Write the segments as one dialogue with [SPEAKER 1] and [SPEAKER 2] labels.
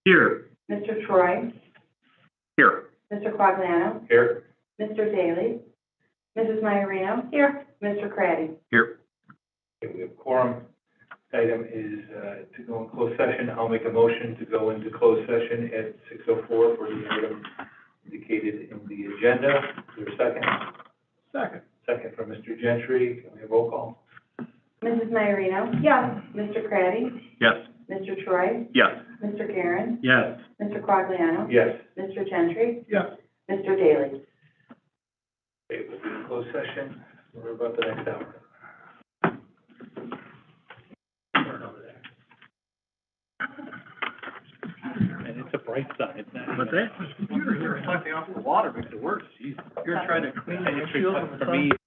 [SPEAKER 1] Here.
[SPEAKER 2] Mr. Troy,
[SPEAKER 1] Here.
[SPEAKER 2] Mr. Quagliano,
[SPEAKER 1] Here.
[SPEAKER 2] Mr. Daly, Mrs. Maiorino. Here. Mr. Craddy.
[SPEAKER 1] Here.
[SPEAKER 3] Okay, we have quorum. Item is to go in closed session. I'll make a motion to go into closed session at 6:04 for the item indicated in the agenda. Is there a second?
[SPEAKER 1] Second.
[SPEAKER 3] Second from Mr. Gentry. Can we have roll call?
[SPEAKER 2] Mrs. Maiorino. Yes. Mr. Craddy,
[SPEAKER 1] Yes.
[SPEAKER 2] Mr. Troy,
[SPEAKER 1] Yes.
[SPEAKER 2] Mr. Guerin,
[SPEAKER 1] Yes.
[SPEAKER 2] Mr. Quagliano,
[SPEAKER 3] Yes.
[SPEAKER 2] Mr. Gentry,
[SPEAKER 1] Yes.
[SPEAKER 2] Mr. Daly.
[SPEAKER 3] Okay, we'll be in closed session. We're about the next hour. Turn over there.
[SPEAKER 4] And it's a bright side. It's not
[SPEAKER 1] What's
[SPEAKER 4] even-
[SPEAKER 1] that?
[SPEAKER 4] Computer here reflecting off the water makes it worse. Jeez. You're trying to clean the windshield from the
[SPEAKER 3] For me,
[SPEAKER 4] sun.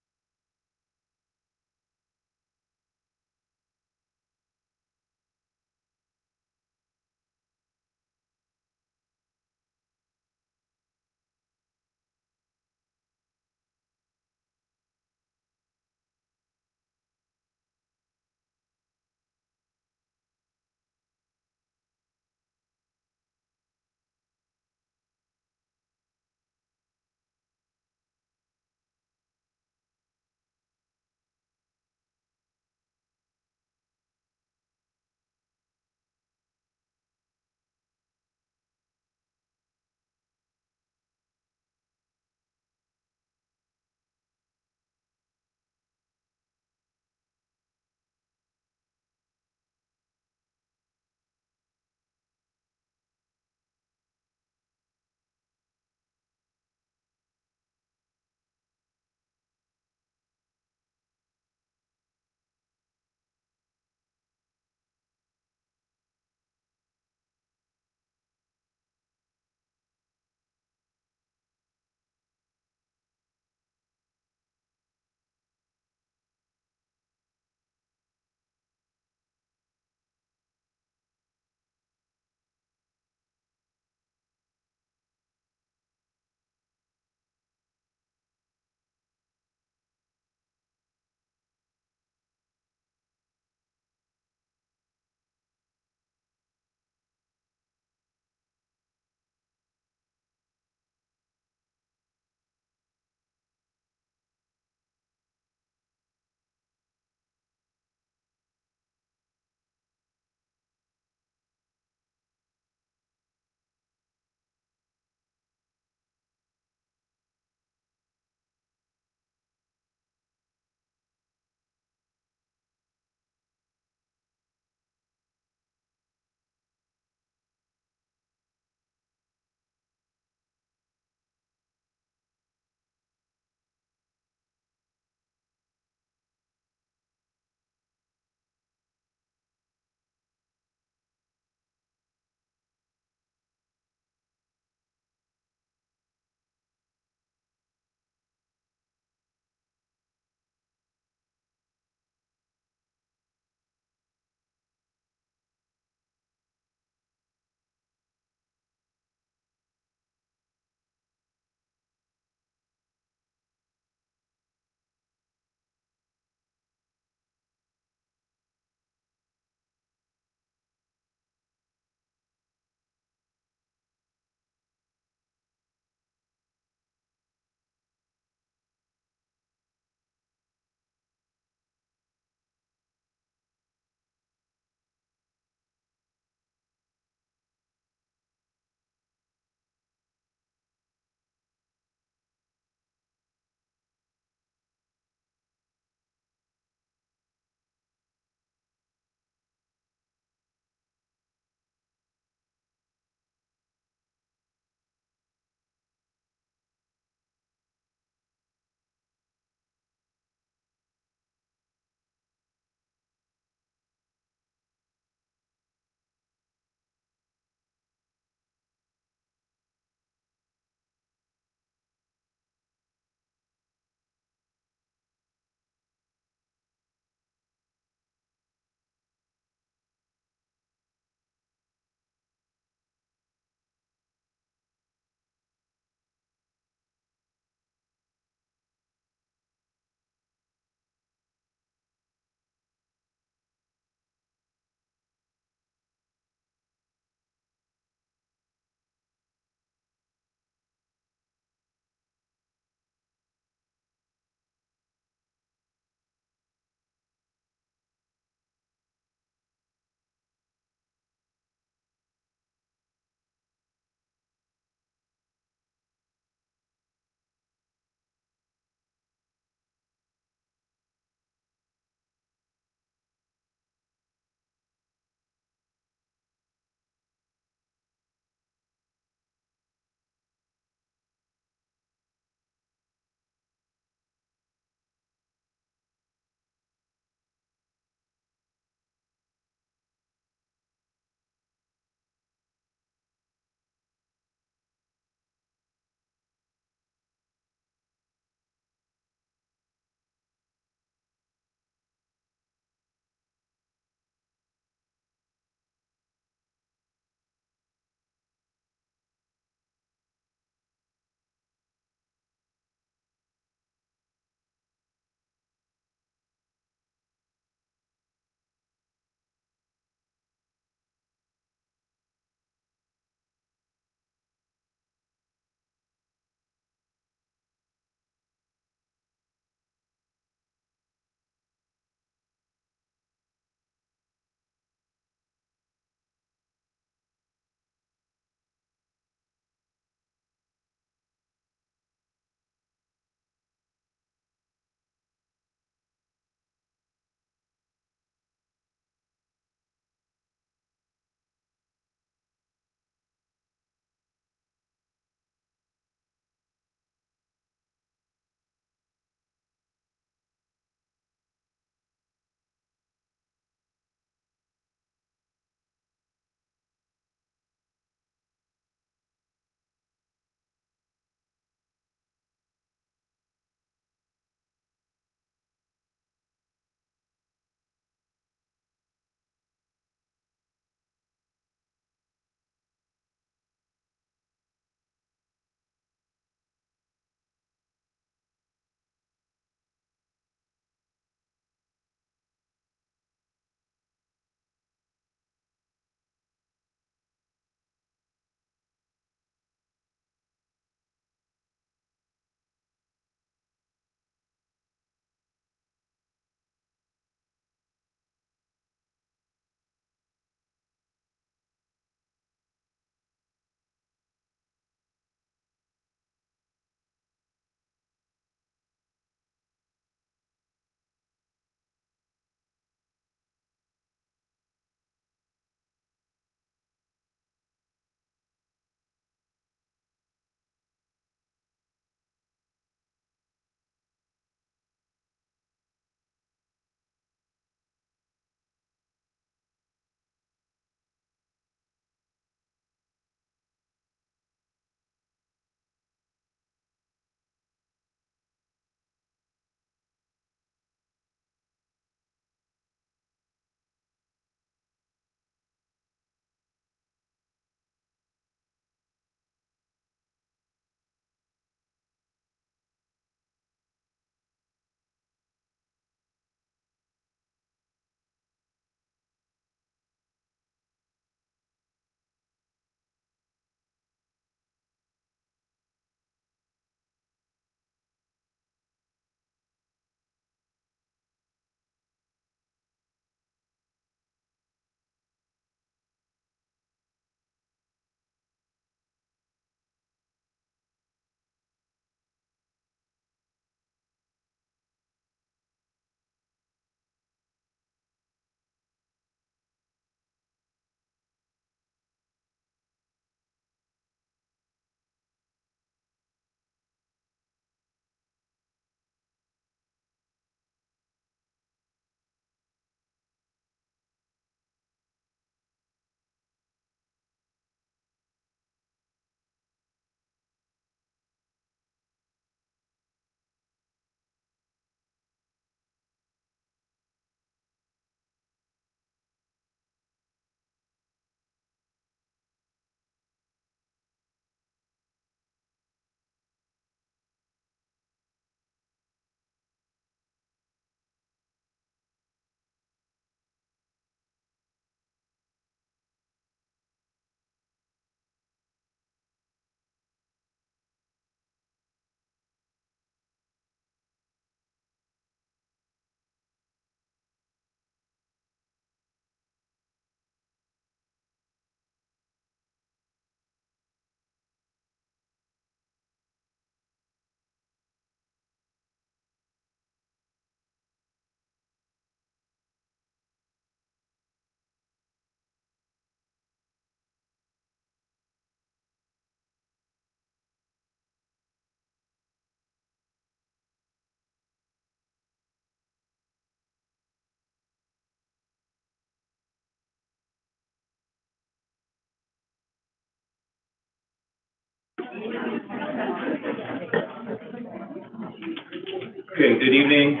[SPEAKER 3] Okay, good evening.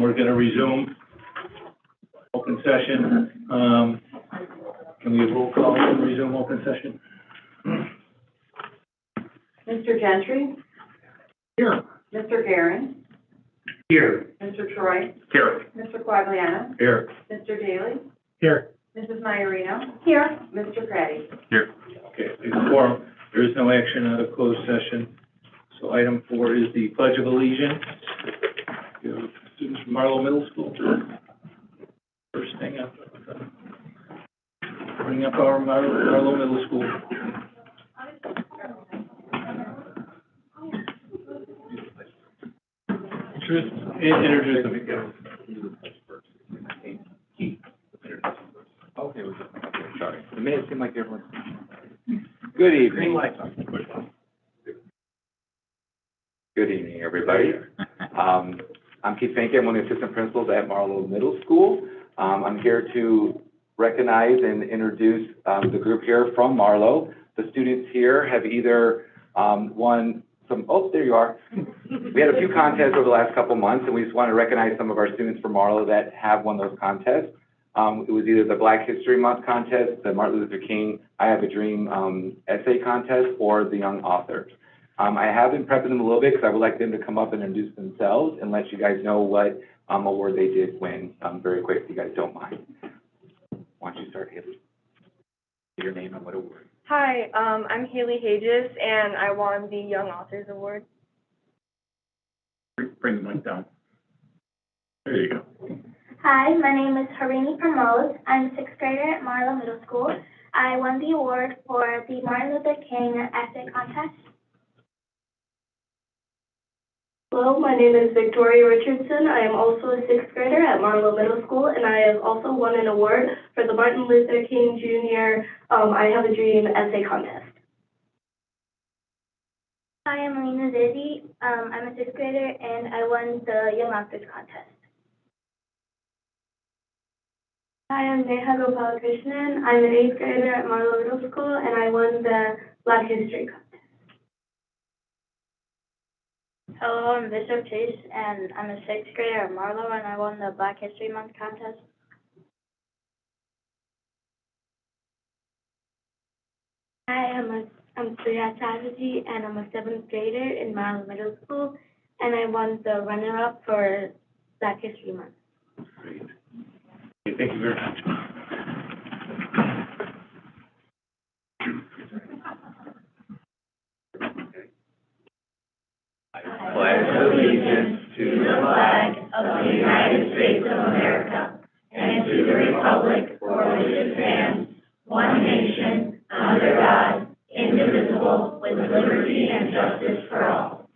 [SPEAKER 3] We're going to resume open session. Can we have roll call to resume open session?
[SPEAKER 2] Mr. Gentry?
[SPEAKER 1] Here.
[SPEAKER 2] Mr. Garin?
[SPEAKER 3] Here.
[SPEAKER 2] Mr. Troy?
[SPEAKER 1] Here.
[SPEAKER 2] Mr. Quagliano?
[SPEAKER 3] Here.
[SPEAKER 2] Mr. Daly?
[SPEAKER 3] Here.
[SPEAKER 2] Mrs. Maiorino? Here. Mr. Craddy?
[SPEAKER 1] Here.
[SPEAKER 3] Okay, there's a quorum. There is no action out of closed session. So item 4 is the Pledge of Allegiance. You have students from Marlowe Middle School. First thing up, bring up our Marlowe Middle School. Introduce them.
[SPEAKER 5] Okay, sorry. It may seem like everyone's. Good evening. Good evening, everybody. I'm Keith Fanke. I'm one of the assistant principals at Marlowe Middle School. I'm here to recognize and introduce the group here from Marlowe. The students here have either won some, oh, there you are. We had a few contests over the last couple months, and we just want to recognize some of our students from Marlowe that have won those contests. It was either the Black History Month contest, the Martin Luther King I Have a Dream essay contest, or the Young Authors. I have been prepping them a little bit because I would like them to come up and introduce themselves and let you guys know what award they did win very quick, if you guys don't mind. Why don't you start, Haley? Your name and what award?
[SPEAKER 6] Hi, I'm Haley Hages, and I won the Young Authors Award.
[SPEAKER 1] Bring the mic down. There you go.
[SPEAKER 7] Hi, my name is Harini Pramod. I'm a 6th grader at Marlowe Middle School. I won the award for the Martin Luther King essay contest.
[SPEAKER 8] Hello, my name is Victoria Richardson. I am also a 6th grader at Marlowe Middle School, and I have also won an award for the Martin Luther King Jr. I Have a Dream essay contest.
[SPEAKER 7] Hi, I'm Alina Zizzi. I'm a 6th grader, and I won the Young Authors contest.
[SPEAKER 8] Hi, I'm Neha Gopalakrishnan. I'm an 8th grader at Marlowe Middle School, and I won the Black History contest.
[SPEAKER 7] Hello, I'm Bishop Chase, and I'm a 6th grader at Marlowe, and I won the Black History Month contest.
[SPEAKER 8] Hi, I'm Priya Chatterjee, and I'm a 7th grader in Marlowe Middle School, and I won the runner-up for Black History Month.
[SPEAKER 3] Great. Okay, thank you very much.
[SPEAKER 5] I pledge allegiance to the flag of the United States of America and to the republic for which it stands, one nation, under God, indivisible, with liberty and justice for all.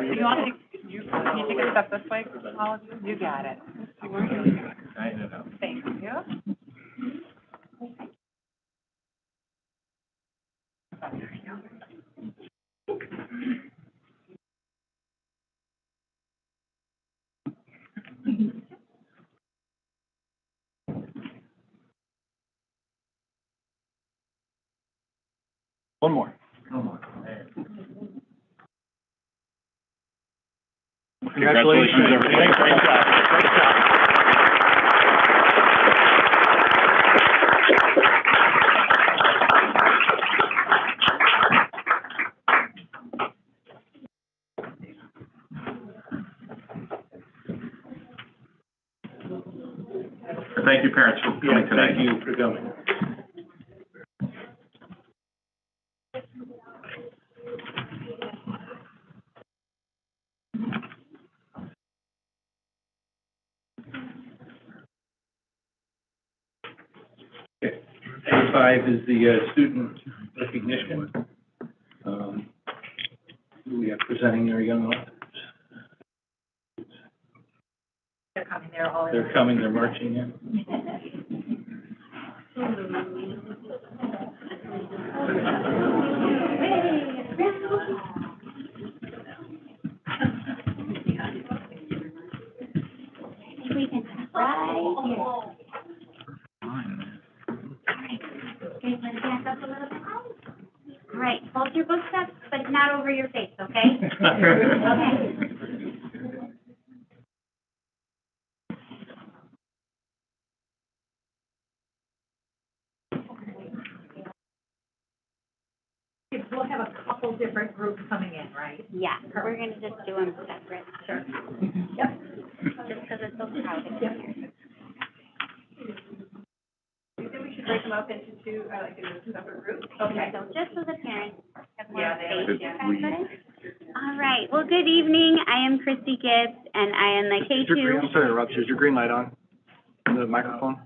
[SPEAKER 9] You want to, can you take a step this way? You got it. Thank you.
[SPEAKER 1] One more. Congratulations, everybody. Great job. Great job. Thank you, parents, for coming tonight.
[SPEAKER 3] Thank you for coming. Okay. A5 is the student recognition. We are presenting our young authors.
[SPEAKER 9] They're coming, they're all in.
[SPEAKER 3] They're coming, they're marching in.
[SPEAKER 7] Hey, right here. Okay, let's stand up a little bit. All right, hold your books up, but not over your face, okay? Okay.
[SPEAKER 9] We'll have a couple different groups coming in, right?
[SPEAKER 7] Yeah, we're gonna just do them separate. Sure.
[SPEAKER 9] Yep.
[SPEAKER 7] Just because it's so crowded in here.
[SPEAKER 2] You think we should break them up into two, like into separate groups?
[SPEAKER 7] Okay, so just so the parents have more
[SPEAKER 2] Yeah, they have
[SPEAKER 7] space.
[SPEAKER 2] it, yeah.
[SPEAKER 7] All right, well, good evening. I am Christy Gibbs, and I am the
[SPEAKER 4] Is your green,
[SPEAKER 7] K2.
[SPEAKER 4] I'm sorry to interrupt you, is your green light on? The microphone?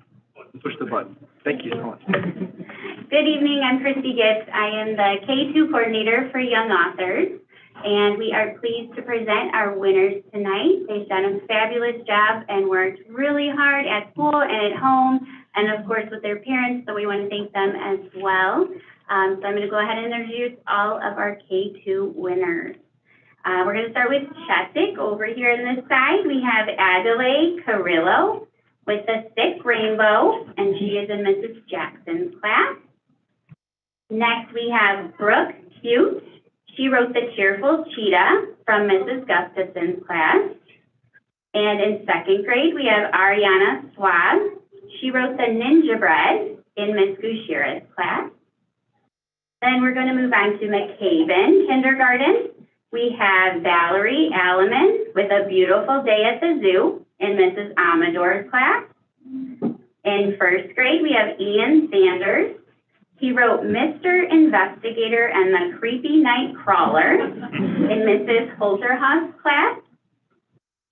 [SPEAKER 4] Push the button. Thank you so much.
[SPEAKER 7] Good evening, I'm Christy Gibbs. I am the K2 coordinator for Young Authors, and we are pleased to present our winners tonight. They've done a fabulous job and worked really hard at school and at home, and of course with their parents, so we want to thank them as well. So I'm going to go ahead and introduce all of our K2 winners. We're going to start with Chesapeake. Over here on this side, we have Adelaide Carrillo with the thick rainbow, and she is in Mrs. Jackson's class. Next, we have Brooke Cute. She wrote the Cheerful Cheetah from Mrs. Gustafson's class. And in second grade, we have Ariana Swab. She wrote the Ninja Bread in Miss Gushira's class. Then we're going to move on to McCaven Kindergarten. We have Valerie Alleman with A Beautiful Day at the Zoo in Mrs. Amador's class. In first grade, we have Ian Sanders. He wrote Mr. Investigator and the Creepy Night Crawler in Mrs. Holterhoff's class.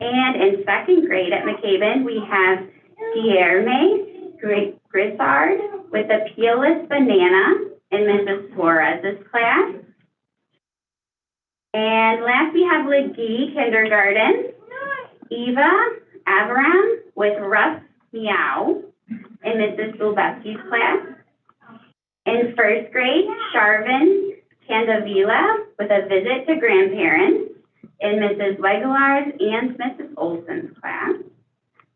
[SPEAKER 7] And in second grade at McCaven, we have Guillerme Grissard with the Peelless Banana in Mrs. Suarez's class. And last, we have Legee Kindergarten. Eva Avaram with Rough Meow in Mrs. Bulbesky's class. In first grade, Sharvin Candavila with A Visit to Grandparents in Mrs. Wegelar's and Mrs. Olson's class.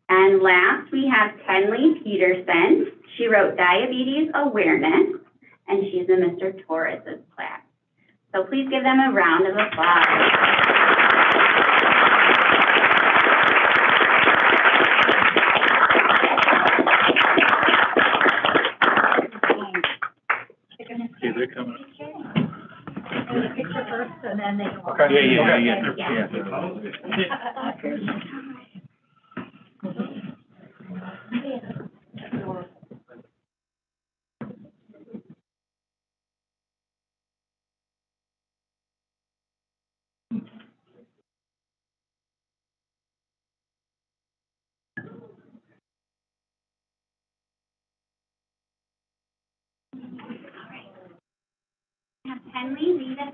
[SPEAKER 7] And last, we have Kenley Peterson. She wrote Diabetes Awareness, and she's in Mr. Torres's class. So please give them a round of applause.
[SPEAKER 4] Okay, they're coming.
[SPEAKER 9] Picture first, and then they.
[SPEAKER 4] Okay.
[SPEAKER 7] Yeah. Have Henley lead us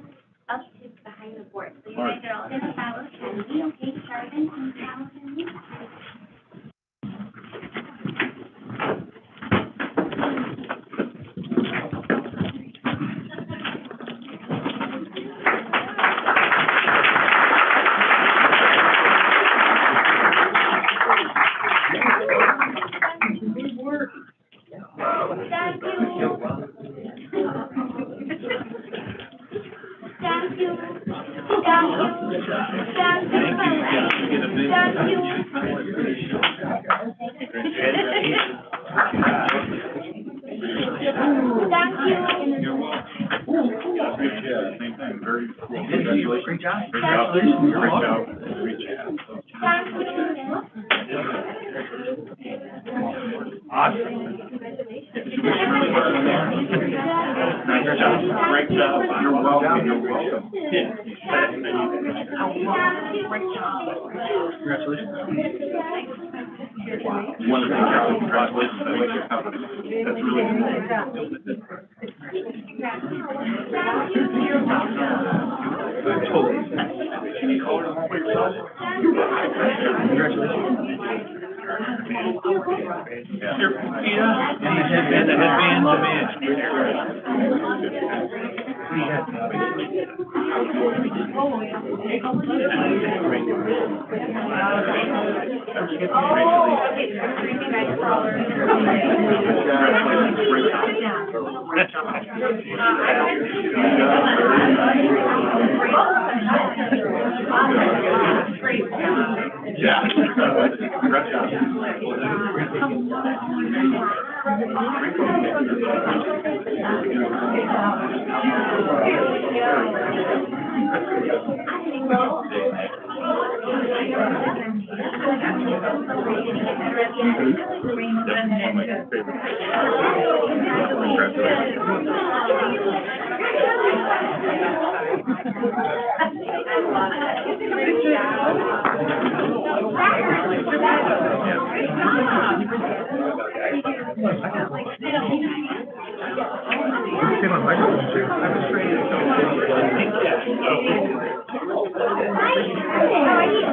[SPEAKER 7] up to behind the board. So you guys are all going to follow Henley. Okay, Sharvin, can you follow Henley?
[SPEAKER 4] Great job. Congratulations. Great job. Awesome. Great job. You're welcome. You're welcome. Congratulations. One of the congratulations. I like your company. That's really good.
[SPEAKER 1] Yeah. Great job.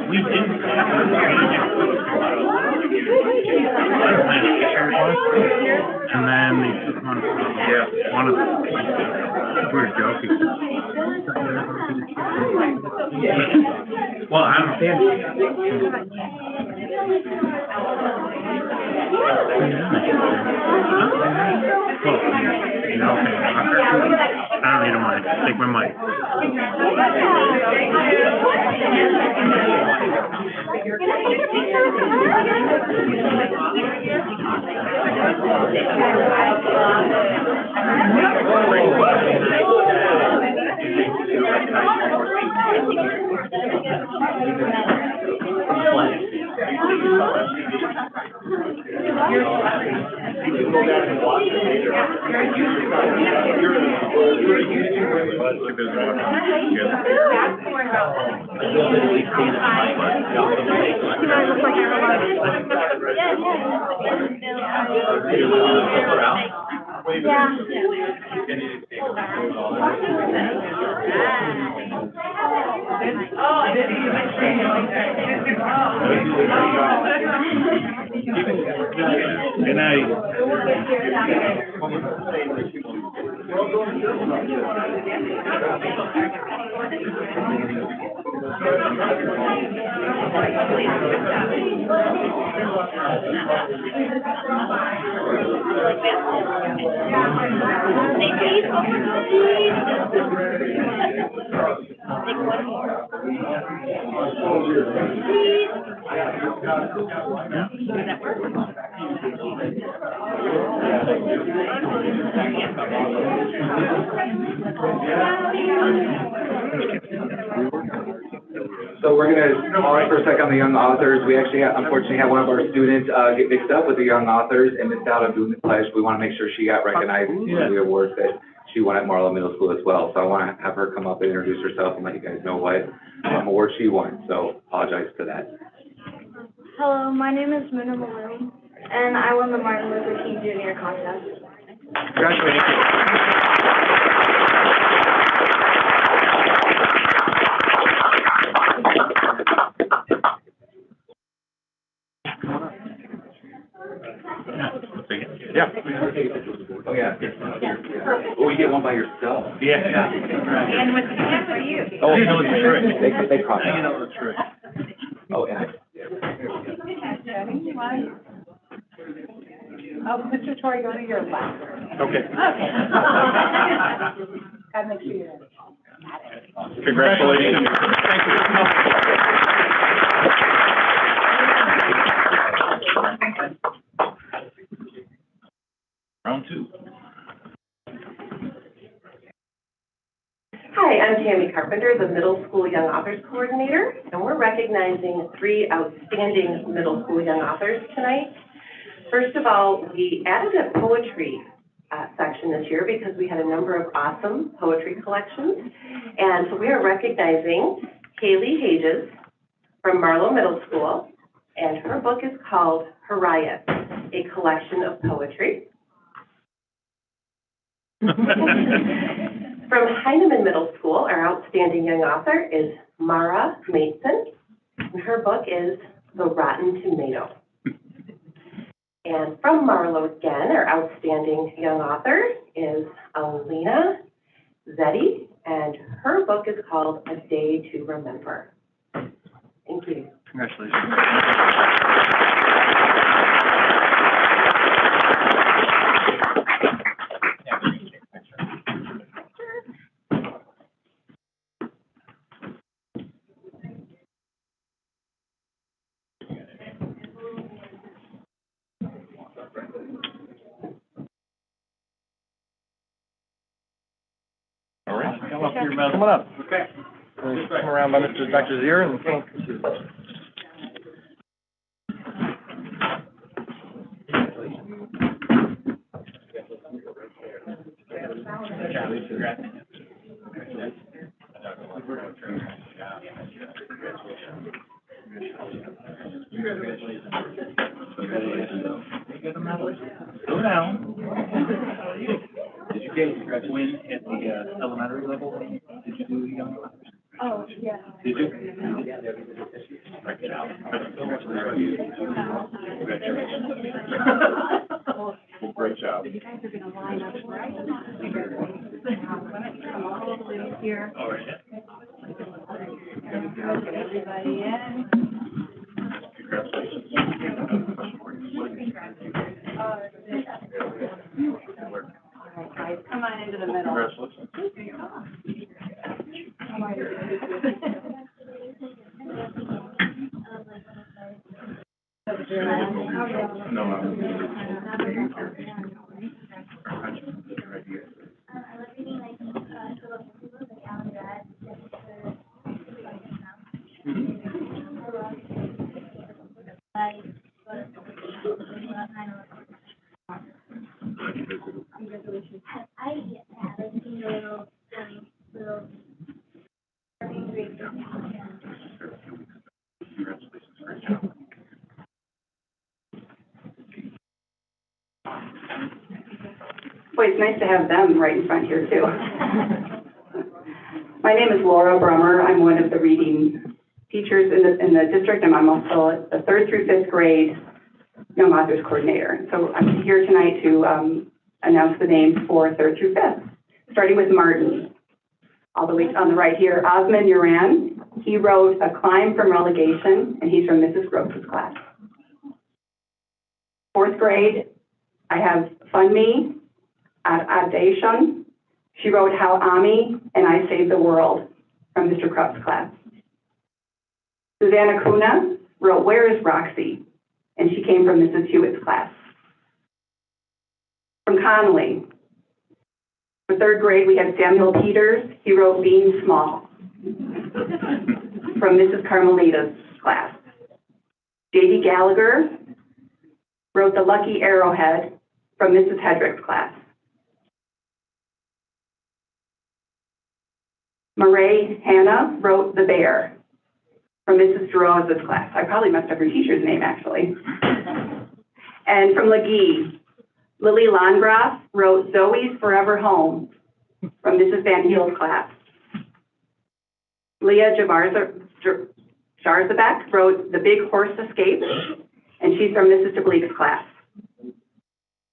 [SPEAKER 1] We didn't. And then they took one, one of them. We were joking. Well, I don't know. Well, no, okay. I don't need a mic. Take my mic. Good night.
[SPEAKER 5] So we're going to pause for a second on the young authors. We actually, unfortunately, had one of our students get mixed up with the young authors and missed out on doing the pledge. We want to make sure she got recognized for the awards that she won at Marlowe Middle School as well. So I want to have her come up and introduce herself and let you guys know what award she won. So apologize for that.
[SPEAKER 6] Hello, my name is Minna Maloon, and I won the Martin Luther King Jr. contest.
[SPEAKER 5] Congratulations.
[SPEAKER 1] Yeah.
[SPEAKER 5] Oh, yeah. Oh, you get one by yourself.
[SPEAKER 1] Yeah.
[SPEAKER 9] And with the for you.
[SPEAKER 1] Oh, no, it's true.
[SPEAKER 5] They caught
[SPEAKER 1] You
[SPEAKER 5] that.
[SPEAKER 1] know, it's true.
[SPEAKER 5] Oh, yeah.
[SPEAKER 9] Oh, Mr. Torrey, go to your left.
[SPEAKER 1] Okay.
[SPEAKER 9] Okay. Gotta make sure you're in. Got it.
[SPEAKER 1] Congratulations. Thank you. Round two.
[SPEAKER 2] Hi, I'm Tammy Carpenter, the Middle School Young Authors Coordinator, and we're recognizing 3 outstanding middle school young authors tonight. First of all, we added a poetry section this year because we had a number of awesome poetry collections. And so we are recognizing Haley Hages from Marlowe Middle School, and her book is called Harriet, a collection of poetry. From Heinemann Middle School, our outstanding young author is Mara Mason, and her book is The Rotten Tomato. And from Marlowe again, our outstanding young author is Alina Zeddy, and her book is called A Day to Remember. Thank you.
[SPEAKER 4] Congratulations. All right, come up here, man. Come on up. Okay. Come around by Dr. Zier and come up. Slow down. Did you get win at the elementary level? Did you do young?
[SPEAKER 6] Oh, yeah.
[SPEAKER 4] Did you? Check it out. Great job.
[SPEAKER 9] You guys are gonna line up right now. Come all the way here.
[SPEAKER 4] All right.
[SPEAKER 9] Get everybody in.
[SPEAKER 4] Congratulations.
[SPEAKER 9] All right, guys, come on into the middle.
[SPEAKER 4] Congratulations.
[SPEAKER 10] Boy, it's nice to have them right in front here, too. My name is Laura Brummer. I'm one of the reading teachers in the district, and I'm also the 3rd through 5th grade Young Authors Coordinator. So I'm here tonight to announce the names for 3rd through 5th, starting with Martin. All the way on the right here, Osman Uran. He wrote A Climb from Relegation, and he's from Mrs. Gross's class. 4th grade, I have Funmi Adation. She wrote How Ami and I Saved the World from Mr. Krupp's class. Susanna Kuna wrote Where is Roxy? And she came from Mrs. Hewitt's class. From Connolly, for 3rd grade, we had Samuel Peters. He wrote Being Small from Mrs. Carmelita's class. J.D. Gallagher wrote The Lucky Arrowhead from Mrs. Hedrick's class. Marae Hannah wrote The Bear from Mrs. Giroza's class. I probably messed up her teacher's name, actually. And from Legee, Lily Landgraf wrote Zoe's Forever Home from Mrs. Van Heel's class. Leah Jarzabek wrote The Big Horse Escape, and she's from Mrs. DeBleek's class.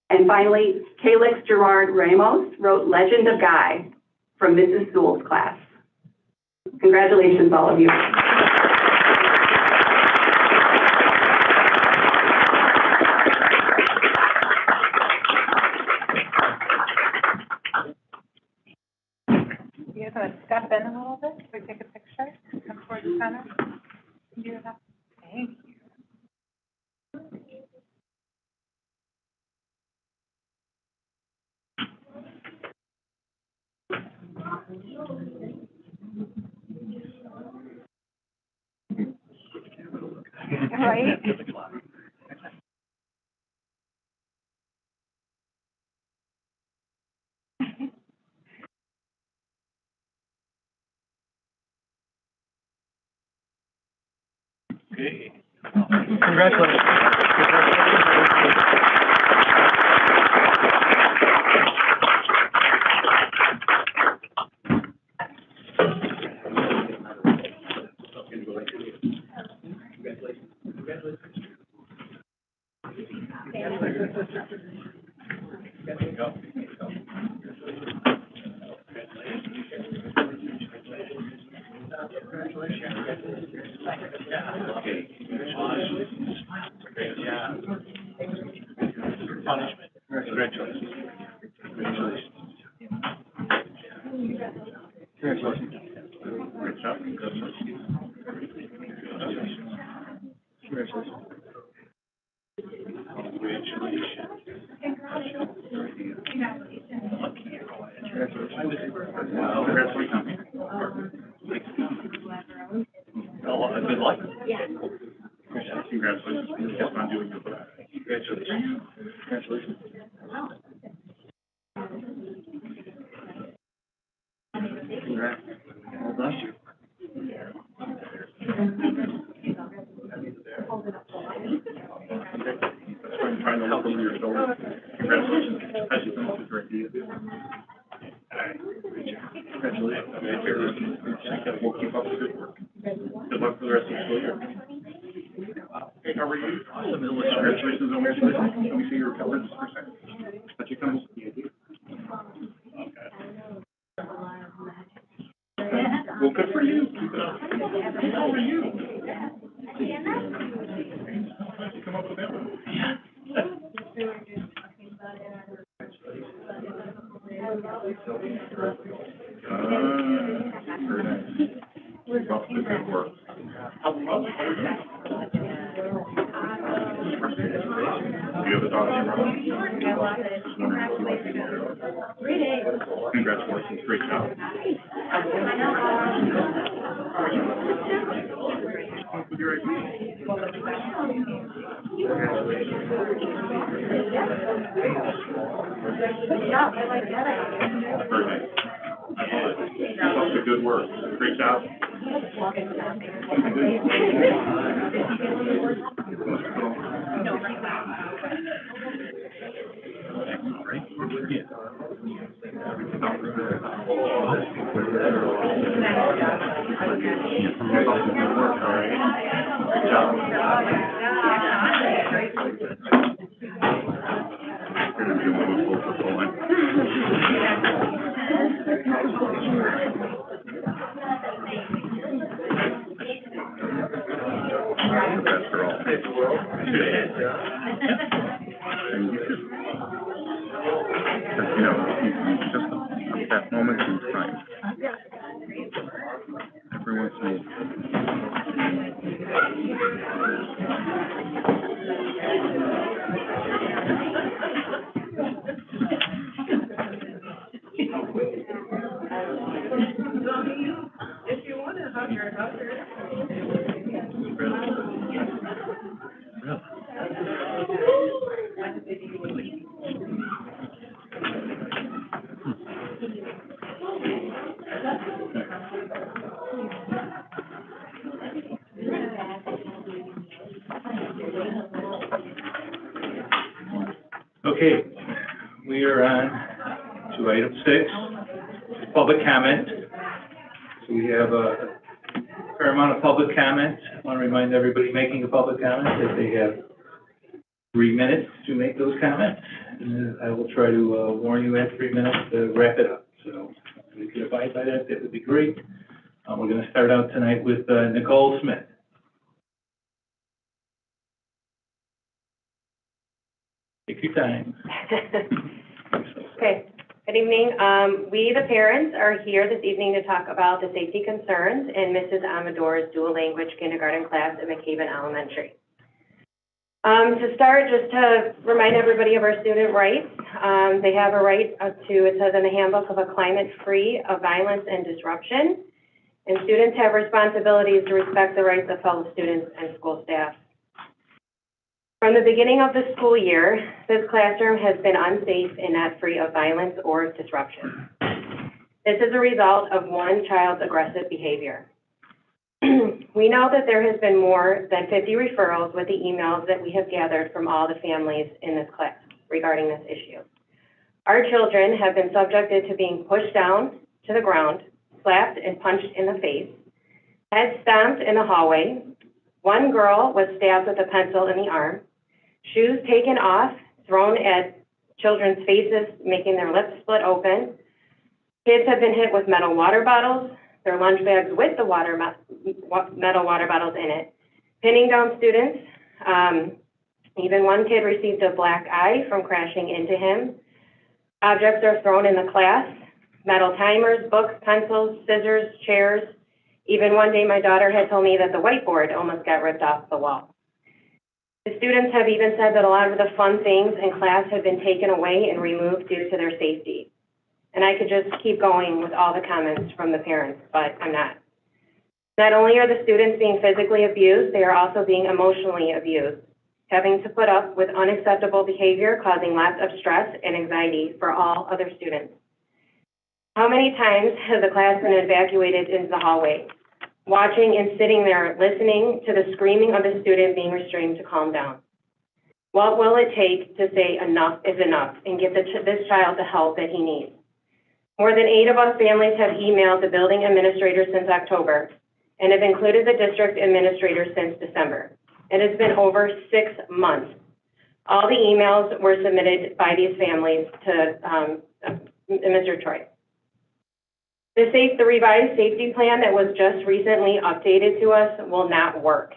[SPEAKER 10] And finally, Calix Gerard Ramos wrote Legend of Guy from Mrs. Sewell's class. Congratulations, all of you.
[SPEAKER 9] You guys want to step in a little bit so we take a picture? Come towards the center. Do that. Thank you. Right?
[SPEAKER 4] Okay. Congratulations. Congratulations. Punishment. Congratulations. Congratulations. Congratulations. Great job. Congratulations. Congratulations. Good luck. Yeah. Congratulations. Yes, I'm doing good. Congratulations. Congratulations. Congrats. Well done. I'm trying to look over your shoulder. Congratulations. Especially since it's a great deal. Congratulations. We'll keep up the good work. Good luck for the rest of the school year. Hey, how are you? Awesome. Congratulations on graduation. Let me see your attendance percentage. But you come. Okay. Well, good for you. Keep it up. Good for you. Come up with that one. Yeah. Very nice. Keep up the good work. How are you? Do you have a dog name? Congratulations. Great job. With your ID. Very nice. Keep up the good work. Great job. That moment in time. Everyone's made.
[SPEAKER 2] If you want to hug her, hug her.
[SPEAKER 3] Okay, we are on to item 6, public comment. So we have a fair amount of public comment. I want to remind everybody making a public comment that they have 3 minutes to make those comments. And I will try to warn you at 3 minutes to wrap it up. So if we could abide by that, that would be great. We're going to start out tonight with Nicole Smith. Take your time.
[SPEAKER 2] Okay, good evening. We, the parents, are here this evening to talk about the safety concerns in Mrs. Amador's dual language kindergarten class at McCaven Elementary. To start, just to remind everybody of our student rights, they have a right to, it says in the handbook, of a climate free of violence and disruption. And students have responsibilities to respect the rights of fellow students and school staff. From the beginning of the school year, this classroom has been unsafe and not free of violence or disruption. This is a result of one child's aggressive behavior. We know that there has been more than 50 referrals with the emails that we have gathered from all the families in this class regarding this issue. Our children have been subjected to being pushed down to the ground, slapped and punched in the face, head stomped in the hallway. One girl was stabbed with a pencil in the arm, shoes taken off, thrown at children's faces, making their lips split open.
[SPEAKER 11] Kids have been hit with metal water bottles, their lunch bags with the metal water bottles in it, pinning down students. Even one kid received a black eye from crashing into him. Objects are thrown in the class, metal timers, books, pencils, scissors, chairs. Even one day my daughter had told me that the whiteboard almost got ripped off the wall. The students have even said that a lot of the fun things in class have been taken away and removed due to their safety. And I could just keep going with all the comments from the parents, but I'm not. Not only are the students being physically abused, they are also being emotionally abused, having to put up with unacceptable behavior, causing lots of stress and anxiety for all other students. How many times has the class been evacuated into the hallway, watching and sitting there listening to the screaming of the student being restrained to calm down? What will it take to say enough is enough and give this child the help that he needs? More than 8 of us families have emailed the building administrator since October and have included the district administrator since December. It has been over 6 months. All the emails were submitted by these families to Mr. Troy. The revised safety plan that was just recently updated to us will not work.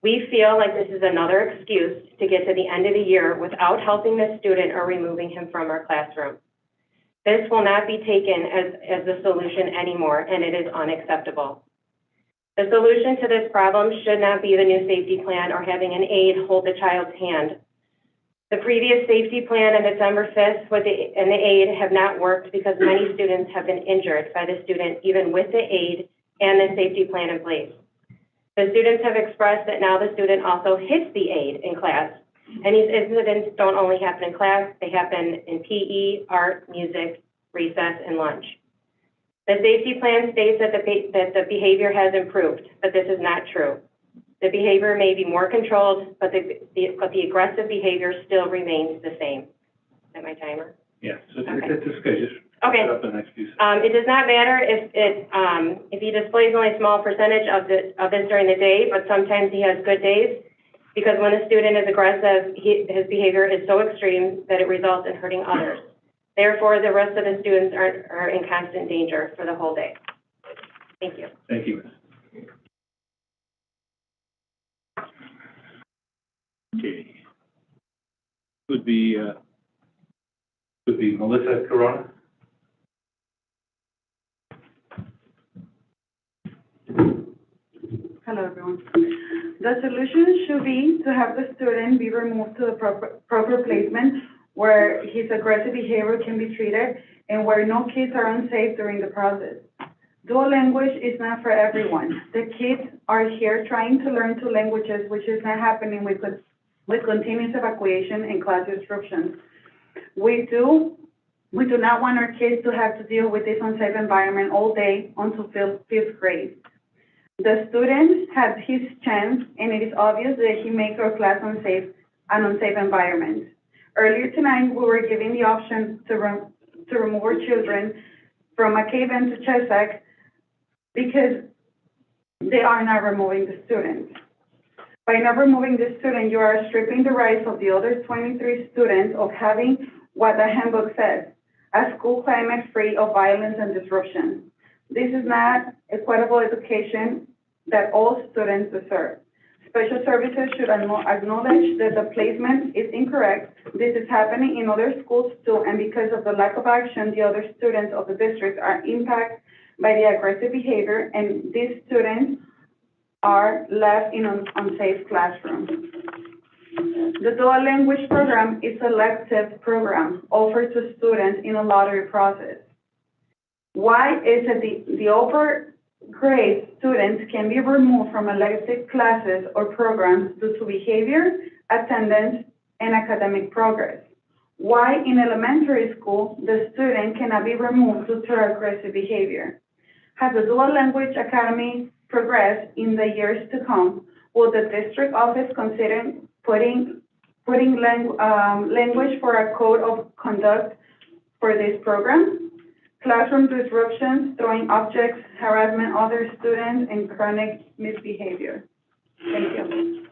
[SPEAKER 11] We feel like this is another excuse to get to the end of the year without helping the student or removing him from our classroom. This will not be taken as the solution anymore, and it is unacceptable. The solution to this problem should not be the new safety plan or having an aide hold the child's hand. The previous safety plan on December 5th and the aide have not worked because many students have been injured by the student, even with the aide and the safety plan in place. The students have expressed that now the student also hits the aide in class. And these incidents don't only happen in class, they happen in PE, art, music, recess, and lunch. The safety plan states that the behavior has improved, but this is not true. The behavior may be more controlled, but the aggressive behavior still remains the same. Is that my timer?
[SPEAKER 3] Yeah, so
[SPEAKER 11] Okay.
[SPEAKER 3] that's okay, just
[SPEAKER 11] Okay.
[SPEAKER 3] wrap it up in the next few seconds.
[SPEAKER 11] It does not matter if he displays only a small percentage of this during the day, but sometimes he has good days, because when a student is aggressive, his behavior is so extreme that it results in hurting others. Therefore, the rest of the students are in constant danger for the whole day. Thank you.
[SPEAKER 3] Thank you, Ms.
[SPEAKER 4] Okay. Would be,
[SPEAKER 3] Melissa Corona.
[SPEAKER 12] Hello, everyone. The solution should be to have the student be removed to the proper placement where his aggressive behavior can be treated and where no kids are unsafe during the process. Dual language is not for everyone. The kids are here trying to learn 2 languages, which is not happening with continuous evacuation and class disruptions. We do not want our kids to have to deal with this unsafe environment all day until 5th grade. The student had his chance, and it is obvious that he makes our class an unsafe environment. Earlier tonight, we were given the option to remove our children from McCaven to Chesac because they are not removing the students. By not removing the student, you are stripping the rights of the other 23 students of having what the handbook says, a school climate free of violence and disruption. This is not equitable education that all students deserve. Special services should acknowledge that the placement is incorrect. This is happening in other schools too, and because of the lack of action, the other students of the district are impacted by the aggressive behavior, and these students are left in an unsafe classroom. The dual language program is a elective program offered to students in a lottery process. Why is it the upper grade students can be removed from elective classes or programs due to behavior, attendance, and academic progress? Why in elementary school the student cannot be removed due to aggressive behavior? Has the Dual Language Academy progressed in the years to come? Will the district office consider putting language for a code of conduct for this program? Classroom disruptions, throwing objects, harassment of other students, and chronic misbehavior. Thank you.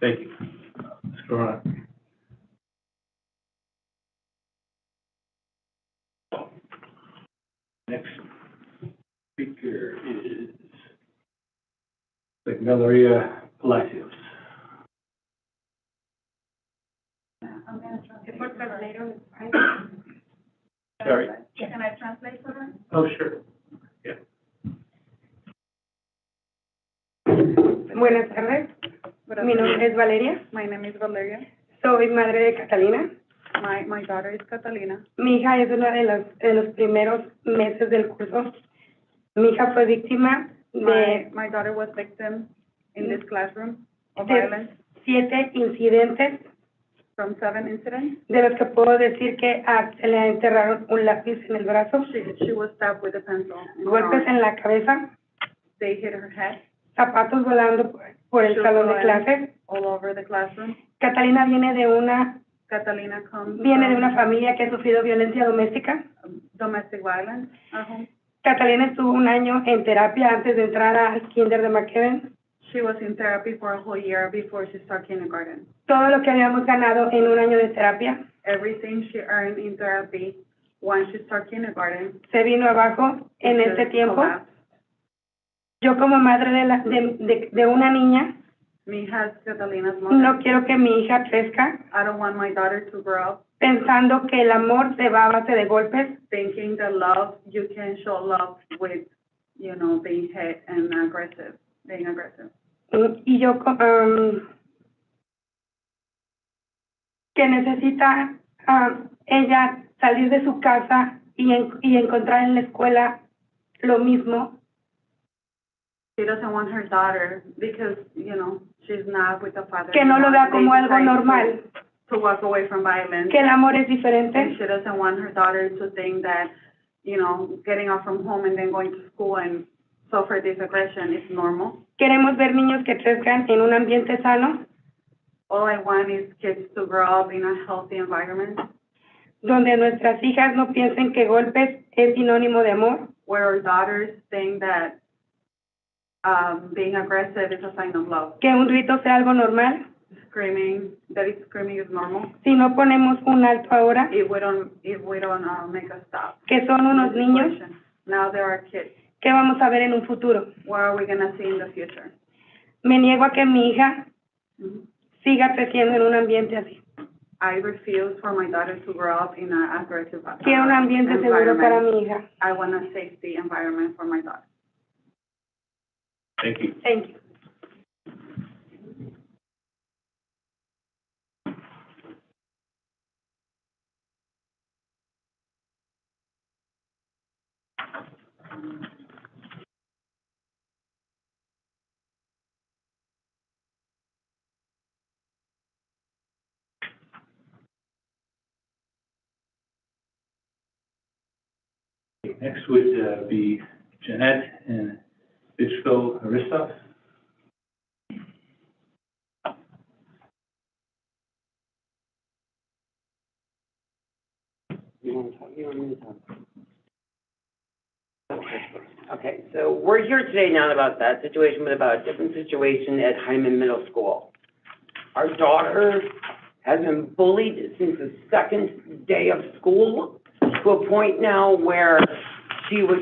[SPEAKER 3] Thank you. Ms. Corona. Valeria Palacios. Sorry.
[SPEAKER 12] Can I translate for her?
[SPEAKER 3] Oh, sure.
[SPEAKER 13] Buenas tardes, mi nombre es Valeria,
[SPEAKER 12] My name is Valeria.
[SPEAKER 13] soy madre de Catalina.
[SPEAKER 12] My daughter is Catalina.
[SPEAKER 13] Mi hija es una de los primeros meses del curso. Mi hija fue víctima de
[SPEAKER 12] My daughter was victim in this classroom of
[SPEAKER 13] de
[SPEAKER 12] violence
[SPEAKER 13] 7 incidentes,
[SPEAKER 12] from 7 incidents.
[SPEAKER 13] de los que puedo decir que se le enterraron un lápiz en el brazo,
[SPEAKER 12] She was stabbed with a pencil.
[SPEAKER 13] golpes en la cabeza,
[SPEAKER 12] They hit her head.
[SPEAKER 13] zapatos volando por el salón de clases.
[SPEAKER 12] All over the classroom.
[SPEAKER 13] Catalina viene de una
[SPEAKER 12] Catalina comes
[SPEAKER 13] Viene familia que ha sufrido violencia doméstica.
[SPEAKER 12] domestic violence at home.
[SPEAKER 13] Catalina estuvo un año en terapia antes de entrar al kinder de McKeven.
[SPEAKER 12] She was in therapy for a whole year before she started kindergarten.
[SPEAKER 13] Todo lo que habíamos ganado en un año de terapia
[SPEAKER 12] Everything she earned in therapy once she started kindergarten.
[SPEAKER 13] se vino abajo en
[SPEAKER 12] just
[SPEAKER 13] este tiempo.
[SPEAKER 12] collapsed.
[SPEAKER 13] Yo como madre de una niña,
[SPEAKER 12] Me as Catalina's mother.
[SPEAKER 13] no quiero que mi hija crezca
[SPEAKER 12] I don't want my daughter to grow up
[SPEAKER 13] pensando que el amor se va a base de golpes,
[SPEAKER 12] thinking that love, you can show love with, being hit and being aggressive.
[SPEAKER 13] y yo que necesita ella salir de su casa y encontrar en la escuela lo mismo.
[SPEAKER 12] She doesn't want her daughter, because, she's not with the father.
[SPEAKER 13] Que no lo vea
[SPEAKER 12] anymore.
[SPEAKER 13] como
[SPEAKER 12] They
[SPEAKER 13] algo
[SPEAKER 12] decide
[SPEAKER 13] normal,
[SPEAKER 12] To walk away from violence.
[SPEAKER 13] que el amor es
[SPEAKER 12] And
[SPEAKER 13] diferente,
[SPEAKER 12] she doesn't want her daughter to think that, getting off from home and then going to school and suffer this aggression is normal.
[SPEAKER 13] queremos ver niños que crezcan en un ambiente sano,
[SPEAKER 12] All I want is kids to grow up in a healthy environment
[SPEAKER 13] donde nuestras hijas no piensen que golpes es sinónimo de amor,
[SPEAKER 12] where our daughters think that being aggressive is a sign of love.
[SPEAKER 13] que un grito sea algo normal.
[SPEAKER 12] Screaming is normal.
[SPEAKER 13] Si no ponemos un alto ahora,
[SPEAKER 12] If we don't make a stop.
[SPEAKER 13] que son unos niños,
[SPEAKER 12] Now there are kids.
[SPEAKER 13] ¿qué vamos a ver en un futuro?
[SPEAKER 12] What are we gonna see in the future?
[SPEAKER 13] Me niego a que mi hija siga creciendo en un ambiente así.
[SPEAKER 12] I refuse for my daughter to grow up in an aggressive
[SPEAKER 13] Quiero un ambiente seguro para
[SPEAKER 12] environment.
[SPEAKER 13] mi hija.
[SPEAKER 12] I want a safety environment for my daughter.
[SPEAKER 3] Thank you.
[SPEAKER 13] Thank you.
[SPEAKER 3] Next would be Jeanette and Bitchko Aristos.
[SPEAKER 14] Okay, so we're here today not about that situation, but about a different situation at Hyman Middle School. Our daughter has been bullied since the second day of school, to a point now where she was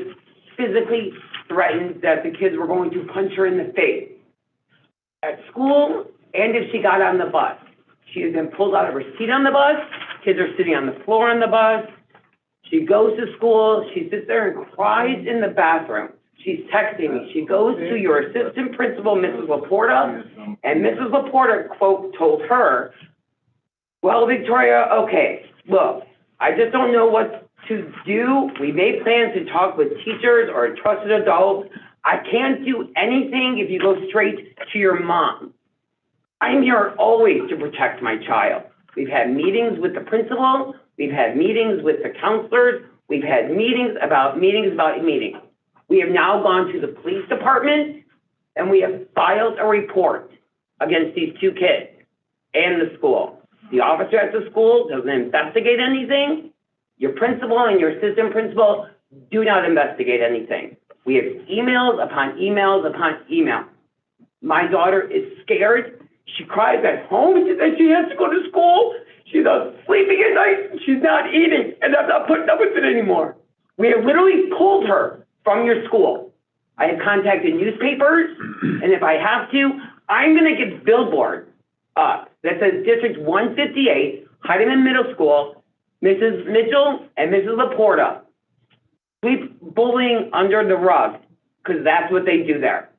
[SPEAKER 14] physically threatened that the kids were going to punch her in the face at school, and if she got on the bus. She has been pulled out of her seat on the bus, kids are sitting on the floor on the bus. She goes to school, she sits there and cries in the bathroom. She's texting me. She goes to your assistant principal, Mrs. Laporta, and Mrs. Laporta, quote, told her, well, Victoria, okay, look, I just don't know what to do. We made plans to talk with teachers or a trusted adult. I can't do anything if you go straight to your mom. I'm here always to protect my child. We've had meetings with the principal. We've had meetings with the counselors. We've had meetings about meetings. We have now gone to the police department, and we have filed a report against these two kids and the school. The officer at the school doesn't investigate anything. Your principal and your assistant principal do not investigate anything. We have emails upon emails upon email. My daughter is scared. She cries at home and she has to go to school. She's not sleeping at night. She's not eating, and I'm not putting up with it anymore. We have literally pulled her from your school. I have contacted newspapers, and if I have to, I'm gonna get billboards up that says District 158, Heidemann Middle School, Mrs. Mitchell and Mrs. Laporta sweep bullying under the rug, because that's what they do there.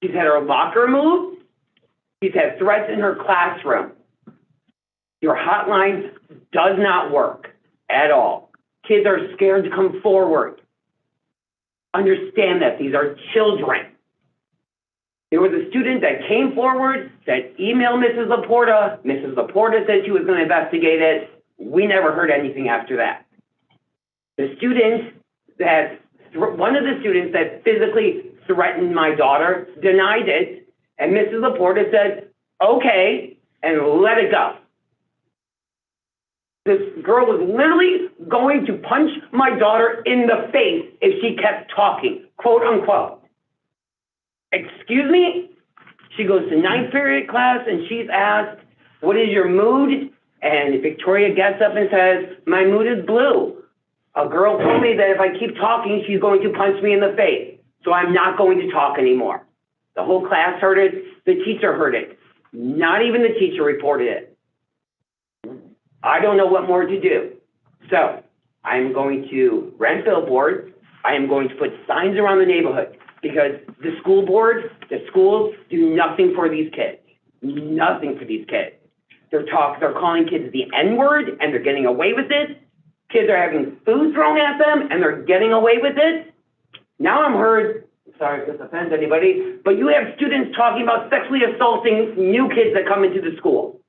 [SPEAKER 14] She's had her locker moved. She's had threats in her classroom. Your hotline does not work at all. Kids are scared to come forward. Understand that these are children. There was a student that came forward, that emailed Mrs. Laporta. Mrs. Laporta said she was going to investigate it. We never heard anything after that. The student one of the students that physically threatened my daughter denied it, and Mrs. Laporta said, okay, and let it go. This girl was literally going to punch my daughter in the face if she kept talking, quote unquote. Excuse me? She goes to ninth period class and she's asked, what is your mood? And Victoria gets up and says, my mood is blue. A girl told me that if I keep talking, she's going to punch me in the face. So I'm not going to talk anymore. The whole class heard it. The teacher heard it. Not even the teacher reported it. I don't know what more to do. So I'm going to rent billboards. I am going to put signs around the neighborhood because the school board, the schools do nothing for these kids. Nothing for these kids. They're calling kids the N-word and they're getting away with it. Kids are having food thrown at them and they're getting away with it. Now I'm heard, sorry if this offends anybody, but you have students talking about sexually assaulting new kids that come into the school.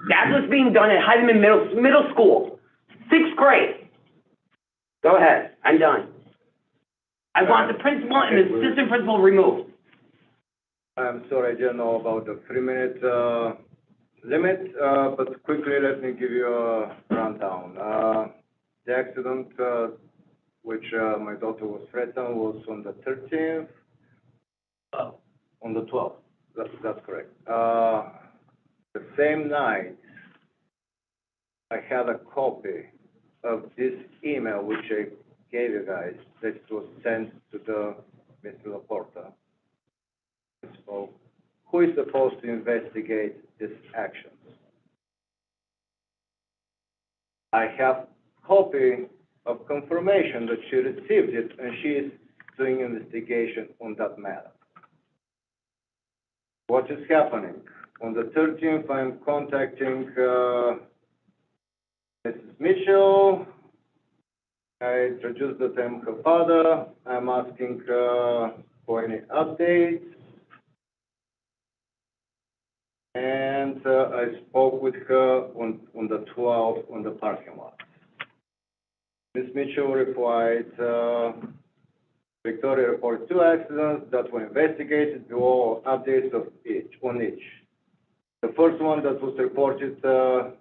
[SPEAKER 14] That's what's being done at Heidemann Middle School, 6th grade. Go ahead, I'm done. I want the principal and the assistant principal removed.
[SPEAKER 15] I'm sorry, I didn't know about the 3-minute limit, but quickly let me give you a rundown. The accident, which my daughter was threatened, was on the 13th. On the 12th. That's correct. The same night, I had a copy of this email which I gave you guys that was sent to the Mr. Laporta. So, who is supposed to investigate these actions? I have copy of confirmation that she received it and she is doing investigation on that matter. What is happening? On the 13th, I'm contacting Mrs. Mitchell. I introduced that I'm her father. I'm asking for any updates. And I spoke with her on the 12th on the parking lot. Ms. Mitchell replied, Victoria reported 2 accidents that were investigated, below updates on each. The first one that was reported to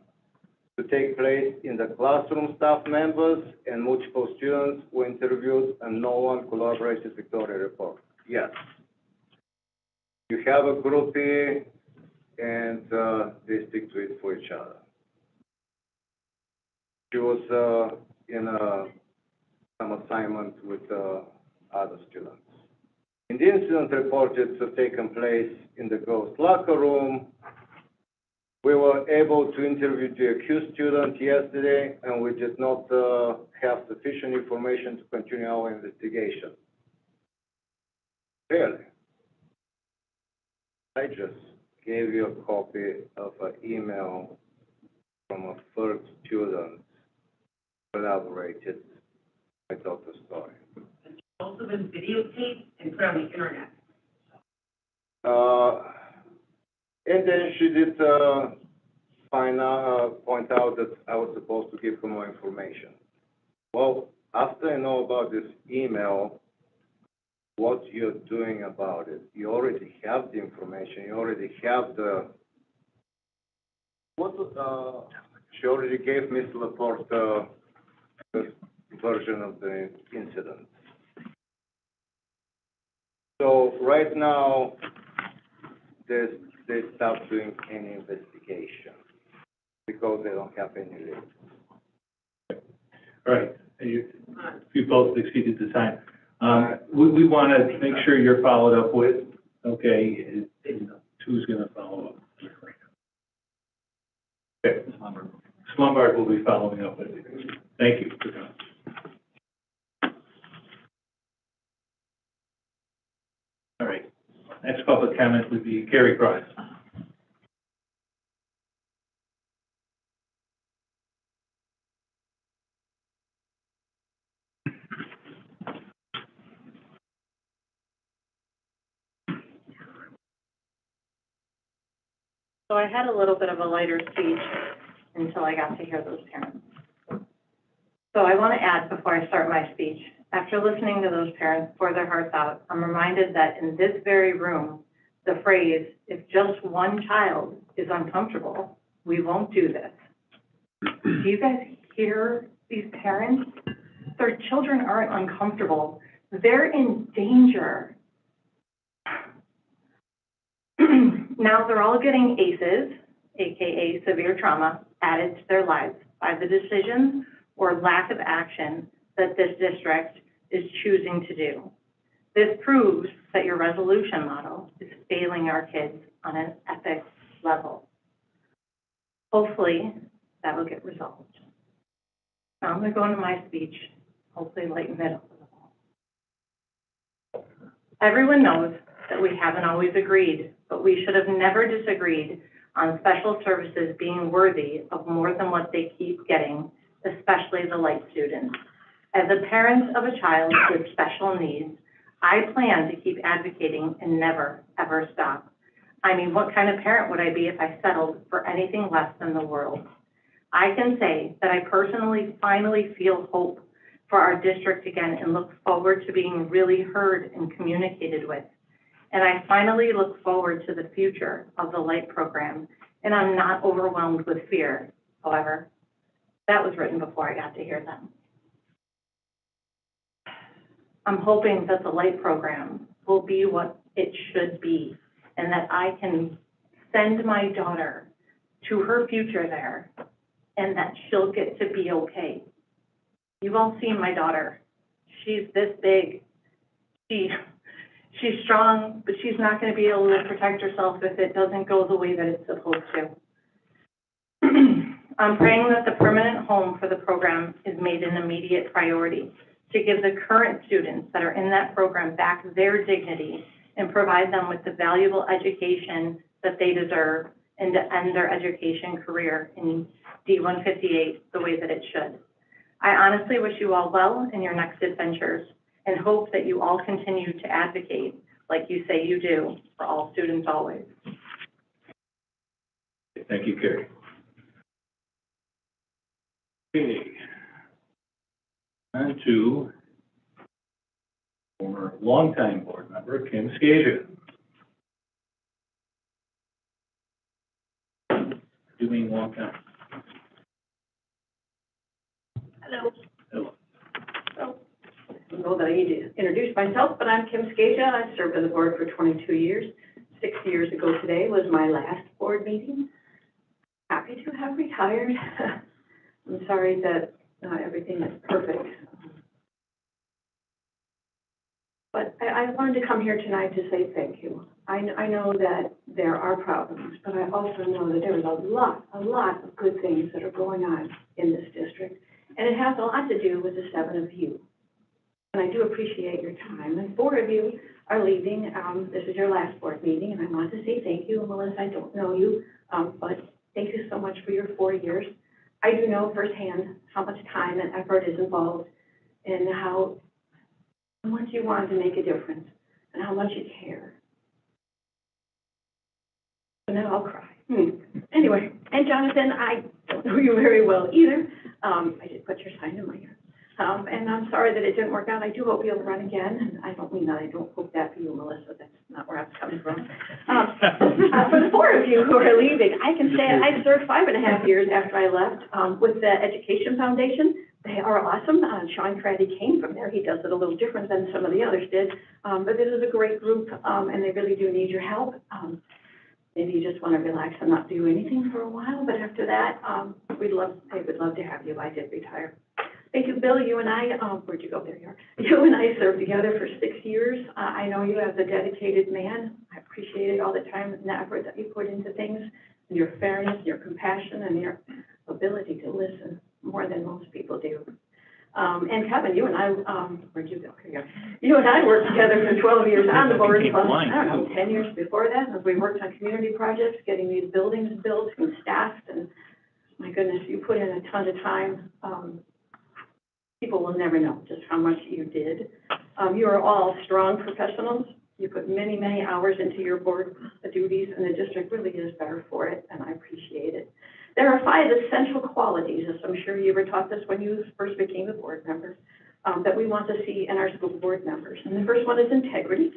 [SPEAKER 15] take place in the classroom, staff members and multiple students were interviewed and no one collaborated, Victoria report. Yes. You have a groupie and they stick to it for each other. She was in some assignment with other students. In the incident reported to have taken place in the girls' locker room, we were able to interview the accused student yesterday, and we did not have sufficient information to continue our investigation. Really? I just gave you a copy of an email from a first student collaborated my daughter's story.
[SPEAKER 14] It's also been videotaped and put on the internet.
[SPEAKER 15] And then she did point out that I was supposed to give her more information. Well, after I know about this email, what you're doing about it, you already have the information, you already have the, she already gave Mr. Laporte the version of the incident. So right now, they stopped doing any investigation because they don't have any links.
[SPEAKER 3] All right, you both exceeded the time. We want to make sure you're followed up with, okay, and who's going to follow up? Okay, Slumbard will be following up with you. Thank you for coming. All right, next public comment would be Carrie Cross.
[SPEAKER 2] So I had a little bit of a lighter speech until I got to hear those parents. So I want to add before I start my speech, after listening to those parents pour their hearts out, I'm reminded that in this very room, the phrase, if just one child is uncomfortable, we won't do this. Do you guys hear these parents? Their children aren't uncomfortable. They're in danger. Now they're all getting ACEs, AKA severe trauma, added to their lives by the decisions or lack of action that this district is choosing to do. This proves that your resolution model is failing our kids on an ethics level. Hopefully, that will get resolved. Now I'm going to go into my speech, hopefully lighten it up. Everyone knows that we haven't always agreed, but we should have never disagreed on special services being worthy of more than what they keep getting, especially the light students. As a parent of a child with special needs, I plan to keep advocating and never, ever stop. I mean, what kind of parent would I be if I settled for anything less than the world? I can say that I personally finally feel hope for our district again and look forward to being really heard and communicated with. And I finally look forward to the future of the light program, and I'm not overwhelmed with fear. However, that was written before I got to hear them. I'm hoping that the light program will be what it should be, and that I can send my daughter to her future there, and that she'll get to be okay. You've all seen my daughter. She's this big. She's strong, but she's not going to be able to protect herself if it doesn't go the way that it's supposed to. I'm praying that the permanent home for the program is made an immediate priority to give the current students that are in that program back their dignity and provide them with the valuable education that they deserve and to end their education career in D158 the way that it should. I honestly wish you all well in your next adventures and hope that you all continue to advocate like you say you do for all students always.
[SPEAKER 3] Thank you, Carrie. Okay. On to former longtime board member, Kim Skasia. Doing long time.
[SPEAKER 16] Hello.
[SPEAKER 3] Hello.
[SPEAKER 16] So, I don't know that I need to introduce myself, but I'm Kim Skasia. I served on the board for 22 years. 6 years ago today was my last board meeting. Happy to have retired. I'm sorry that not everything is perfect. But I wanted to come here tonight to say thank you. I know that there are problems, but I also know that there is a lot of good things that are going on in this district. And it has a lot to do with the 7 of you. And I do appreciate your time. And 4 of you are leaving. This is your last board meeting, and I want to say thank you. Melissa, I don't know you, but thank you so much for your 4 years. I do know firsthand how much time and effort is involved and how much you want to make a difference and how much you care. So now I'll cry. Anyway, and Jonathan, I don't know you very well either. I did put your sign in my ear. And I'm sorry that it didn't work out. I do hope you'll run again. And I don't mean that. I don't hope that for you, Melissa. That's not where I was coming from. For the 4 of you who are leaving, I can say I served 5.5 years after I left with the Education Foundation. They are awesome. Sean Craddy came from there. He does it a little different than some of the others did. But this is a great group, and they really do need your help. Maybe you just want to relax and not do anything for a while, but after that, they would love to have you. I did retire. Thank you, Bill. You and I, where'd you go? There you are. You and I served together for 6 years. I know you as a dedicated man. I appreciated all the time and the effort that you put into things, and your fairness, your compassion, and your ability to listen more than most people do. And Kevin, you and I, where'd you go? Here you go. You and I worked together for 12 years on the board, plus, I don't know, 10 years before that, as we worked on community projects, getting these buildings built and staffed, and my goodness, you put in a ton of time. People will never know just how much you did. You are all strong professionals. You put many, many hours into your board duties, and the district really is better for it, and I appreciate it. There are 5 essential qualities, as I'm sure you were taught this when you first became a board member, that we want to see in our school board members. And the first one is integrity.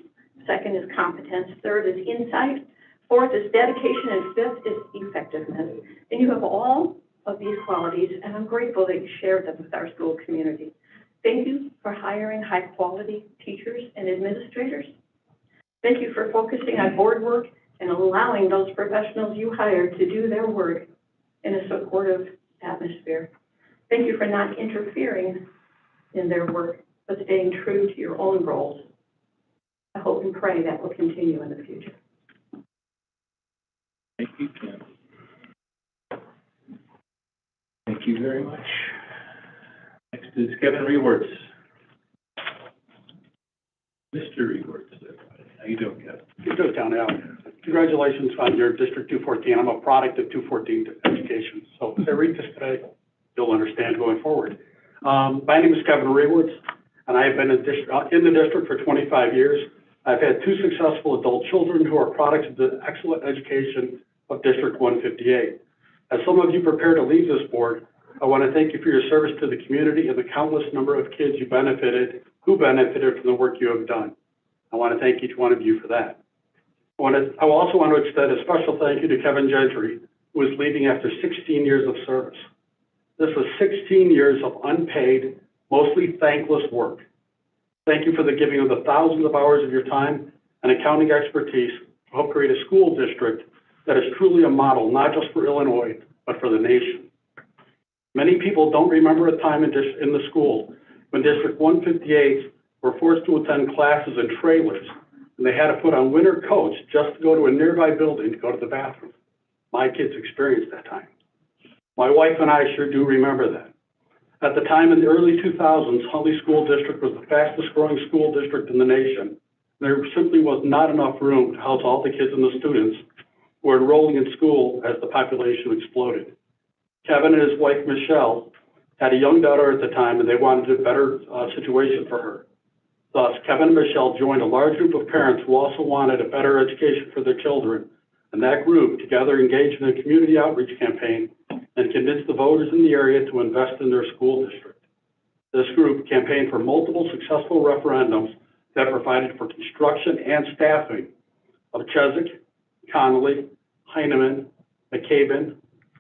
[SPEAKER 16] Second is competence. Third is insight. Fourth is dedication. And fifth is effectiveness. And you have all of these qualities, and I'm grateful that you shared them with our school community. Thank you for hiring high-quality teachers and administrators. Thank you for focusing on board work and allowing those professionals you hired to do their work in a supportive atmosphere. Thank you for not interfering in their work, but staying true to your own roles. I hope and pray that will continue in the future.
[SPEAKER 3] Thank you, Kim. Thank you very much. Next is Kevin Rewards. Mr. Rewards, how you doing, Kevin?
[SPEAKER 17] Good, down out. Congratulations on your District 214. I'm a product of 214 education. So if I read this today, you'll understand going forward. My name is Kevin Rewards, and I have been in the district for 25 years. I've had 2 successful adult children who are products of the excellent education of District 158. As some of you prepare to leave this board, I want to thank you for your service to the community and the countless number of kids who benefited from the work you have done. I want to thank each one of you for that. I also want to extend a special thank you to Kevin Gentry, who is leaving after 16 years of service. This was 16 years of unpaid, mostly thankless work. Thank you for the giving of the thousands of hours of your time and accounting expertise to help create a school district that is truly a model, not just for Illinois, but for the nation. Many people don't remember a time in the school when District 158 were forced to attend classes in trailers, and they had to put on winter coats just to go to a nearby building to go to the bathroom. My kids experienced that time. My wife and I sure do remember that. At the time in the early 2000s, Huntley School District was the fastest growing school district in the nation. There simply was not enough room to house all the kids and the students who were enrolling in school as the population exploded. Kevin and his wife, Michelle, had a young daughter at the time, and they wanted a better situation for her. Thus, Kevin and Michelle joined a large group of parents who also wanted a better education for their children, and that group together engaged in a community outreach campaign and convinced the voters in the area to invest in their school district. This group campaigned for multiple successful referendums that provided for construction and staffing of Cheswick, Connolly, Heineman, McCabe,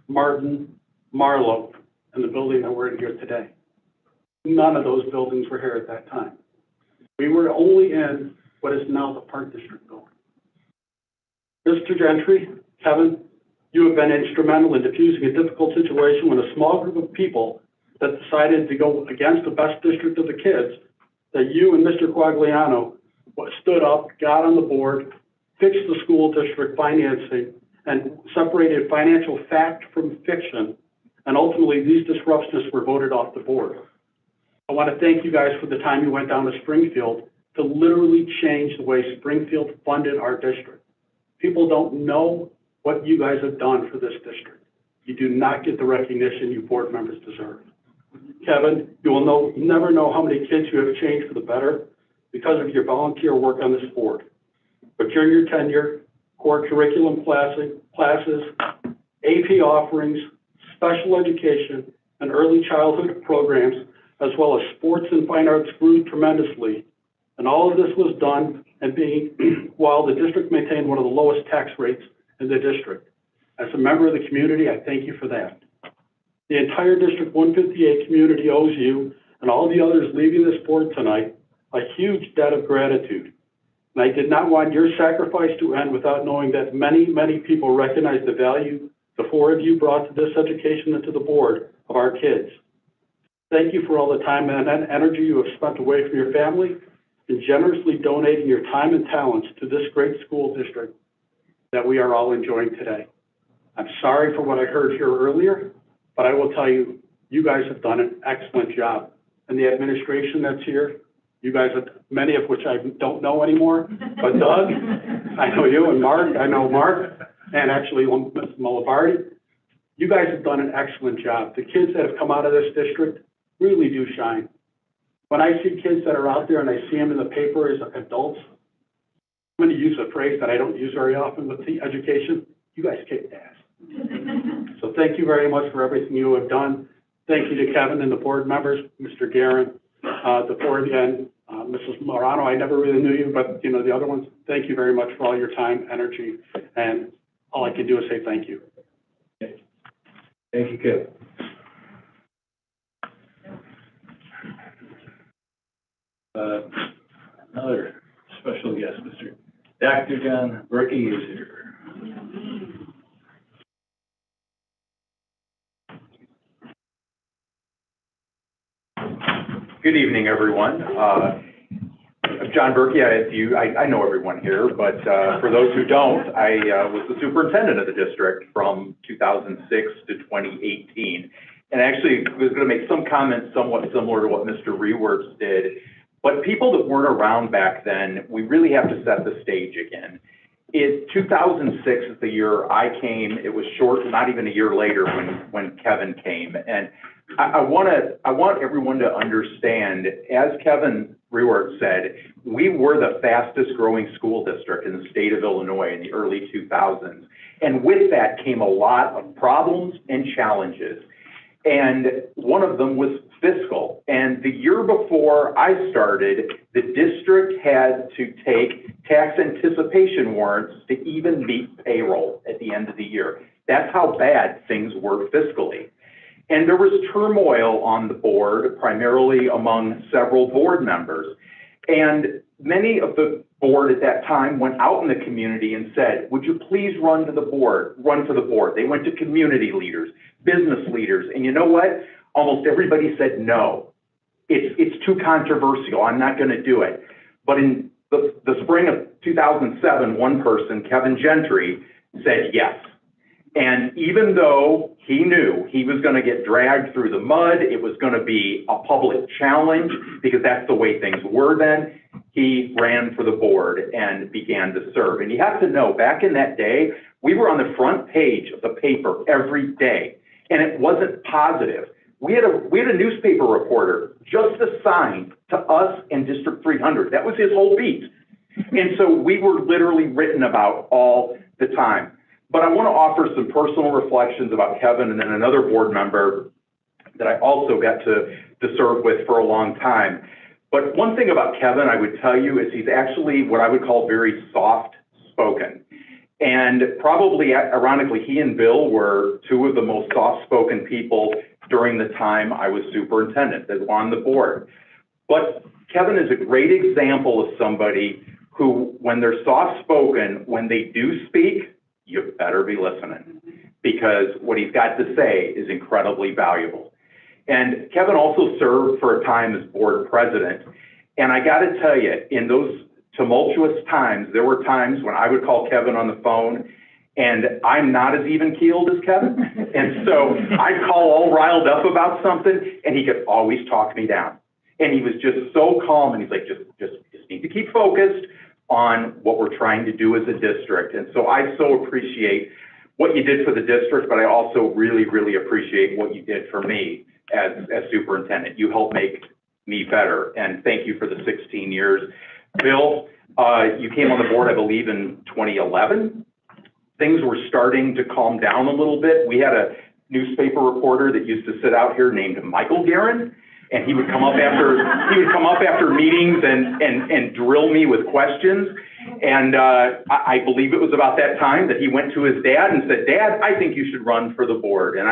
[SPEAKER 17] Martin, Marlowe, and the building that we're in here today. None of those buildings were here at that time. We were only in what is now the Park District building. Mr. Gentry, Kevin, you have been instrumental in diffusing a difficult situation when a small group of people that decided to go against the best district of the kids, that you and Mr. Quagliano stood up, got on the board, fixed the school district financing, and separated financial fact from fiction, and ultimately these disruptionists were voted off the board. I want to thank you guys for the time you went down to Springfield to literally change the way Springfield funded our district. People don't know what you guys have done for this district. You do not get the recognition you board members deserve. Kevin, you will never know how many kids you have changed for the better because of your volunteer work on this board. But during your tenure, core curriculum classes, AP offerings, special education, and early childhood programs, as well as sports and fine arts, grew tremendously. And all of this was done while the district maintained one of the lowest tax rates in the district. As a member of the community, I thank you for that. The entire District 158 community owes you and all the others leaving this board tonight a huge debt of gratitude. And I did not want your sacrifice to end without knowing that many, many people recognize the value the 4 of you brought to this education and to the board of our kids. Thank you for all the time and energy you have spent away from your family and generously donating your time and talents to this great school district that we are all enjoying today. I'm sorry for what I heard here earlier, but I will tell you, you guys have done an excellent job. And the administration that's here, you guys, have, many of which I don't know anymore, but Doug, I know you, and Mark, I know Mark, and actually Ms. Mullavardi. You guys have done an excellent job. The kids that have come out of this district really do shine. When I see kids that are out there and I see them in the paper as adults, I'm going to use a phrase that I don't use very often with the education, you guys kicked ass. So thank you very much for everything you have done. Thank you to Kevin and the board members, Mr. Guerin, the board, and Mrs. Morano. I never really knew you, but you know, the other ones, thank you very much for all your time, energy, and all I can do is say thank you.
[SPEAKER 3] Thank you, Kevin. Another special guest, Mr. Dr. John Berkey is here.
[SPEAKER 18] Good evening, everyone. John Berkey, I know everyone here, but for those who don't, I was the superintendent of the district from 2006 to 2018. And actually was going to make some comments somewhat similar to what Mr. Rewerts did. But people that weren't around back then, we really have to set the stage again. In 2006 is the year I came. It was short, not even a year later when Kevin came. And I want everyone to understand, as Kevin Rewart said, we were the fastest growing school district in the state of Illinois in the early 2000s. And with that came a lot of problems and challenges. And one of them was fiscal. And the year before I started, the district had to take tax anticipation warrants to even meet payroll at the end of the year. That's how bad things were fiscally. And there was turmoil on the board, primarily among several board members. And many of the board at that time went out in the community and said, would you please run for the board? They went to community leaders, business leaders. And you know what? Almost everybody said no. It's too controversial. I'm not going to do it. But in the spring of 2007, one person, Kevin Gentry, said yes. And even though he knew he was going to get dragged through the mud, it was going to be a public challenge because that's the way things were then, he ran for the board and began to serve. And you have to know, back in that day, we were on the front page of the paper every day, and it wasn't positive. We had a newspaper reporter just assigned to us in District 300. That was his whole beat. And so we were literally written about all the time. But I want to offer some personal reflections about Kevin and then another board member that I also got to serve with for a long time. But one thing about Kevin I would tell you is he's actually what I would call very soft-spoken. And probably, ironically, he and Bill were two of the most soft-spoken people during the time I was superintendent that were on the board. But Kevin is a great example of somebody who, when they're soft-spoken, when they do speak, you better be listening, because what he's got to say is incredibly valuable. And Kevin also served for a time as board president. And I got to tell you, in those tumultuous times, there were times when I would call Kevin on the phone, and I'm not as even-keeled as Kevin. And so I'd call all riled up about something, and he could always talk me down. And he was just so calm, and he's like, just need to keep focused on what we're trying to do as a district. And so I so appreciate what you did for the district, but I also really, really appreciate what you did for me as superintendent. You helped make me better, and thank you for the 16 years. Bill, you came on the board, I believe, in 2011. Things were starting to calm down a little bit. We had a newspaper reporter that used to sit out here named Michael Guerin, and he would come up after meetings and drill me with questions. And I believe it was about that time that he went to his dad and said, Dad, I think you should run for the board. And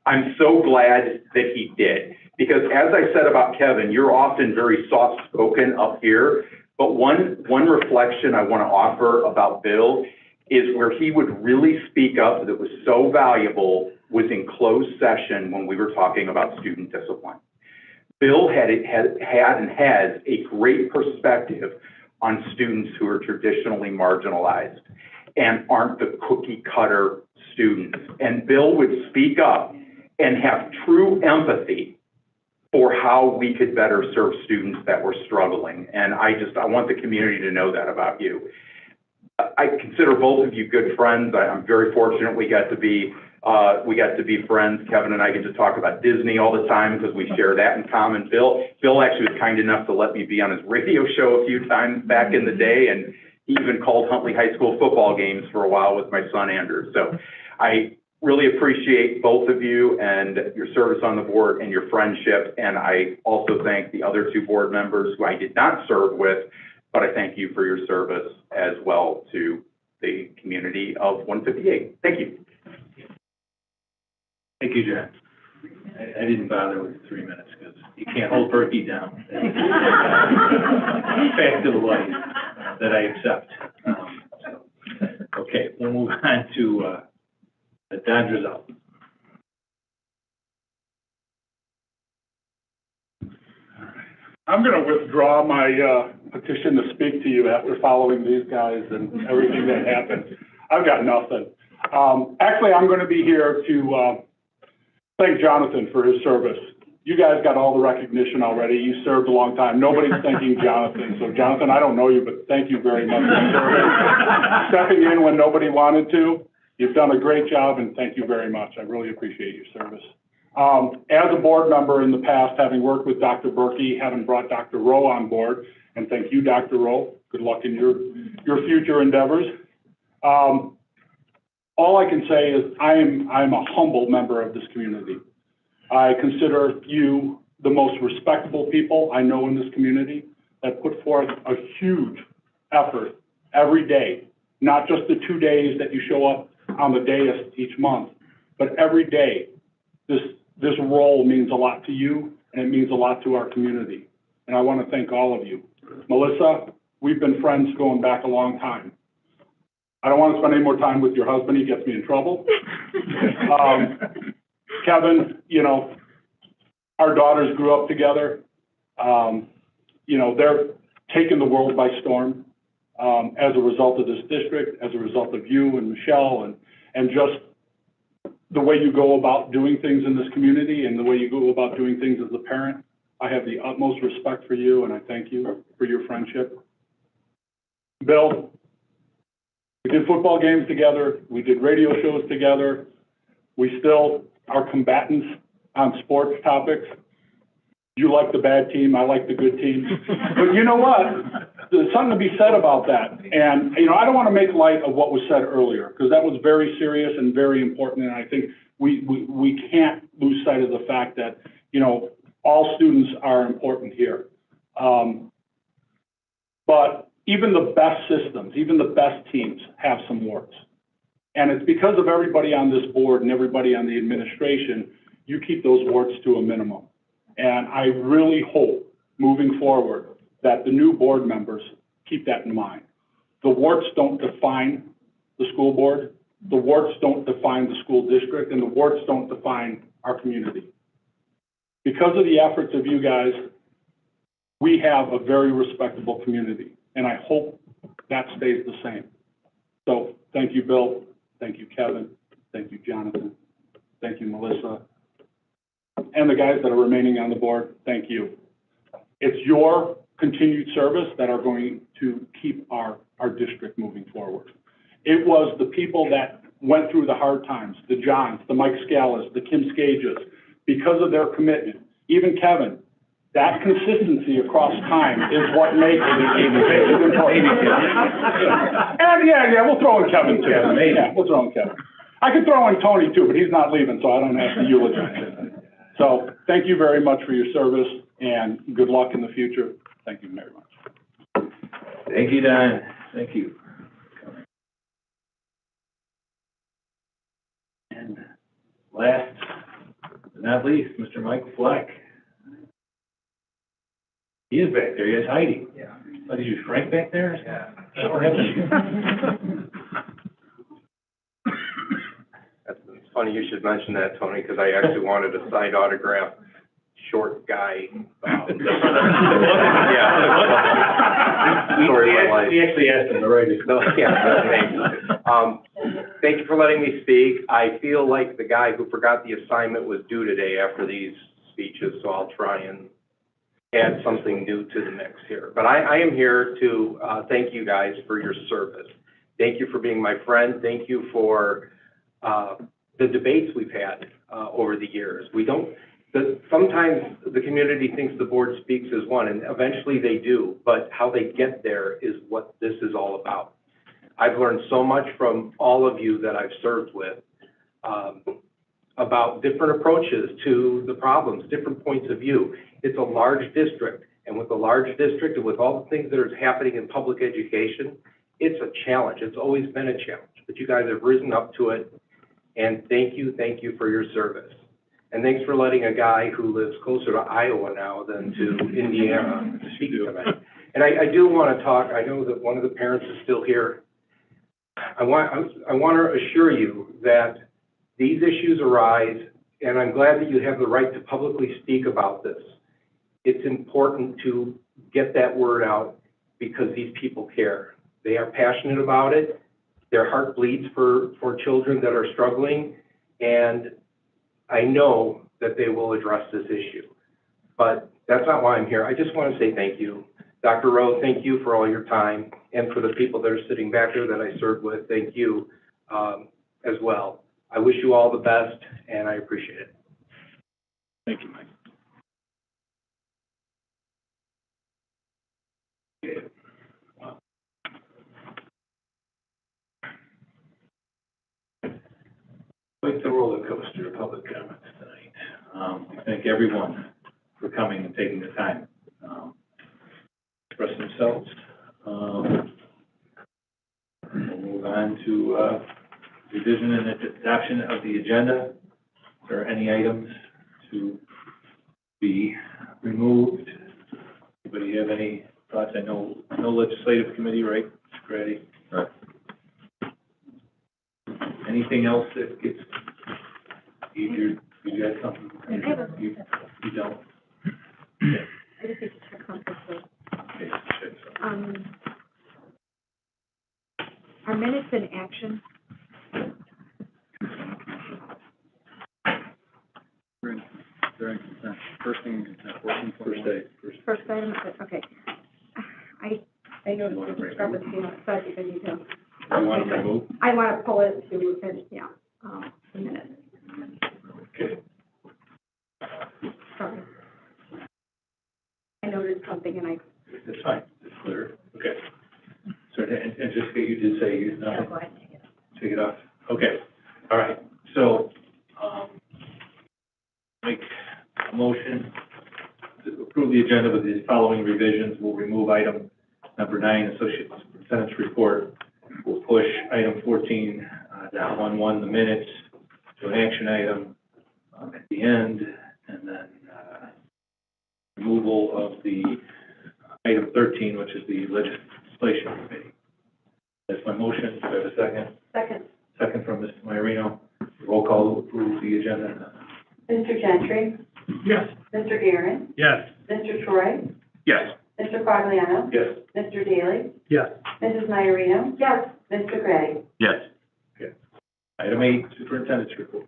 [SPEAKER 18] I'm so glad that he did, because as I said about Kevin, you're often very soft-spoken up here. But one reflection I want to offer about Bill is where he would really speak up that was so valuable was in closed session when we were talking about student discipline. Bill had and has a great perspective on students who are traditionally marginalized and aren't the cookie cutter students. And Bill would speak up and have true empathy for how we could better serve students that were struggling. And I want the community to know that about you. I consider both of you good friends. I'm very fortunate we got to be friends. Kevin and I get to talk about Disney all the time because we share that in common. Bill actually was kind enough to let me be on his radio show a few times back in the day, and he even called Huntley High School football games for a while with my son Andrew. So I really appreciate both of you and your service on the board and your friendship. And I also thank the other two board members who I did not serve with, but I thank you for your service as well to the community of 158. Thank you.
[SPEAKER 3] Thank you, John. I didn't bother with the 3 minutes because you can't hold Berkey down. Fact of life that I accept. Okay, we'll move on to Don Drizel.
[SPEAKER 17] I'm going to withdraw my petition to speak to you after following these guys and everything that happened. I've got nothing. Actually, I'm going to be here to thank Jonathan for his service. You guys got all the recognition already. You served a long time. Nobody's thanking Jonathan. So Jonathan, I don't know you, but thank you very much for serving. Stepping in when nobody wanted to. You've done a great job, and thank you very much. I really appreciate your service. As a board member in the past, having worked with Dr. Berkey, having brought Dr. Rowe on board, and thank you, Dr. Rowe. Good luck in your future endeavors. All I can say is I'm a humble member of this community. I consider you the most respectable people I know in this community that put forth a huge effort every day, not just the 2 days that you show up on the dais each month, but every day. This role means a lot to you, and it means a lot to our community. And I want to thank all of you. Melissa, we've been friends going back a long time. I don't want to spend any more time with your husband. He gets me in trouble. Kevin, you know, our daughters grew up together. You know, they're taking the world by storm as a result of this district, as a result of you and Michelle, and just the way you go about doing things in this community and the way you go about doing things as a parent. I have the utmost respect for you, and I thank you for your friendship. Bill, we did football games together. We did radio shows together. We still are combatants on sports topics. You like the bad team, I like the good team. But you know what? There's something to be said about that. And, you know, I don't want to make light of what was said earlier, because that was very serious and very important. And I think we can't lose sight of the fact that, you know, all students are important here. But even the best systems, even the best teams have some warts. And it's because of everybody on this board and everybody on the administration, you keep those warts to a minimum. And I really hope, moving forward, that the new board members keep that in mind. The warts don't define the school board, the warts don't define the school district, and the warts don't define our community. Because of the efforts of you guys, we have a very respectable community, and I hope that stays the same. So thank you, Bill. Thank you, Kevin. Thank you, Jonathan. Thank you, Melissa. And the guys that are remaining on the board, thank you. It's your continued service that are going to keep our district moving forward. It was the people that went through the hard times, the Johns, the Mike Scallas, the Kim Skages, because of their commitment. Even Kevin, that consistency across time is what makes it important. And yeah, we'll throw in Kevin too. Yeah, we'll throw in Kevin. I could throw in Tony too, but he's not leaving, so I don't have to eulogize him. So thank you very much for your service, and good luck in the future. Thank you very much.
[SPEAKER 3] Thank you, Don. Thank you. And last but not least, Mr. Michael Fleck. He is back there. He is hiding. Yeah. Oh, did you shrink back there? Yeah.
[SPEAKER 19] It's funny you should mention that, Tony, because I actually wanted a signed autograph
[SPEAKER 18] short guy.
[SPEAKER 3] We actually asked him already.
[SPEAKER 18] No, thank you for letting me speak. I feel like the guy who forgot the assignment was due today after these speeches, so I'll try and add something new to the mix here. But I am here to thank you guys for your service. Thank you for being my friend. Thank you for the debates we've had over the years. Sometimes the community thinks the board speaks as one, and eventually they do, but how they get there is what this is all about. I've learned so much from all of you that I've served with about different approaches to the problems, different points of view. It's a large district, and with a large district and with all the things that are happening in public education, it's a challenge. It's always been a challenge, but you guys have risen up to it, and thank you for your service. And thanks for letting a guy who lives closer to Iowa now than to Indiana speak tonight. And I do want to talk, I know that one of the parents is still here. I want to assure you that these issues arise, and I'm glad that you have the right to publicly speak about this. It's important to get that word out because these people care. They are passionate about it. Their heart bleeds for children that are struggling, and I know that they will address this issue. But that's not why I'm here. I just want to say thank you. Dr. Rowe, thank you for all your time, and for the people that are sitting back there that I served with, thank you as well. I wish you all the best, and I appreciate it.
[SPEAKER 4] Thank you, Mike.
[SPEAKER 3] Quite the roller coaster of public comments tonight. I thank everyone for coming and taking the time to express themselves. We'll move on to revision and adoption of the agenda. Are there any items to be removed? Anybody have any thoughts? I know no legislative committee, right? Grady? Right. Anything else that gets easier? You got something? You don't? Okay.
[SPEAKER 16] I just need to check something.
[SPEAKER 3] Okay, check something.
[SPEAKER 16] Are minutes in action?
[SPEAKER 4] During consent. First thing,
[SPEAKER 16] First item, okay. I noticed the discrepancy in the budget that you do.
[SPEAKER 3] You want to remove?
[SPEAKER 16] I want to pull it to, the minutes.
[SPEAKER 3] Okay.
[SPEAKER 16] Sorry. I noticed something and
[SPEAKER 3] That's fine, it's clear, okay. So, and Jessica, you did say you,
[SPEAKER 16] go ahead and take it.
[SPEAKER 3] take it off? Okay, all right, so, make a motion to approve the agenda with the following revisions. We'll remove item number 9, Associate Superintendent's report. We'll push item 14.11, the minutes, to an action item at the end, and then removal of the item 13, which is the legislation committee. That's my motion. Do I have a second?
[SPEAKER 2] Second.
[SPEAKER 3] Second from Mr. Maiorino. Roll call to approve the agenda.
[SPEAKER 2] Mr. Gentry?
[SPEAKER 3] Yes.
[SPEAKER 2] Mr. Aaron?
[SPEAKER 3] Yes.
[SPEAKER 2] Mr. Troy?
[SPEAKER 3] Yes.
[SPEAKER 2] Mr. Quagliano?
[SPEAKER 3] Yes.
[SPEAKER 2] Mr. Daly?
[SPEAKER 3] Yes.
[SPEAKER 2] Mrs. Maiorino? Yes. Mr. Gray?
[SPEAKER 1] Yes.
[SPEAKER 3] Okay. Item 8, Superintendent's report.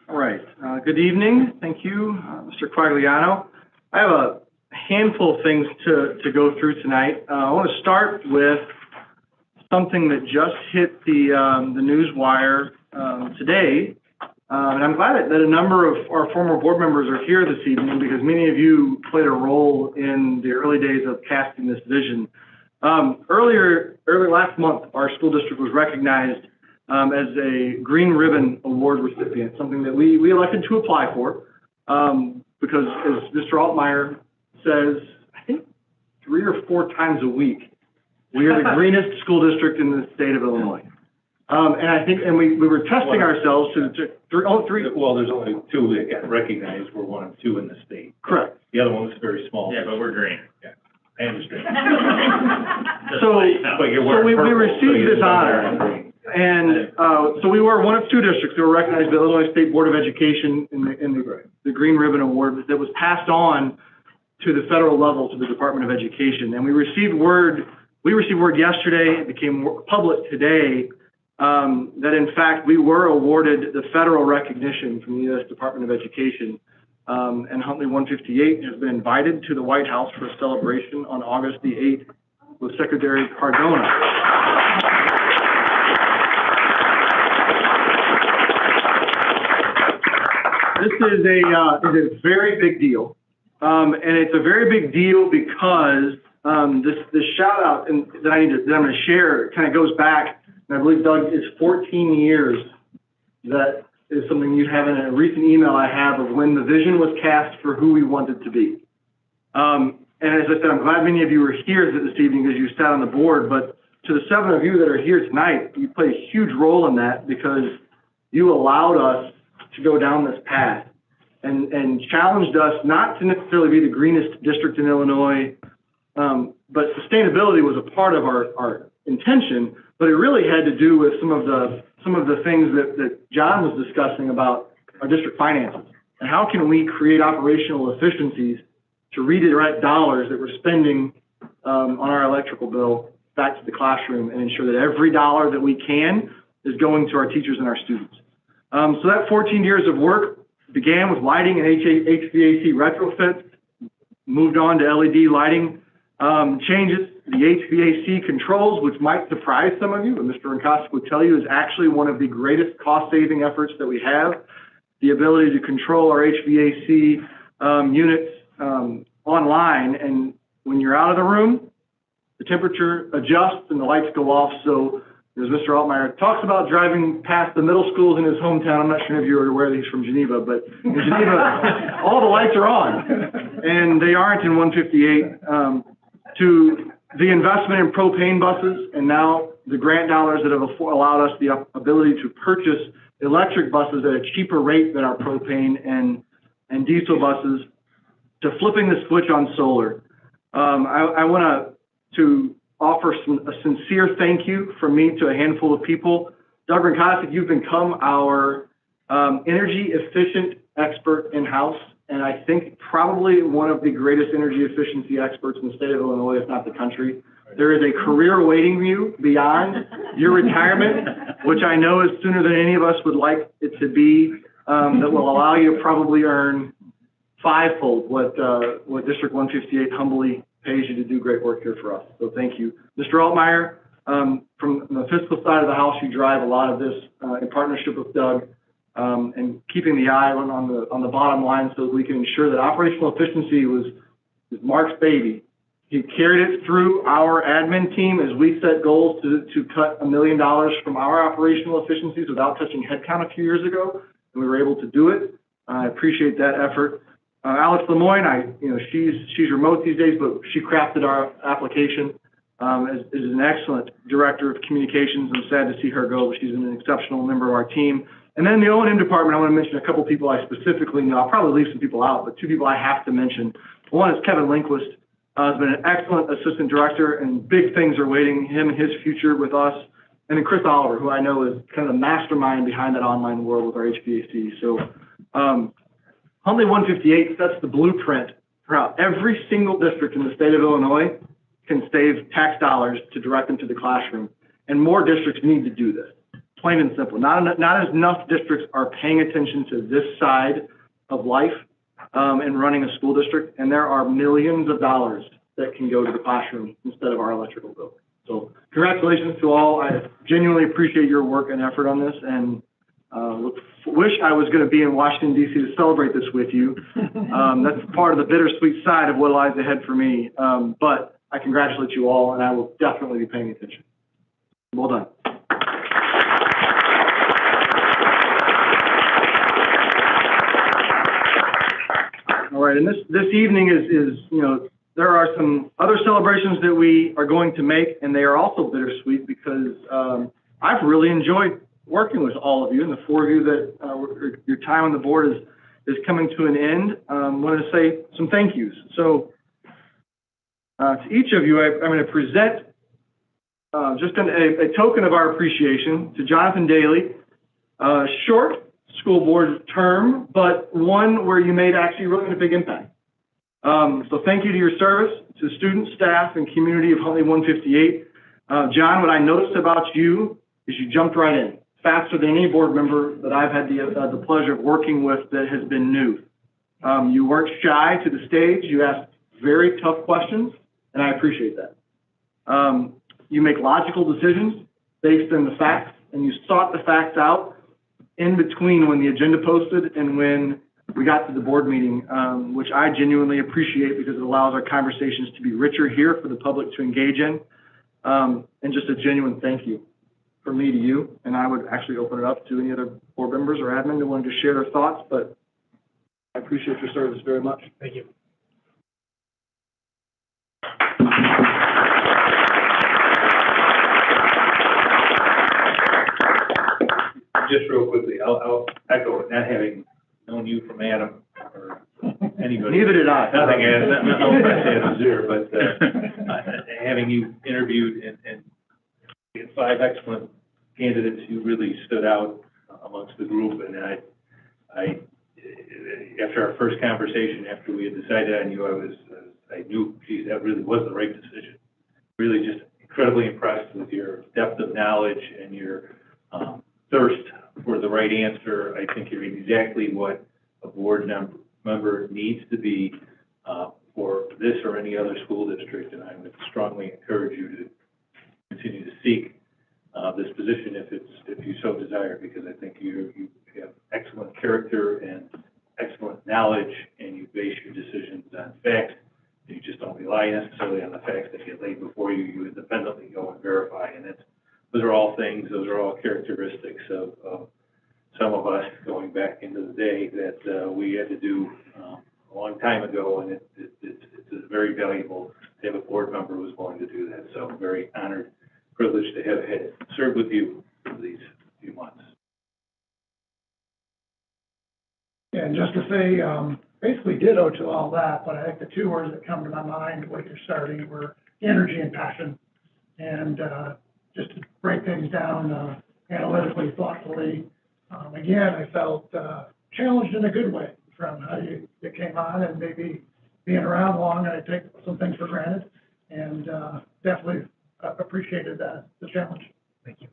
[SPEAKER 19] All right. Good evening. Thank you, Mr. Quagliano. I have a handful of things to go through tonight. I want to start with something that just hit the news wire today. And I'm glad that a number of our former board members are here this evening because many of you played a role in the early days of casting this vision. Early last month, our school district was recognized as a Green Ribbon Award recipient, something that we elected to apply for because, as Mr. Altmeyer says, I think 3 or 4 times a week, we are the greenest school district in the state of Illinois. And I think, and we were testing ourselves to 3.
[SPEAKER 3] Well, there's only 2 that got recognized. We're 1 of 2 in the state.
[SPEAKER 19] Correct.
[SPEAKER 3] The other one was very small.
[SPEAKER 1] Yeah, but we're green.
[SPEAKER 3] Yeah, I understand.
[SPEAKER 19] So we received this honor.
[SPEAKER 3] Green.
[SPEAKER 19] And so we were 1 of 2 districts that were recognized by the Illinois State Board of Education in the Green Ribbon Award that was passed on to the federal level, to the Department of Education. And we received word yesterday, it became public today, that in fact we were awarded the federal recognition from the U.S. Department of Education. And Huntley 158 has been invited to the White House for a celebration on August the 8th with Secretary Cardona. This is a very big deal. And it's a very big deal because this shout out that I'm going to share kind of goes back, and I believe, Doug, is 14 years. That is something you have in a recent email I have of when the vision was cast for who we wanted to be. And as I said, I'm glad many of you were here this evening because you sat on the board, but to the 7 of you that are here tonight, you play a huge role in that because you allowed us to go down this path and challenged us not to necessarily be the greenest district in Illinois, but sustainability was a part of our intention, but it really had to do with some of the things that John was discussing about our district finances and how can we create operational efficiencies to redirect dollars that we're spending on our electrical bill back to the classroom and ensure that every dollar that we can is going to our teachers and our students. So that 14 years of work began with lighting and HVAC retrofits, moved on to LED lighting changes. The HVAC controls, which might surprise some of you, but Mr. Ronkowski would tell you is actually one of the greatest cost-saving efforts that we have. The ability to control our HVAC units online, and when you're out of the room, the temperature adjusts and the lights go off. So as Mr. Altmaier talks about driving past the middle schools in his hometown, I'm not sure if you're aware that he's from Geneva, but in Geneva, all the lights are on, and they aren't in 158. To the investment in propane buses, and now the grant dollars that have allowed us the ability to purchase electric buses at a cheaper rate than our propane and diesel buses, to flipping the switch on solar. I want to offer a sincere thank you from me to a handful of people. Doug Ronkowski, you've become our energy efficient expert in-house, and I think probably one of the greatest energy efficiency experts in the state of Illinois, if not the country. There is a career awaiting you beyond your retirement, which I know is sooner than any of us would like it to be, that will allow you to probably earn fivefold what District 158 humbly pays you to do great work here for us. So thank you. Mr. Altmaier, from the fiscal side of the house, you drive a lot of this in partnership with Doug, and keeping the eye on the bottom line so that we can ensure that operational efficiency was Mark's baby. He carried it through our admin team as we set goals to cut $1 million from our operational efficiencies without touching headcount a few years ago, and we were able to do it. I appreciate that effort. Alex Lemoyne, she's remote these days, but she crafted our application. Is an excellent director of communications. I'm sad to see her go, but she's an exceptional member of our team. And then the O&M department, I want to mention a couple people I specifically know. I'll probably leave some people out, but 2 people I have to mention. One is Kevin Lindquist. Has been an excellent assistant director, and big things are waiting him and his future with us. And then Chris Oliver, who I know is kind of the mastermind behind that online world with our HVAC. So Huntley 158 sets the blueprint for how every single district in the state of Illinois can save tax dollars to direct them to the classroom. And more districts need to do this, plain and simple. Not enough districts are paying attention to this side of life in running a school district, and there are millions of dollars that can go to the classroom instead of our electrical bill. So congratulations to all. I genuinely appreciate your work and effort on this, and wish I was going to be in Washington, D.C. to celebrate this with you. That's part of the bittersweet side of what lies ahead for me. But I congratulate you all, and I will definitely be paying attention. Well done. All right, and this evening is there are some other celebrations that we are going to make, and they are also bittersweet because I've really enjoyed working with all of you, and the 4 of you that your time on the board is coming to an end. I wanted to say some thank yous. So to each of you, I'm going to present just a token of our appreciation to Jonathan Daly, short, school board term, but one where you made actually really a big impact. So thank you to your service, to the students, staff, and community of Huntley 158. John, what I noticed about you is you jumped right in, faster than any board member that I've had the pleasure of working with that has been new. You weren't shy to the stage. You asked very tough questions, and I appreciate that. You make logical decisions based on the facts, and you sought the facts out in between when the agenda posted and when we got to the board meeting, which I genuinely appreciate because it allows our conversations to be richer here for the public to engage in. And just a genuine thank you from me to you. And I would actually open it up to any other board members or admin that wanted to share their thoughts, but I appreciate your service very much. Thank you.
[SPEAKER 3] Just real quickly, I'll echo it, not having known you from Adam or anybody.
[SPEAKER 19] Neither did I.
[SPEAKER 3] Nothing, no offense to Adam Zure, but having you interviewed and 5 excellent candidates who really stood out amongst the group, and I after our first conversation, after we had decided on you, I knew, geez, that really was the right decision. Really just incredibly impressed with your depth of knowledge and your thirst for the right answer. I think you're exactly what a board member needs to be for this or any other school district, and I would strongly encourage you to continue to seek this position if you so desire, because I think you have excellent character and excellent knowledge, and you base your decisions on facts. You just don't rely necessarily on the facts that get laid before you. You independently go and verify, and those are all characteristics of some of us going back into the day that we had to do a long time ago, and it's very valuable to have a board member who's willing to do that. So I'm very honored, privileged to have served with you for these few months.
[SPEAKER 20] Yeah, and just to say, basically ditto to all that, but I think the 2 words that come to my mind when you're starting were energy and passion. And just to break things down analytically, thoughtfully, again, I felt challenged in a good way from how you came on, and maybe being around long, I take some things for granted, and definitely appreciated the challenge. Thank you.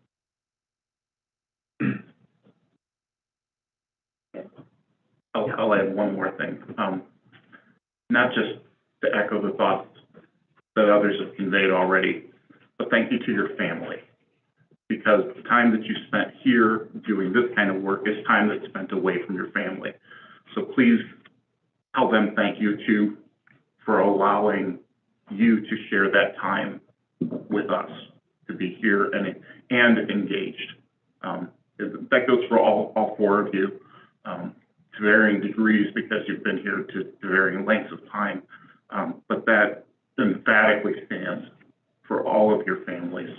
[SPEAKER 4] I'll add one more thing. Not just to echo the thoughts that others have conveyed already, but thank you to your family. Because the time that you spent here doing this kind of work is time that's spent away from your family. So please tell them thank you too for allowing you to share that time with us, to be here and engaged. That goes for all 4 of you. To varying degrees, because you've been here to varying lengths of time, but that emphatically stands for all of your families.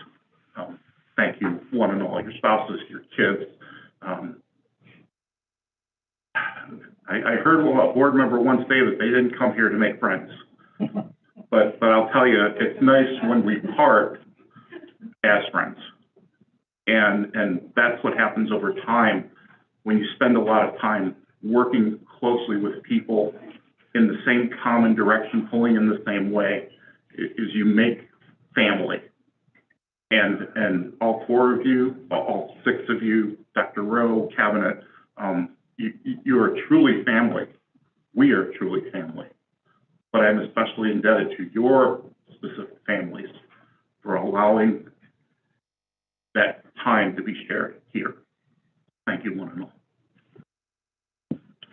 [SPEAKER 4] Thank you, one and all, your spouses, your kids. I heard a board member once say that they didn't come here to make friends, but I'll tell you, it's nice when we part as friends, and that's what happens over time when you spend a lot of time working closely with people in the same common direction, pulling in the same way, is you make family. And all 4 of you, all 6 of you, Dr. Rowe, Cabinet, you are truly family. We are truly family. But I'm especially indebted to your specific families for allowing that time to be shared here. Thank you, one and all.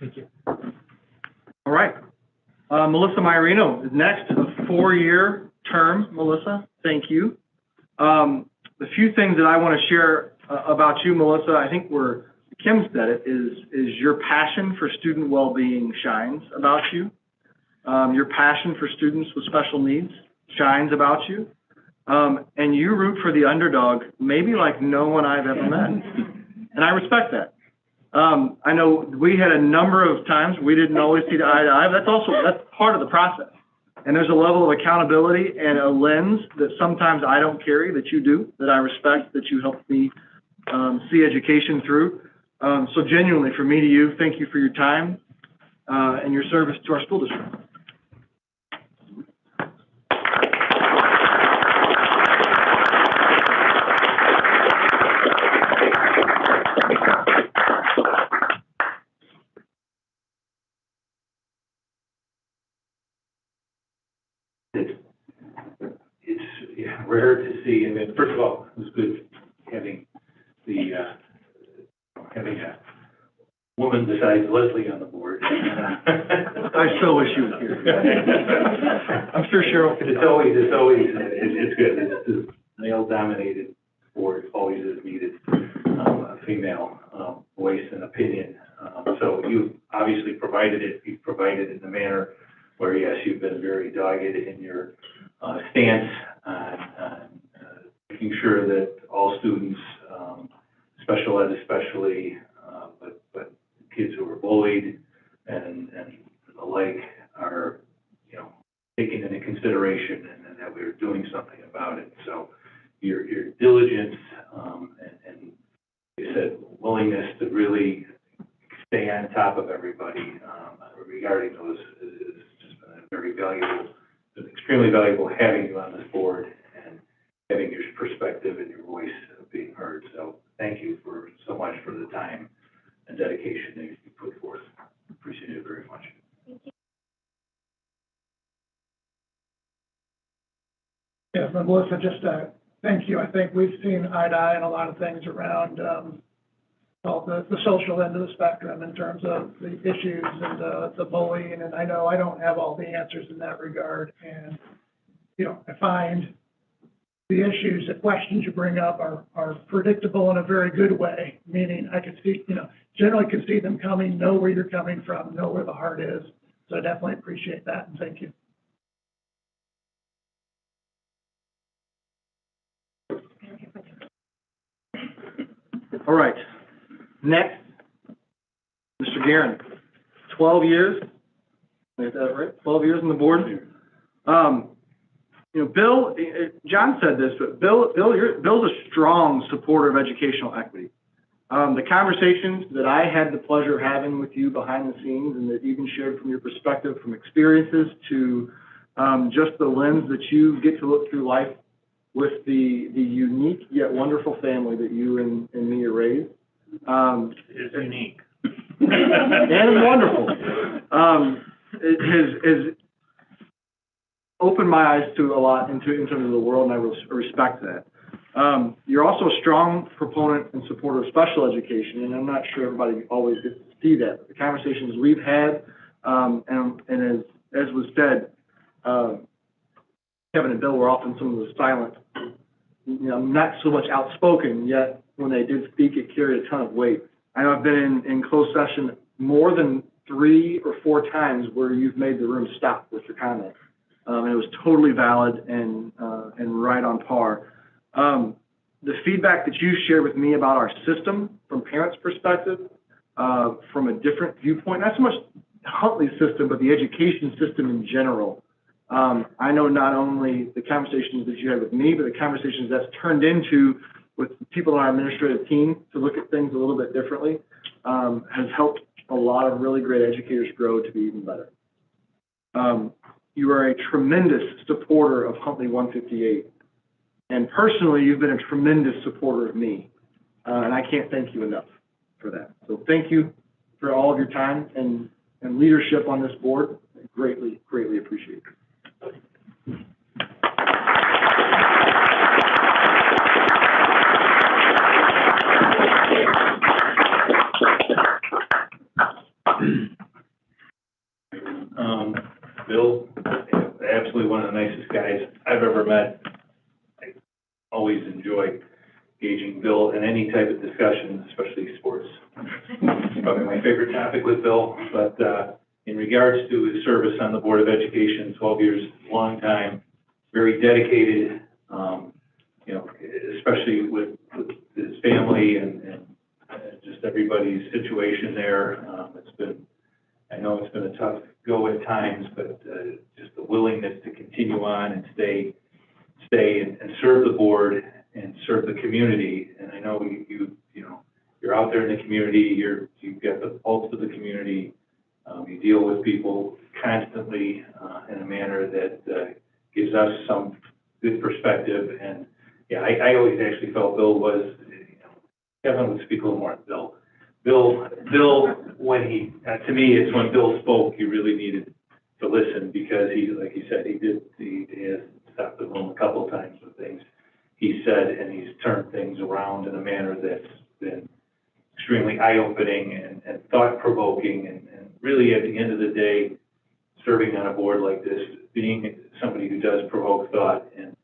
[SPEAKER 19] Thank you. All right. Melissa Maiorino is next, a 4-year term. Melissa, thank you. The few things that I want to share about you, Melissa, I think Kim said it, is your passion for student well-being shines about you. Your passion for students with special needs shines about you. And you root for the underdog, maybe like no one I've ever met. And I respect that. I know we had a number of times we didn't always see eye to eye, but that's part of the process. And there's a level of accountability and a lens that sometimes I don't carry that you do, that I respect, that you help me see education through. So genuinely, from me to you, thank you for your time, and your service to our school district.
[SPEAKER 3] It's yeah, rare to see, and then, first of all, it was good having having a woman besides Leslie on the board.
[SPEAKER 19] I so wish you were here. I'm sure Cheryl could.
[SPEAKER 3] It's good. It's a male-dominated board, always is needed, a female, voice and opinion. So you obviously provided it, you've provided in the manner where, yes, you've been very dogged in your, stance on making sure that all students, special ed especially, but kids who are bullied and the like are, taken into consideration and that we're doing something about it. So your diligence, and you said willingness to really stay on top of everybody, regarding those is just been a very valuable, extremely valuable having you on this board and having your perspective and your voice being heard. So thank you for so much for the time and dedication that you put forth. Appreciate it very much.
[SPEAKER 20] Yeah, but Melissa, just, thank you. I think we've seen eye to eye on a lot of things around, the social end of the spectrum in terms of the issues and the bullying, and I know I don't have all the answers in that regard, and, I find the issues, the questions you bring up are predictable in a very good way, meaning I can see, generally can see them coming, know where you're coming from, know where the heart is, so I definitely appreciate that, and thank you.
[SPEAKER 19] All right. Next, Mr. Guerin, 12 years, is that right? 12 years on the board. Bill, John said this, but Bill's a strong supporter of educational equity. The conversations that I had the pleasure of having with you behind the scenes and that you can share from your perspective, from experiences to just the lens that you get to look through life with the unique yet wonderful family that you and me are raised.
[SPEAKER 3] It's unique.
[SPEAKER 19] And wonderful. It has opened my eyes to a lot in terms of the world, and I respect that. You're also a strong proponent and supporter of special education, and I'm not sure everybody always gets to see that. But the conversations we've had, and as was said, Kevin and Bill were often some of the silent, not so much outspoken, yet when they did speak, it carried a ton of weight. I know I've been in closed session more than 3 or 4 times where you've made the room stop with your comment. And it was totally valid and right on par. The feedback that you shared with me about our system from parents' perspective, from a different viewpoint, not so much Huntley's system, but the education system in general. I know not only the conversations that you had with me, but the conversations that's turned into with people on our administrative team to look at things a little bit differently, has helped a lot of really great educators grow to be even better. You are a tremendous supporter of Huntley 158. And personally, you've been a tremendous supporter of me. And I can't thank you enough for that. So thank you for all of your time and leadership on this board. I greatly, greatly appreciate it.
[SPEAKER 3] Bill, absolutely one of the nicest guys I've ever met. I always enjoy engaging Bill in any type of discussion, especially sports. It's probably my favorite topic with Bill, but in regards to his service on the Board of Education, 12 years, long time, very dedicated, especially with his family and just everybody's situation there. I know it's been a tough go at times, but just the willingness to continue on and stay and serve the board and serve the community. And I know you're out there in the community, you've got the pulse of the community, you deal with people constantly, in a manner that, gives us some good perspective, and, yeah, I always actually felt Bill was, Kevin would speak a little more on Bill. Bill, when he, to me, it's when Bill spoke, you really needed to listen, because he, like he said, he has stopped the room a couple of times with things he said, and he's turned things around in a manner that's been extremely eye-opening and thought-provoking, and really, at the end of the day, serving on a board like this, being somebody who does provoke thought and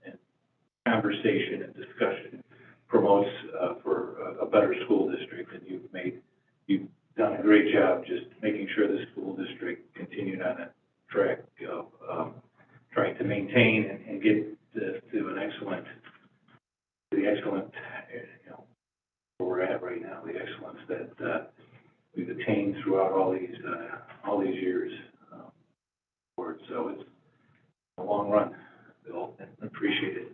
[SPEAKER 3] conversation and discussion promotes for a better school district, and you've done a great job just making sure the school district continued on that track of trying to maintain and get to an excellent, where we're at right now, the excellence that we've attained throughout all these years. So it's a long run, Bill, and appreciate it,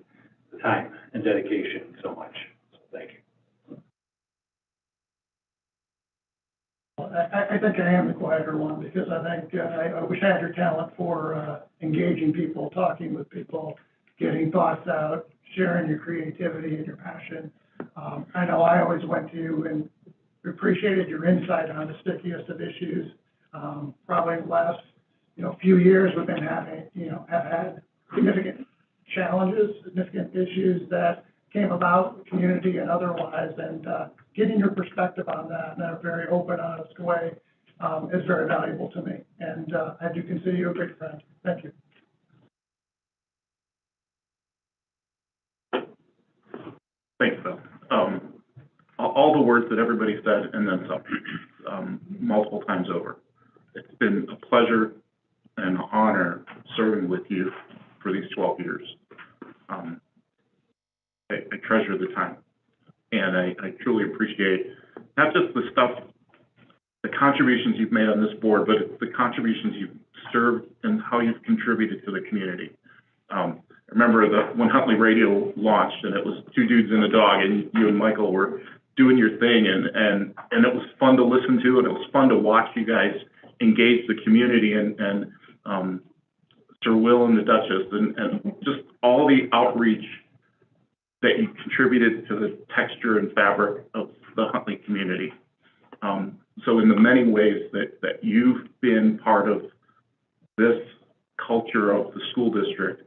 [SPEAKER 3] the time and dedication so much. So thank you.
[SPEAKER 20] Well, I think I am the quieter one, because I think, I wish I had your talent for, engaging people, talking with people, getting thoughts out, sharing your creativity and your passion. I know I always went to you and appreciated your insight on the stickiest of issues. Probably the last, few years we've been having, have had significant challenges, significant issues that came about in the community and otherwise, and getting your perspective on that in a very open, honest way is very valuable to me. And I do consider you a great friend. Thank you.
[SPEAKER 4] Thanks, Bill. All the words that everybody said, and then some, multiple times over. It's been a pleasure and an honor serving with you for these 12 years. I treasure the time, and I truly appreciate not just the stuff, the contributions you've made on this board, but it's the contributions you've served and how you've contributed to the community. I remember when Huntley Radio launched, and it was two dudes and a dog, and you and Michael were doing your thing, and it was fun to listen to, and it was fun to watch you guys engage the community, and Sir Will and the Duchess, and just all the outreach that you contributed to the texture and fabric of the Huntley community. So in the many ways that you've been part of this culture of the school district,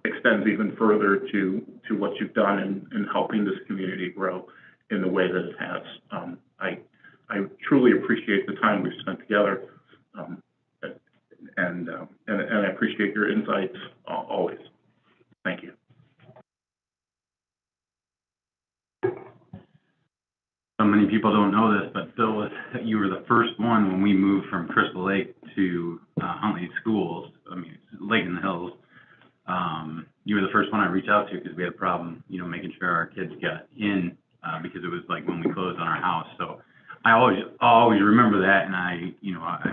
[SPEAKER 4] extends even further to what you've done in helping this community grow in the way that it has. I truly appreciate the time we've spent together, and I appreciate your insights always. Thank you.
[SPEAKER 21] So many people don't know this, but Bill, you were the first one when we moved from Crystal Lake to Huntley Schools, Lake in the Hills. You were the first one I reached out to because we had a problem, making sure our kids got in, because it was like when we closed on our house. So I always remember that, and I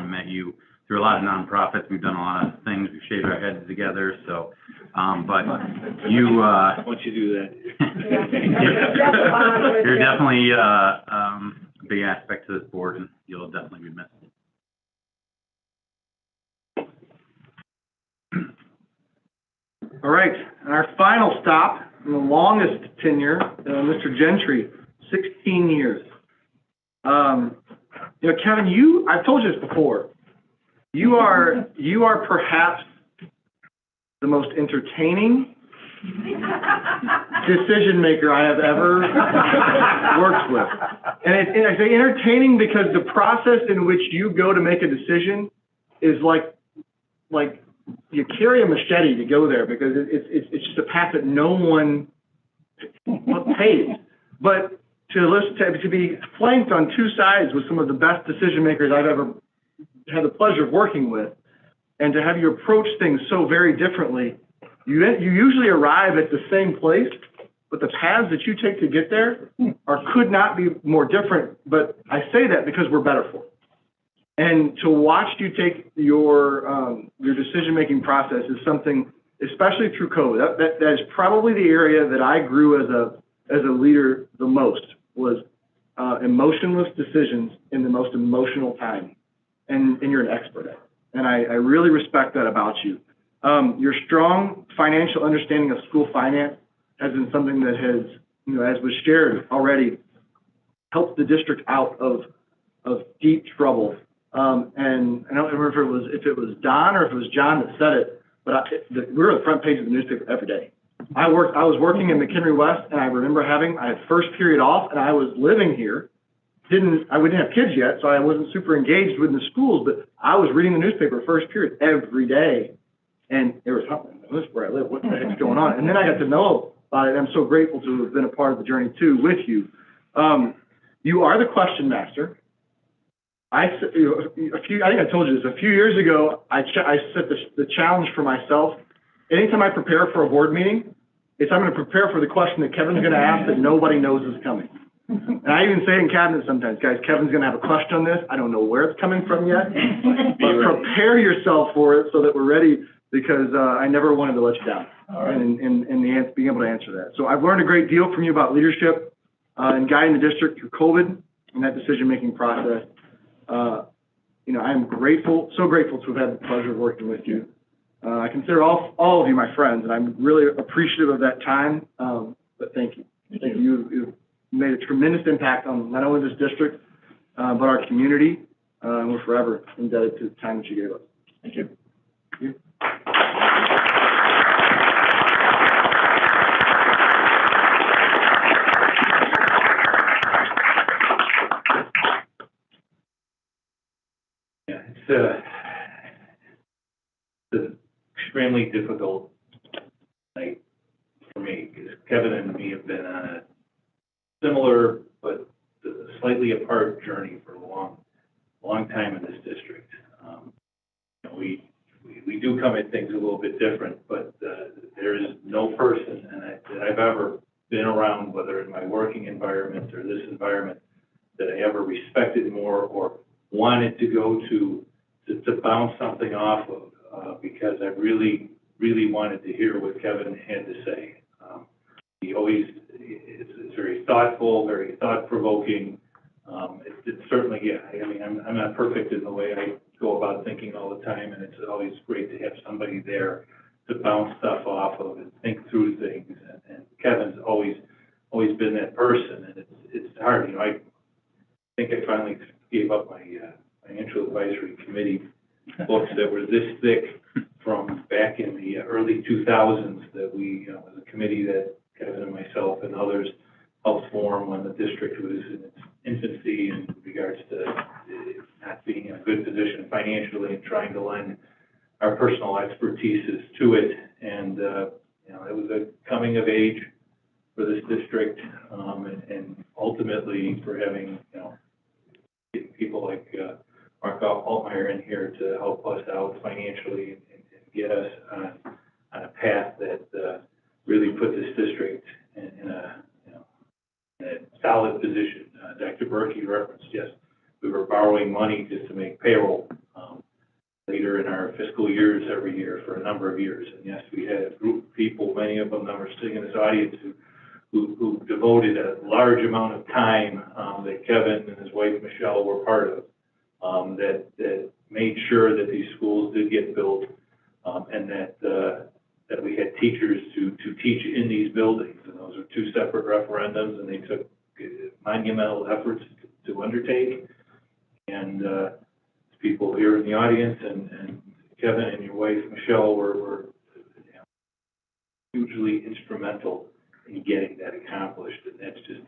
[SPEAKER 21] met you through a lot of nonprofits. We've done a lot of things. We've shaved our heads together. So, but you.
[SPEAKER 3] Once you do that.
[SPEAKER 21] You're definitely a big aspect to this board, and you'll definitely be missed.
[SPEAKER 19] All right, and our final stop, the longest tenure, Mr. Gentry, 16 years. Kevin, I've told you this before. You are perhaps the most entertaining decision maker I have ever worked with. And I say entertaining because the process in which you go to make a decision is like you carry a machete to go there, because it's just a path that no one pays. But to be flanked on two sides with some of the best decision makers I've ever had the pleasure of working with, and to have you approach things so very differently, you usually arrive at the same place, but the paths that you take to get there could not be more different. But I say that because we're better for it. And to watch you take your decision-making process is something, especially through COVID, that is probably the area that I grew as a leader the most, was emotionless decisions in the most emotional time, and you're an expert at it. And I really respect that about you. Your strong financial understanding of school finance has been something that has, as was shared already, helped the district out of deep trouble. And I don't remember if it was Don or if it was John that said it, but we were on the front page of the newspaper every day. I was working in McHenry West, and I remember I had first period off, and I was living here. We didn't have kids yet, so I wasn't super engaged with the schools, but I was reading the newspaper first period every day, and there was something. This is where I live. What the heck's going on? And then I got to know about it. I'm so grateful to have been a part of the journey too with you. You are the question master. I think I told you this a few years ago. I set the challenge for myself. Anytime I prepare for a board meeting, I'm going to prepare for the question that Kevin's going to ask that nobody knows is coming. And I even say in cabinet sometimes, guys, Kevin's going to have a question on this. I don't know where it's coming from yet, but prepare yourself for it so that we're ready, because I never wanted to let you down in being able to answer that. So I've learned a great deal from you about leadership and guiding the district through COVID and that decision-making process. I'm grateful, so grateful to have had the pleasure of working with you. I consider all of you my friends, and I'm really appreciative of that time. But thank you. Thank you. You've made a tremendous impact on not only this district, but our community. And we're forever indebted to the time that you gave us. Thank you. Thank you.
[SPEAKER 3] It's an extremely difficult night for me, because Kevin and me have been on a similar but slightly apart journey for a long time in this district. We do come at things a little bit different, but there is no person that I've ever been around, whether in my working environment or this environment, that I ever respected more or wanted to go to bounce something off of, because I really wanted to hear what Kevin had to say. He always is very thoughtful, very thought-provoking. It's certainly, I'm not perfect in the way I go about thinking all the time, and it's always great to have somebody there to bounce stuff off of and think through things. And Kevin's always been that person, and it's hard. I think I finally gave up my financial advisory committee books that were this thick from back in the early 2000s that we, was a committee that Kevin and myself and others helped form when the district was in its infancy in regards to not being in a good position financially and trying to lend our personal expertises to it. And, it was a coming of age for this district, and ultimately for having, people like Mark Altmeyer in here to help us out financially and get us on a path that really put this district in a solid position. Dr. Berkey referenced, yes, we were borrowing money just to make payroll later in our fiscal years every year for a number of years. And yes, we had a group of people, many of them that were sitting in this audience, who devoted a large amount of time that Kevin and his wife Michelle were part of, that made sure that these schools did get built, and that we had teachers to teach in these buildings. And those are two separate referendums, and they took monumental efforts to undertake. And people here in the audience and Kevin and your wife Michelle were hugely instrumental in getting that accomplished. And that's just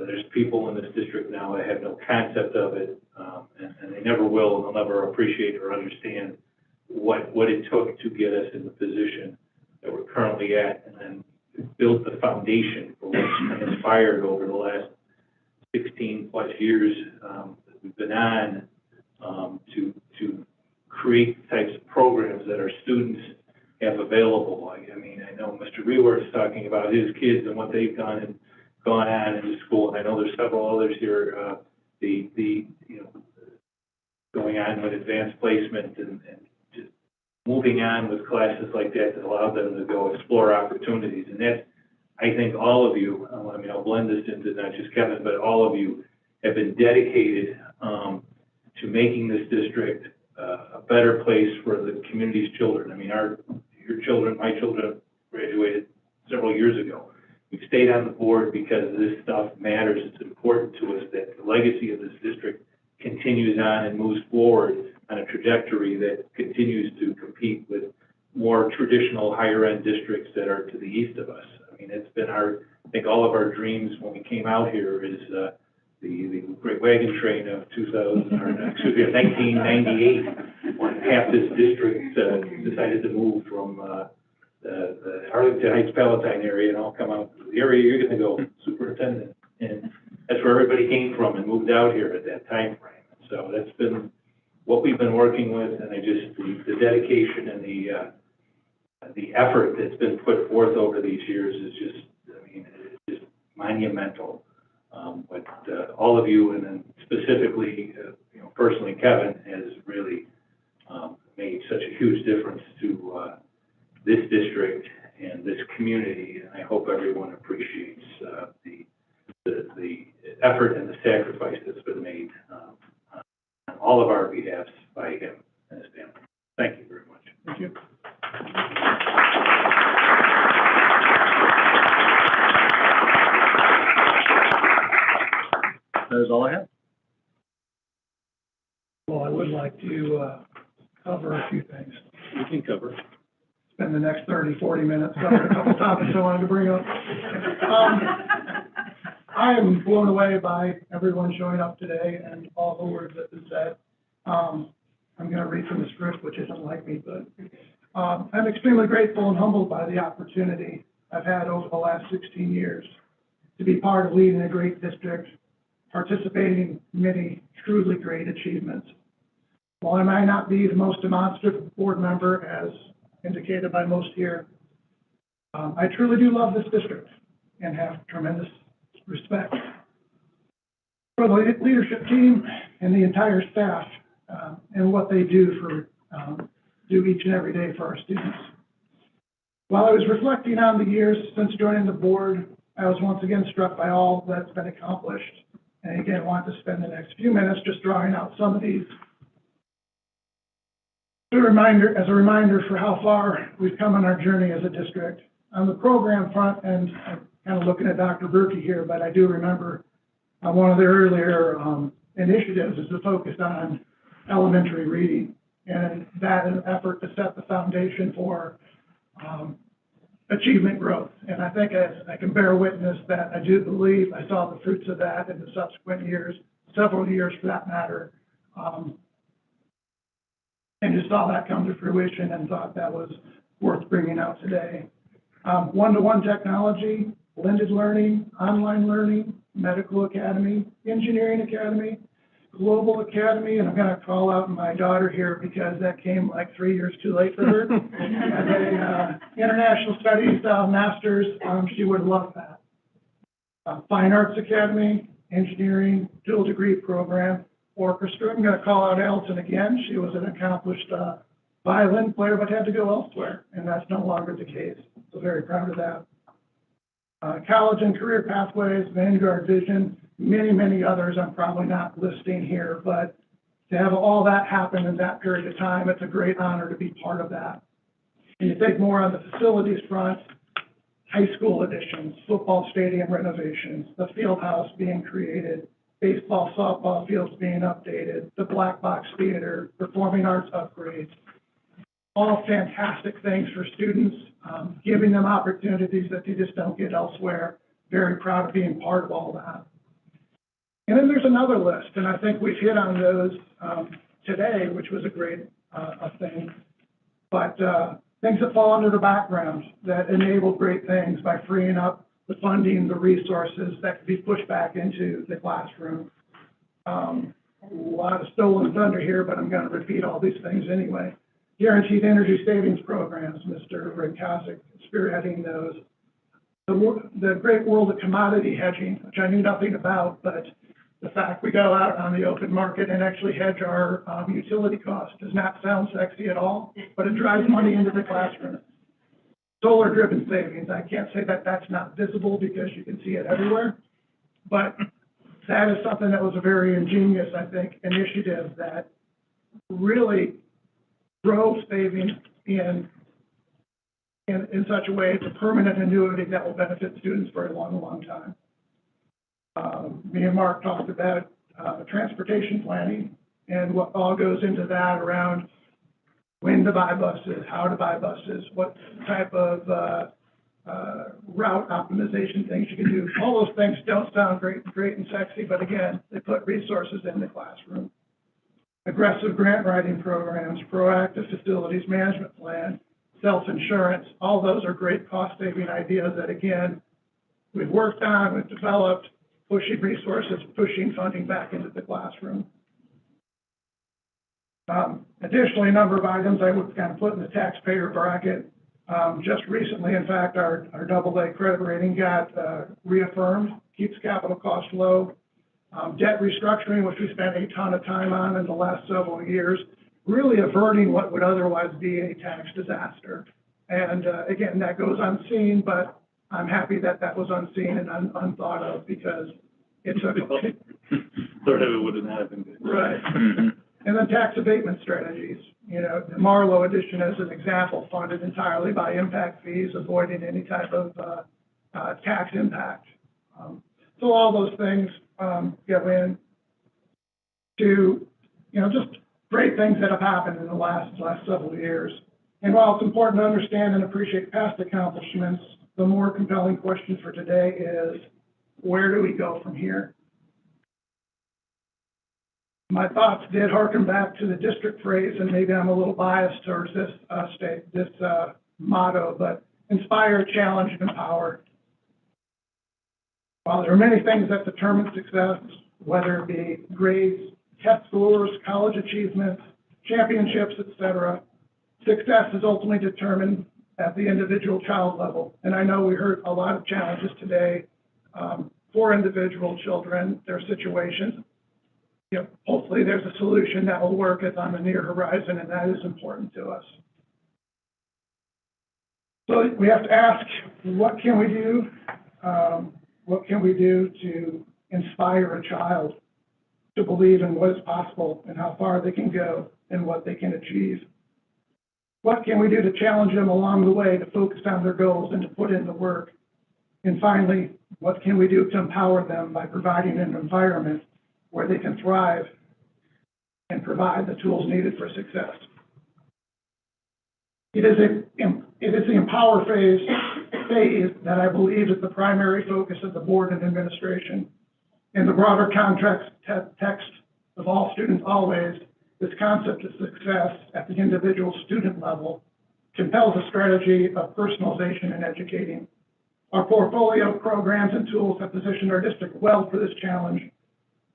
[SPEAKER 3] there's people in this district now that have no concept of it, and they never will, and they'll never appreciate or understand what it took to get us in the position that we're currently at, and then build the foundation for what's transpired over the last 16 plus years that we've been on, to create the types of programs that our students have available. I know Mr. Reworth's talking about his kids and what they've done and gone on in the school, and I know there's several others here, going on with advanced placement and just moving on with classes like that allow them to go explore opportunities. And I think all of you, I mean, I'll blend this into not just Kevin, but all of you have been dedicated to making this district a better place for the community's children. I mean, your children, my children graduated several years ago. We've stayed on the board because this stuff matters. It's important to us that the legacy of this district continues on and moves forward on a trajectory that continues to compete with more traditional higher end districts that are to the east of us. I mean, it's been I think all of our dreams when we came out here is the Great Wagon Train of 1998, when half this district decided to move from the Arlington Heights Palatine area and all come out to the area you're going to go, Superintendent. And that's where everybody came from and moved out here at that time frame. So that's been what we've been working with, and the dedication and the effort that's been put forth over these years is just, I mean, it's just monumental. But all of you, and then specifically, personally, Kevin, has really made such a huge difference to this district and this community, and I hope everyone appreciates the effort and the sacrifice that's been made on all of our behalfs by him and his family. Thank you very much.
[SPEAKER 20] Thank you.
[SPEAKER 19] That is all I have.
[SPEAKER 20] Well, I would like to cover a few things.
[SPEAKER 19] You can cover.
[SPEAKER 20] Spend the next 30, 40 minutes covering a couple topics I wanted to bring up. I am blown away by everyone showing up today and all the words that have been said. I'm going to read from the script, which isn't like me, but I'm extremely grateful and humbled by the opportunity I've had over the last 16 years to be part of leading a great district, participating in many truly great achievements. While I might not be the most demonstrative board member, as indicated by most here, I truly do love this district and have tremendous respect for the leadership team and the entire staff and what they do each and every day for our students. While I was reflecting on the years since joining the board, I was once again struck by all that's been accomplished. And again, want to spend the next few minutes just drawing out some of these. As a reminder for how far we've come on our journey as a district. On the program front, and I'm kind of looking at Dr. Berkey here, but I do remember one of the earlier initiatives is to focus on elementary reading, and that an effort to set the foundation for achievement growth. And I think I can bear witness that I do believe I saw the fruits of that in the subsequent years, several years for that matter, and just saw that come to fruition and thought that was worth bringing out today. One-to-one technology, blended learning, online learning, medical academy, engineering academy, global academy, and I'm going to call out my daughter here because that came like 3 years too late for her. And a international studies master's, she would love that. Fine arts academy, engineering, dual degree program, orchestra. I'm going to call out Alton again. She was an accomplished violin player, but had to go elsewhere, and that's no longer the case. So very proud of that. College and career pathways, Vanguard Vision, many, many others I'm probably not listing here, but to have all that happen in that period of time, it's a great honor to be part of that. And you think more on the facilities front, high school additions, football stadium renovations, the field house being created, baseball, softball fields being updated, the black box theater, performing arts upgrades, all fantastic things for students, giving them opportunities that they just don't get elsewhere. Very proud of being part of all that. And then there's another list, and I think we've hit on those today, which was a great thing. But things that fall under the background that enable great things by freeing up the funding, the resources that can be pushed back into the classroom. A lot of stolen thunder here, but I'm going to repeat all these things anyway. Guaranteed energy savings programs, Mr. Rinkovic spearheading those. The great world of commodity hedging, which I knew nothing about, but the fact we go out on the open market and actually hedge our utility costs does not sound sexy at all, but it drives money into the classroom. solar-driven savings. I can't say that that's not visible because you can see it everywhere, but that is something that was a very ingenious, I think, initiative that really drove savings in such a way it's a permanent annuity that will benefit students for a long, long time. Me and Mark talked about transportation planning and what all goes into that around when to buy buses, how to buy buses, what type of route optimization things you can do. All those things don't sound great and sexy, but again, they put resources in the classroom. Aggressive grant writing programs, proactive facilities management plan, self-insurance, all those are great cost-saving ideas that, again, we've worked on, we've developed, pushing resources, pushing funding back into the classroom. Additionally, a number of items I would kind of put in the taxpayer bracket. Just recently, in fact, our AA credit rating got reaffirmed, keeps capital costs low. Debt restructuring, which we spent a ton of time on in the last several years, really averting what would otherwise be a tax disaster. And again, that goes unseen, but I'm happy that that was unseen and unthought of because it took.
[SPEAKER 4] Sort of it wouldn't happen.
[SPEAKER 20] Right. And then tax abatement strategies. You know, the Marlowe edition as an example, funded entirely by impact fees, avoiding any type of tax impact. So all those things go in to, you know, just great things that have happened in the last several years. And while it's important to understand and appreciate past accomplishments, the more compelling question for today is, where do we go from here? My thoughts did harken back to the district phrase, and maybe I'm a little biased towards this motto, but inspire, challenge, and empower. While there are many things that determine success, whether it be grades, test scores, college achievements, championships, etc., success is ultimately determined at the individual child level. And I know we heard a lot of challenges today for individual children, their situations. You know, hopefully there's a solution that will work as on the near horizon, and that is important to us. So we have to ask, what can we do? What can we do to inspire a child to believe in what is possible and how far they can go and what they can achieve? What can we do to challenge them along the way to focus on their goals and to put in the work? And finally, what can we do to empower them by providing an environment where they can thrive and provide the tools needed for success? It is the empower phase that I believe is the primary focus of the board and administration. In the broader text of all students always, this concept of success at the individual student level compels a strategy of personalization and educating. Our portfolio of programs and tools have positioned our district well for this challenge.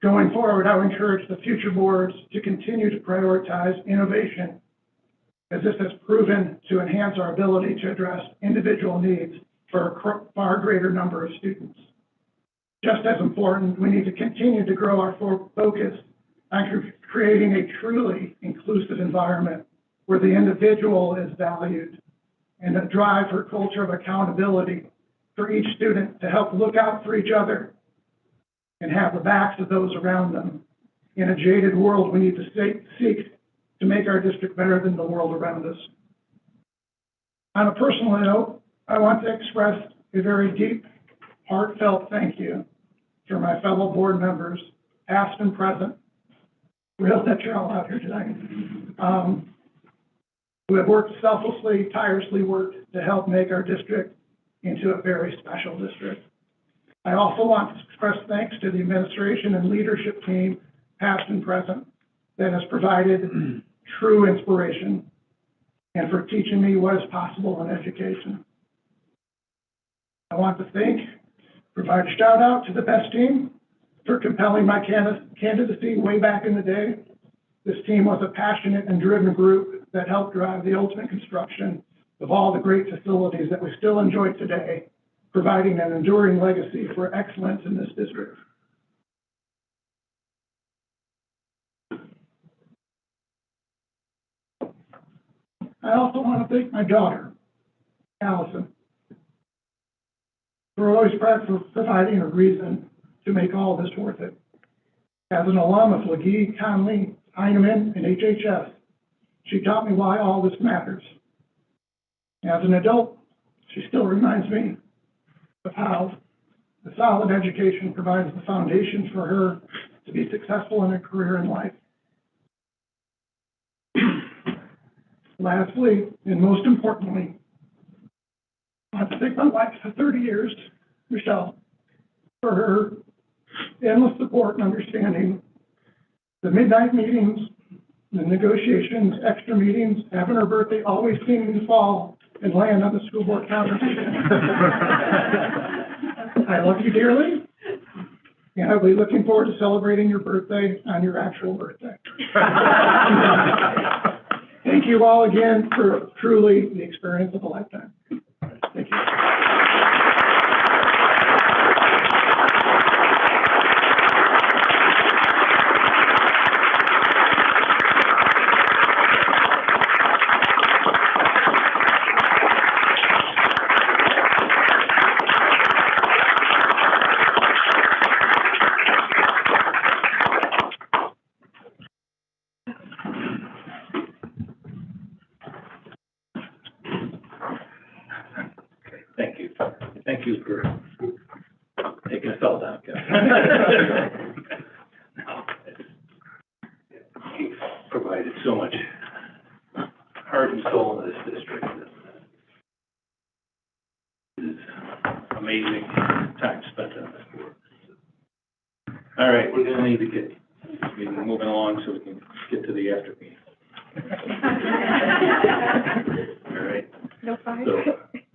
[SPEAKER 20] Going forward, I would encourage the future boards to continue to prioritize innovation, as this has proven to enhance our ability to address individual needs for a far greater number of students. Just as important, we need to continue to grow our focus on creating a truly inclusive environment where the individual is valued, and a drive for a culture of accountability for each student to help look out for each other and have the backs of those around them. In a jaded world, we need to seek to make our district better than the world around us. On a personal note, I want to express a very deep, heartfelt thank you to my fellow board members, past and present, real that you're all out here tonight, who have worked selflessly, tirelessly worked to help make our district into a very special district. I also want to express thanks to the administration and leadership team, past and present, that has provided true inspiration and for teaching me what is possible in education. I want to provide a shout out to the best team for compelling my candidacy way back in the day. This team was a passionate and driven group that helped drive the ultimate construction of all the great facilities that we still enjoy today, providing an enduring legacy for excellence in this district. I also want to thank my daughter, Allison, for always providing a reason to make all this worth it. As an alum of Legee, Conley, Heinemann, and HHS, she taught me why all this matters. As an adult, she still reminds me of how the solid education provides the foundation for her to be successful in her career in life. Lastly, and most importantly, I want to thank my wife for 30 years, Michelle, for her endless support and understanding. The midnight meetings, the negotiations, extra meetings, having her birthday always seeming to fall and land on the school board conversation. I love you dearly, and I'll be looking forward to celebrating your birthday on your actual birthday. Thank you all again for truly the experience of a lifetime. Thank you.
[SPEAKER 3] Thank you for taking us all down, Kevin. You've provided so much heart and soul in this district. It is amazing time spent on this board. All right, we're gonna need to get this meeting moving along so we can get to the after meeting. All right.
[SPEAKER 9] No fire.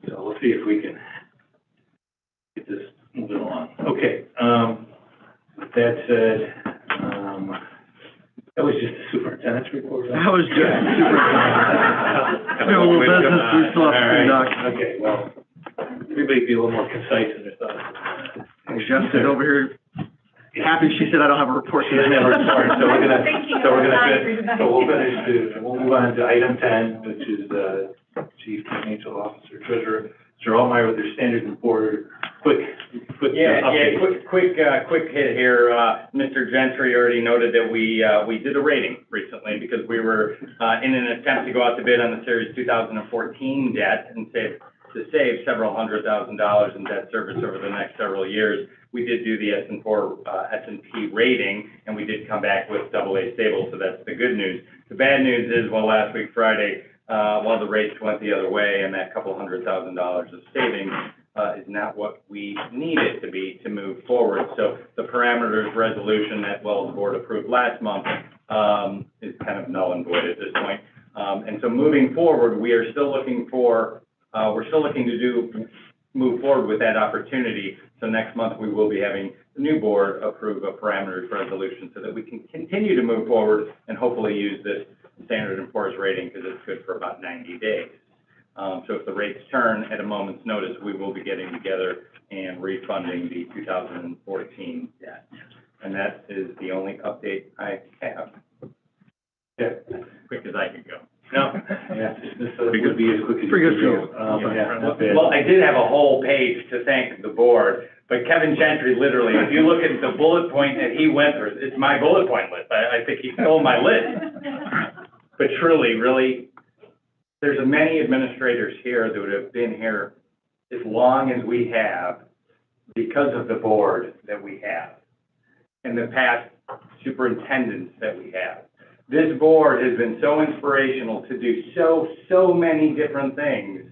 [SPEAKER 3] So we'll see if we can get this moving along. Okay, with that said, that was just the superintendent's report, right?
[SPEAKER 19] That was just the superintendent. We have a little business we still have to conduct.
[SPEAKER 3] Okay, well, everybody be a little more concise in their thoughts.
[SPEAKER 19] Jeff said over here, happy she said I don't have a report
[SPEAKER 3] She doesn't have a report, so we're gonna, we'll move on to item 10, which is, Chief Financial Officer, Treasurer, Mr. Altmeyer with their standard report. Quick update.
[SPEAKER 8] Quick hit here. Mr. Gentry already noted that we did a rating recently because we were in an attempt to go out to bid on the Series 2014 debt and save several $100,000 in debt service over the next several years. We did do the S&P rating, and we did come back with AA stable, so that's the good news. The bad news is, well, last week, Friday, while the rates went the other way, and that couple $100,000 of savings is not what we need it to be to move forward. So the parameters resolution that Wells Board approved last month is kind of null and void at this point. And so moving forward, we are still looking for, move forward with that opportunity. So next month, we will be having the new board approve a parameters resolution so that we can continue to move forward and hopefully use this Standard & Poor's rating because it's good for about 90 days. So if the rates turn at a moment's notice, we will be getting together and refunding the 2014 debt. And that is the only update I have.
[SPEAKER 3] Yeah.
[SPEAKER 8] Quick as I can go.
[SPEAKER 3] No, yeah, this would be as quick as you
[SPEAKER 19] Pretty good
[SPEAKER 3] can
[SPEAKER 19] for
[SPEAKER 3] go.
[SPEAKER 19] you.
[SPEAKER 3] Yeah, not bad.
[SPEAKER 8] Well, I did have a whole page to thank the board, but Kevin Gentry, literally, if you look at the bullet point that he went through, it's my bullet point list. I think he stole my list. But truly, really, there's many administrators here that would have been here as long as we have because of the board that we have and the past superintendents that we have. This board has been so inspirational to do so many different things.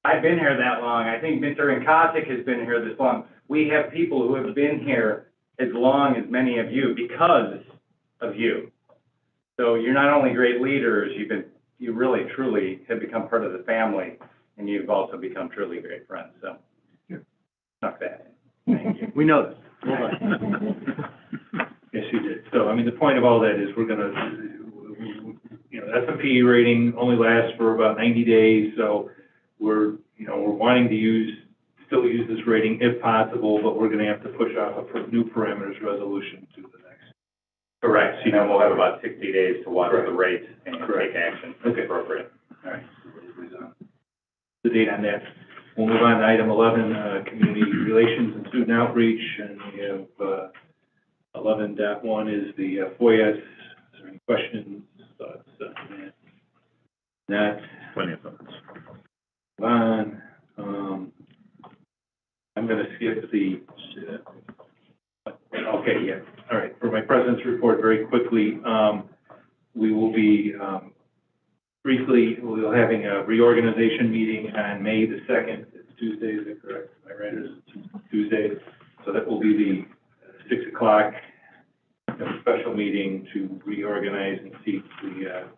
[SPEAKER 8] I've been here that long. I think Mr. Nkosik has been here this long. We have people who have been here as long as many of you because of you. So you're not only great leaders, you really, truly have become part of the family, and you've also become truly great friends. So, not bad. Thank you.
[SPEAKER 19] We know this.
[SPEAKER 8] Well done.
[SPEAKER 3] Yes, you did. So, I mean, the point of all that is we're gonna, the S&P rating only lasts for about 90 days, so we're wanting to still use this rating if possible, but we're gonna have to push off a new parameters resolution to the next.
[SPEAKER 8] Correct. So then we'll have about 60 days to watch the rates and
[SPEAKER 3] Correct.
[SPEAKER 8] take action
[SPEAKER 3] Okay.
[SPEAKER 8] as appropriate.
[SPEAKER 3] All right. The date on that. We'll move on to item 11, community relations and student outreach, and we have, 11.1 is the FOIA. Is there any questions, thoughts on that?
[SPEAKER 21] Plenty of thoughts.
[SPEAKER 3] Move on. I'm gonna skip the, okay, yeah, all right. For my president's report, very quickly, we will be, briefly, we're having a reorganization meeting on May the 2nd. It's Tuesday, is that correct? Am I right? It's Tuesday. So that will be the 6 o'clock special meeting to reorganize and seat the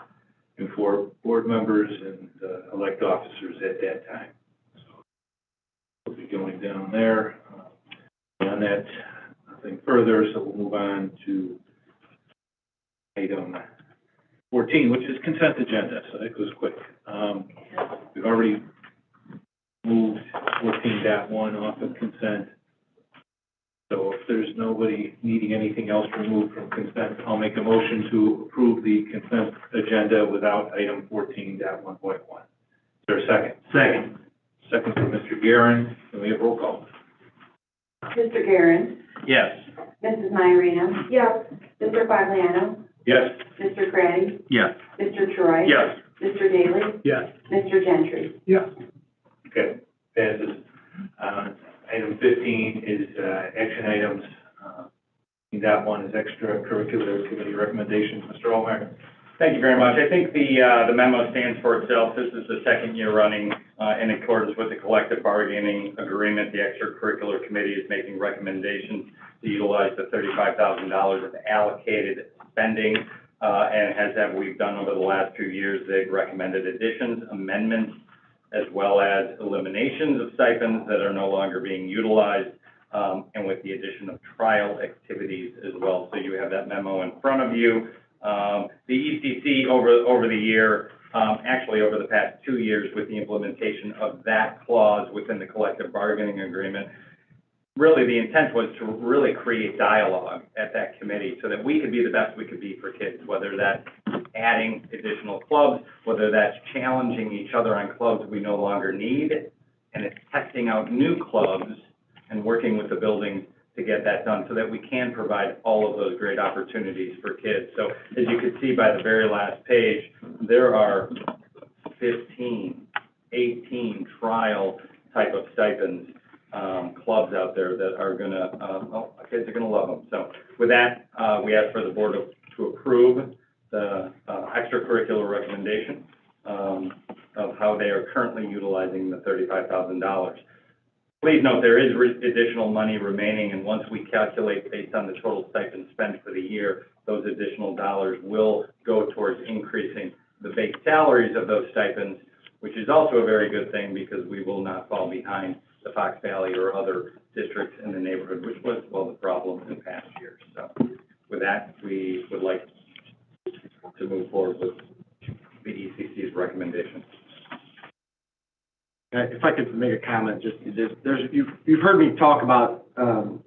[SPEAKER 3] new 4 board members and elect officers at that time. So we'll be going down there. Beyond that, nothing further, so we'll move on to item 14, which is consent agenda, so that goes quick. We've already moved 14.1 off of consent. So if there's nobody needing anything else removed from consent, I'll make a motion to approve the consent agenda without item 14.1.1. Is there a second? Second. Second from Mr. Guerin. Can we have roll call?
[SPEAKER 2] Mr. Guerin,
[SPEAKER 21] Yes.
[SPEAKER 2] Mrs. Maiorino. Yes. Mr. Quagliano,
[SPEAKER 3] Yes.
[SPEAKER 2] Mr. Craddy,
[SPEAKER 21] Yes.
[SPEAKER 2] Mr. Troy.
[SPEAKER 21] Yes.
[SPEAKER 2] Mr. Daly,
[SPEAKER 17] Yes.
[SPEAKER 2] Mr. Gentry.
[SPEAKER 20] Yes.
[SPEAKER 3] Okay, passes. Item 15 is action items. That one is extracurricular committee recommendations. Mr. Olmeyer.
[SPEAKER 8] Thank you very much. I think the memo stands for itself. This is the second year running in accordance with the collective bargaining agreement. The extracurricular committee is making recommendations to utilize the $35,000 of allocated spending, and as we've done over the last few years, they've recommended additions, amendments, as well as eliminations of stipends that are no longer being utilized, and with the addition of trial activities as well. So you have that memo in front of you. The ECC over the year, actually over the past 2 years with the implementation of that clause within the collective bargaining agreement, really the intent was to really create dialogue at that committee so that we could be the best we could be for kids, whether that's adding additional clubs, whether that's challenging each other on clubs we no longer need, and it's testing out new clubs and working with the buildings to get that done so that we can provide all of those great opportunities for kids. So as you can see by the very last page, there are 15, 18 trial type of stipends, clubs out there that are gonna, kids are gonna love them. So with that, we ask for the board to approve the extracurricular recommendation of how they are currently utilizing the $35,000. Please note there is additional money remaining, and once we calculate based on the total stipend spent for the year, those additional dollars will go towards increasing the base salaries of those stipends, which is also a very good thing because we will not fall behind the Fox Valley or other districts in the neighborhood, which was, well, the problem in past years. So with that, we would like to move forward with the ECC's recommendation.
[SPEAKER 19] If I could make a comment, just, you've heard me talk about,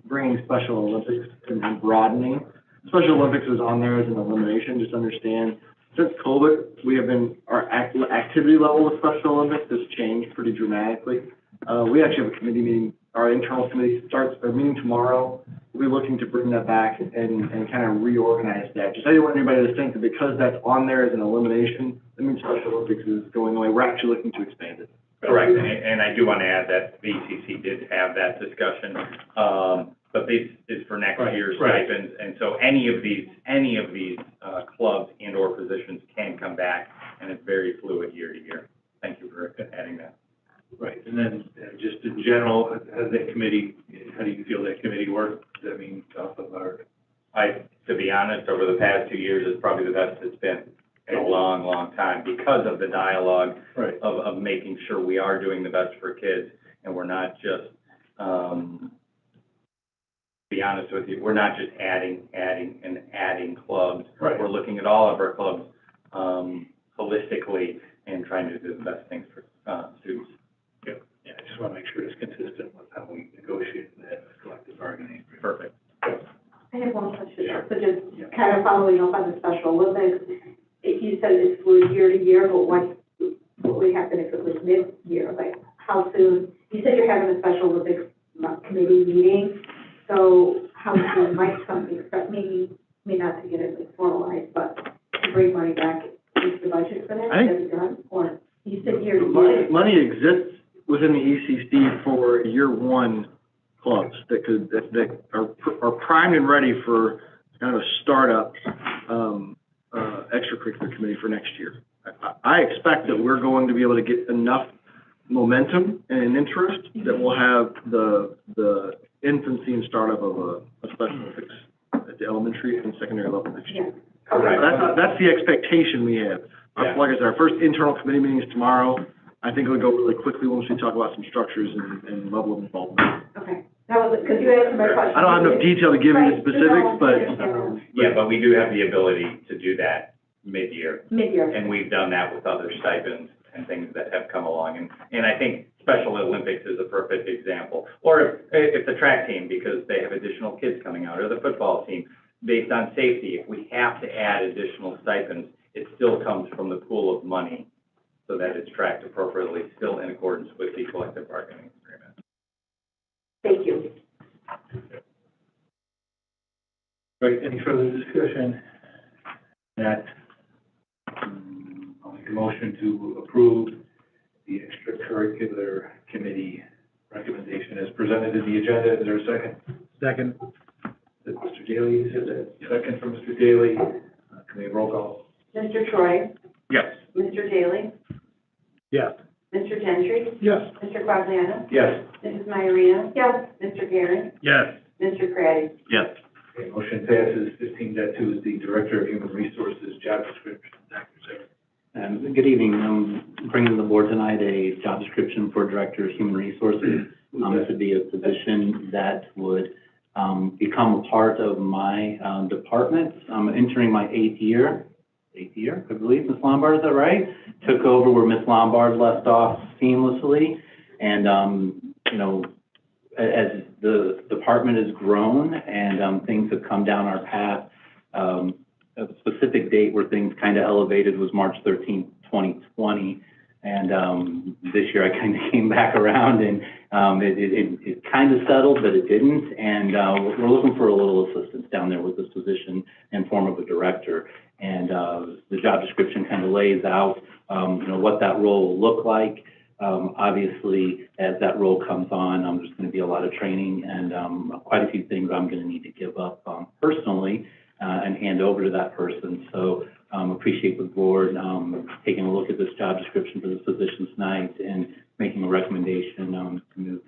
[SPEAKER 19] bringing Special Olympics and broadening. Special Olympics was on there as an elimination, just understand, since COVID, our activity level with Special Olympics has changed pretty dramatically. We actually have a committee meeting, our internal committee starts their meeting tomorrow. We'll be looking to bring that back and kind of reorganize that. Just I don't want anybody to think that because that's on there as an elimination, that means Special Olympics is going away. We're actually looking to expand it.
[SPEAKER 8] Correct, and I do want to add that the ECC did have that discussion, but this is for next year's stipends, and so any of these clubs and or positions can come back, and it's very fluid year to year. Thank you for adding that.
[SPEAKER 3] Right, and then just in general, how do you feel that committee worked? Does that mean off of our?
[SPEAKER 8] To be honest, over the past 2 years, it's probably the best it's been in a long, long time because of the dialogue of making sure we are doing the best for kids, and we're not just, to be honest with you, we're not just adding clubs.
[SPEAKER 3] Right.
[SPEAKER 8] We're looking at all of our clubs holistically and trying to do the best things for students.
[SPEAKER 3] Yeah, I just want to make sure it's consistent with how we negotiate that collective bargaining.
[SPEAKER 8] Perfect.
[SPEAKER 16] I have one question, so just kind of following up on the Special Olympics. You said it's fluid year to year, but what would happen if it was mid-year, like how soon? You said you're having a Special Olympics committee meeting, so how soon might something start, maybe, may not to get it like formalized, but to bring money back into the budget for that?
[SPEAKER 19] I think-
[SPEAKER 16] Is that done? Or, you said year to
[SPEAKER 19] Money,
[SPEAKER 16] year.
[SPEAKER 19] money exists within the ECC for year one clubs that are primed and ready for kind of a startup, extracurricular committee for next year. I expect that we're going to be able to get enough momentum and interest that we'll have the infancy and startup of a Special Olympics at the elementary and secondary level next year.
[SPEAKER 8] Correct.
[SPEAKER 19] That's the expectation we have.
[SPEAKER 8] Yeah.
[SPEAKER 19] Like I said, our first internal committee meeting is tomorrow. I think it'll go really quickly once we talk about some structures and level of involvement.
[SPEAKER 16] Okay, that was, because you answered my question.
[SPEAKER 19] I don't have enough detail to give you the specifics, but,
[SPEAKER 8] Yeah, but we do have the ability to do that mid-year.
[SPEAKER 16] Mid-year.
[SPEAKER 8] And we've done that with other stipends and things that have come along. And I think Special Olympics is a perfect example. Or if the track team, because they have additional kids coming out, or the football team, based on safety, if we have to add additional stipends, it still comes from the pool of money so that it's tracked appropriately, still in accordance with the collective bargaining agreement.
[SPEAKER 16] Thank you.
[SPEAKER 3] Right, any further discussion? That, I'll make a motion to approve the extracurricular committee recommendation as presented in the agenda. Is there a second?
[SPEAKER 19] Second.
[SPEAKER 3] Mr. Daly, is it a second from Mr. Daly? Can we have roll call?
[SPEAKER 2] Mr. Troy?
[SPEAKER 19] Yes.
[SPEAKER 2] Mr. Daly?
[SPEAKER 19] Yes.
[SPEAKER 2] Mr. Gentry?
[SPEAKER 19] Yes.
[SPEAKER 2] Mr. Quagliano?
[SPEAKER 3] Yes.
[SPEAKER 2] Mrs. Myarino? Yes. Mr. Garrett?
[SPEAKER 19] Yes.
[SPEAKER 2] Mr. Craddy?
[SPEAKER 21] Yes.
[SPEAKER 3] Okay, motion passes. 15.2 is the Director of Human Resources job description. Dr. Zimmer.
[SPEAKER 7] Good evening. I'm bringing to the board tonight a job description for Director of Human Resources. This would be a position that would become a part of my department. I'm entering my eighth year, I believe, Ms. Lombard, is that right? Took over where Ms. Lombard left off seamlessly. And, you know, as the department has grown and things have come down our path, a specific date where things kind of elevated was March 13th, 2020. And this year I kind of came back around and it kind of settled, but it didn't. And we're looking for a little assistance down there with this position in form of a director. And the job description kind of lays out, you know, what that role will look like. Obviously, as that role comes on, there's going to be a lot of training and quite a few things I'm going to need to give up personally and hand over to that person. So appreciate the board taking a look at this job description for this position tonight and making a recommendation to move,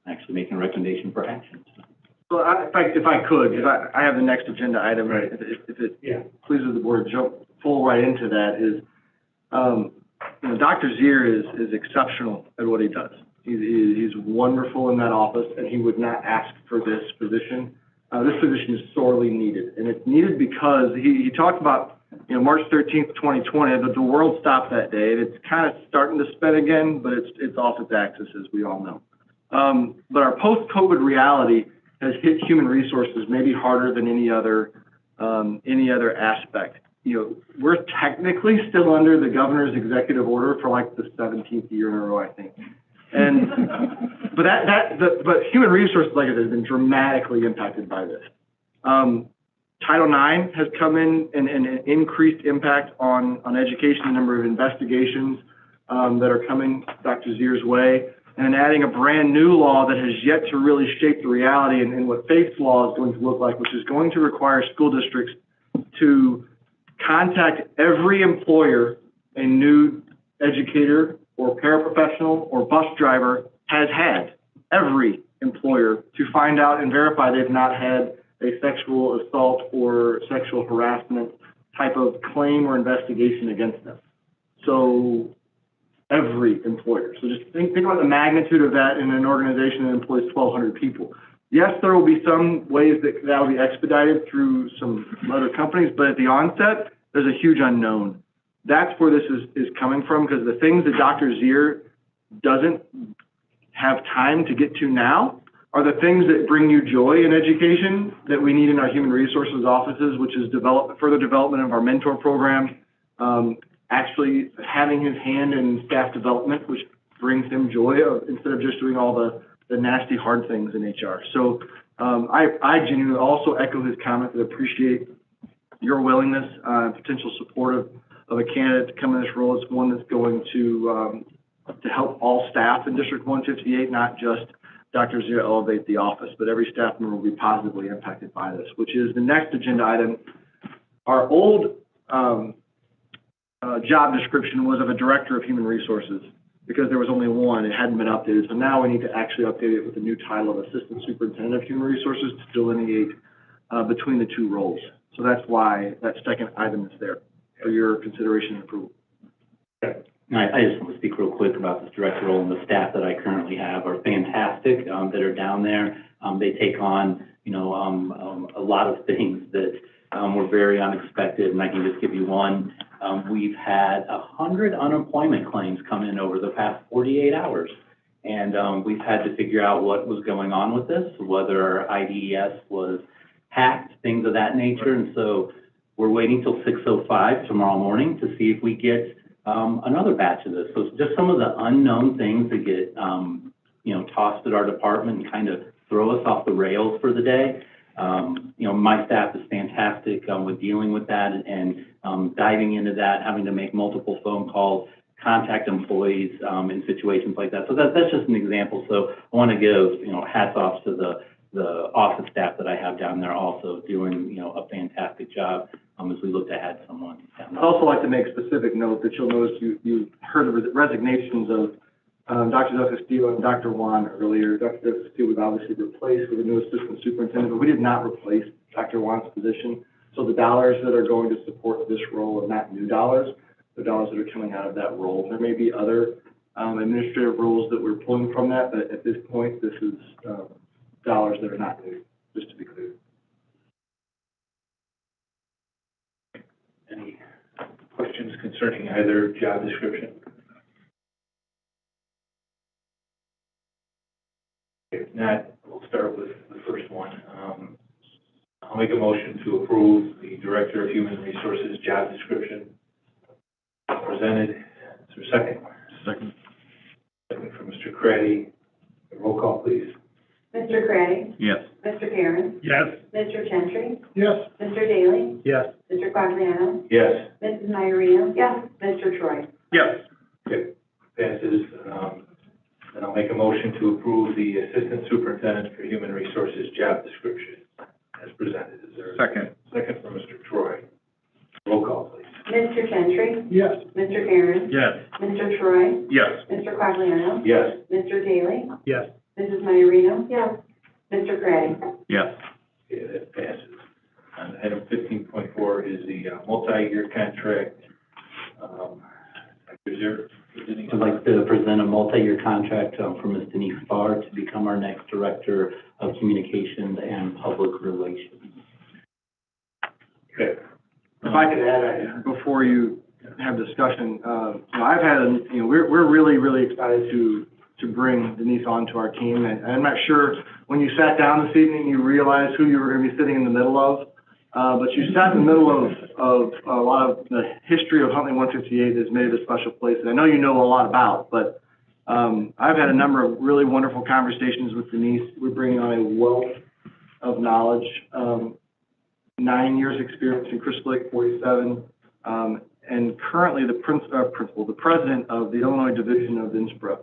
[SPEAKER 7] actually making a recommendation for action tonight.
[SPEAKER 19] So if I could, because I have the next agenda item, right, if it pleases the board to jump full right into that, is, you know, Dr. Zier is exceptional at what he does. He's wonderful in that office, and he would not ask for this position. This position is sorely needed, and it's needed because he talked about, you know, March 13th, 2020, the world stopped that day, and it's kind of starting to spin again, but it's off its axis, as we all know. But our post-COVID reality has hit human resources maybe harder than any other aspect. You know, we're technically still under the governor's executive order for like the 17th year in a row, I think. And but human resources, like I said, has been dramatically impacted by this. Title IX has come in and increased impact on education, the number of investigations that are coming Dr. Zier's way, and adding a brand new law that has yet to really shape the reality and what Faith's law is going to look like, which is going to require school districts to contact every employer a new educator or paraprofessional or bus driver has had, every employer, to find out and verify they've not had a sexual assault or sexual harassment type of claim or investigation against them. So every employer. So just think about the magnitude of that in an organization that employs 1,200 people. Yes, there will be some ways that will be expedited through some other companies, but at the onset, there's a huge unknown. That's where this is coming from, because the things that Dr. Zier doesn't have time to get to now are the things that bring you joy in education that we need in our human resources offices, which is further development of our mentor program, actually having his hand in staff development, which brings him joy instead of just doing all the nasty, hard things in HR. So I genuinely also echo his comment that appreciate your willingness, potential support of a candidate to come in this role. It's one that's going to help all staff in District 158, not just Dr. Zia Elevate the office, but every staff member will be positively impacted by this, which is the next agenda item. Our old job description was of a Director of Human Resources because there was only one. It hadn't been updated. So now we need to actually update it with the new title of Assistant Superintendent of Human Resources to delineate between the two roles. So that's why that second item is there for your consideration and approval.
[SPEAKER 7] I just want to speak real quick about this director role, and the staff that I currently have are fantastic, that are down there. They take on, a lot of things that were very unexpected, and I can just give you one. We've had 100 unemployment claims come in over the past 48 hours, and we've had to figure out what was going on with this, whether IDES was hacked, things of that nature, and so we're waiting till 6:05 tomorrow morning to see if we get another batch of this. So it's just some of the unknown things that get, tossed at our department and kind of throw us off the rails for the day. My staff is fantastic with dealing with that and diving into that, having to make multiple phone calls, contact employees in situations like that. So that's just an example. So I want to give, hats off to the office staff that I have down there also doing, a fantastic job as we look to add someone down there.
[SPEAKER 19] I'd also like to make a specific note that you'll notice you heard the resignations of Dr. Del Castillo and Dr. Juan earlier. Dr. Del Castillo was obviously replaced with a new assistant superintendent, but we did not replace Dr. Juan's position. So the dollars that are going to support this role are not new dollars. The dollars that are coming out of that role. There may be other administrative roles that we're pulling from that, but at this point, this is dollars that are not new, just to be clear.
[SPEAKER 3] Any questions concerning either job description? If not, we'll start with the first one. I'll make a motion to approve the Director of Human Resources job description presented. Is there a second?
[SPEAKER 21] Second.
[SPEAKER 3] Second from Mr. Craddy. Roll call, please.
[SPEAKER 2] Mr. Craddy?
[SPEAKER 21] Yes.
[SPEAKER 2] Mr. Perrin?
[SPEAKER 21] Yes.
[SPEAKER 2] Mr. Gentry?
[SPEAKER 20] Yes.
[SPEAKER 2] Mr. Daly?
[SPEAKER 19] Yes.
[SPEAKER 2] Mr. Quagliano?
[SPEAKER 3] Yes.
[SPEAKER 2] Mrs. Iarino? Yes. Mr. Troy?
[SPEAKER 19] Yes.
[SPEAKER 3] Okay, passes. And I'll make a motion to approve the Assistant Superintendent for Human Resources job description as presented. Is there a
[SPEAKER 21] Second.
[SPEAKER 3] second from Mr. Troy? Roll call, please.
[SPEAKER 2] Mr. Gentry?
[SPEAKER 20] Yes.
[SPEAKER 2] Mr. Perrin?
[SPEAKER 21] Yes.
[SPEAKER 2] Mr. Troy?
[SPEAKER 21] Yes.
[SPEAKER 2] Mr. Quagliano?
[SPEAKER 3] Yes.
[SPEAKER 2] Mr. Daly?
[SPEAKER 19] Yes.
[SPEAKER 2] Mrs. Iarino? Yes. Mr. Craddy?
[SPEAKER 21] Yes.
[SPEAKER 3] Okay, that passes. And item 15.4 is the multi-year contract. Is there anything?
[SPEAKER 7] I'd like to present a multi-year contract for Ms. Denise Farr to become our next Director of Communications and Public Relations.
[SPEAKER 3] Okay.
[SPEAKER 19] If I could add, before you have discussion, I've had, we're really, really excited to bring Denise onto our team. And I'm not sure when you sat down this evening, you realized who you were going to be sitting in the middle of. But you sat in the middle of a lot of the history of Huntley 158 that's made it a special place. And I know you know a lot about, but I've had a number of really wonderful conversations with Denise. We're bringing on a wealth of knowledge, 9 years experience in Crystal Lake 47, and currently the president of the Illinois division of INSPRA.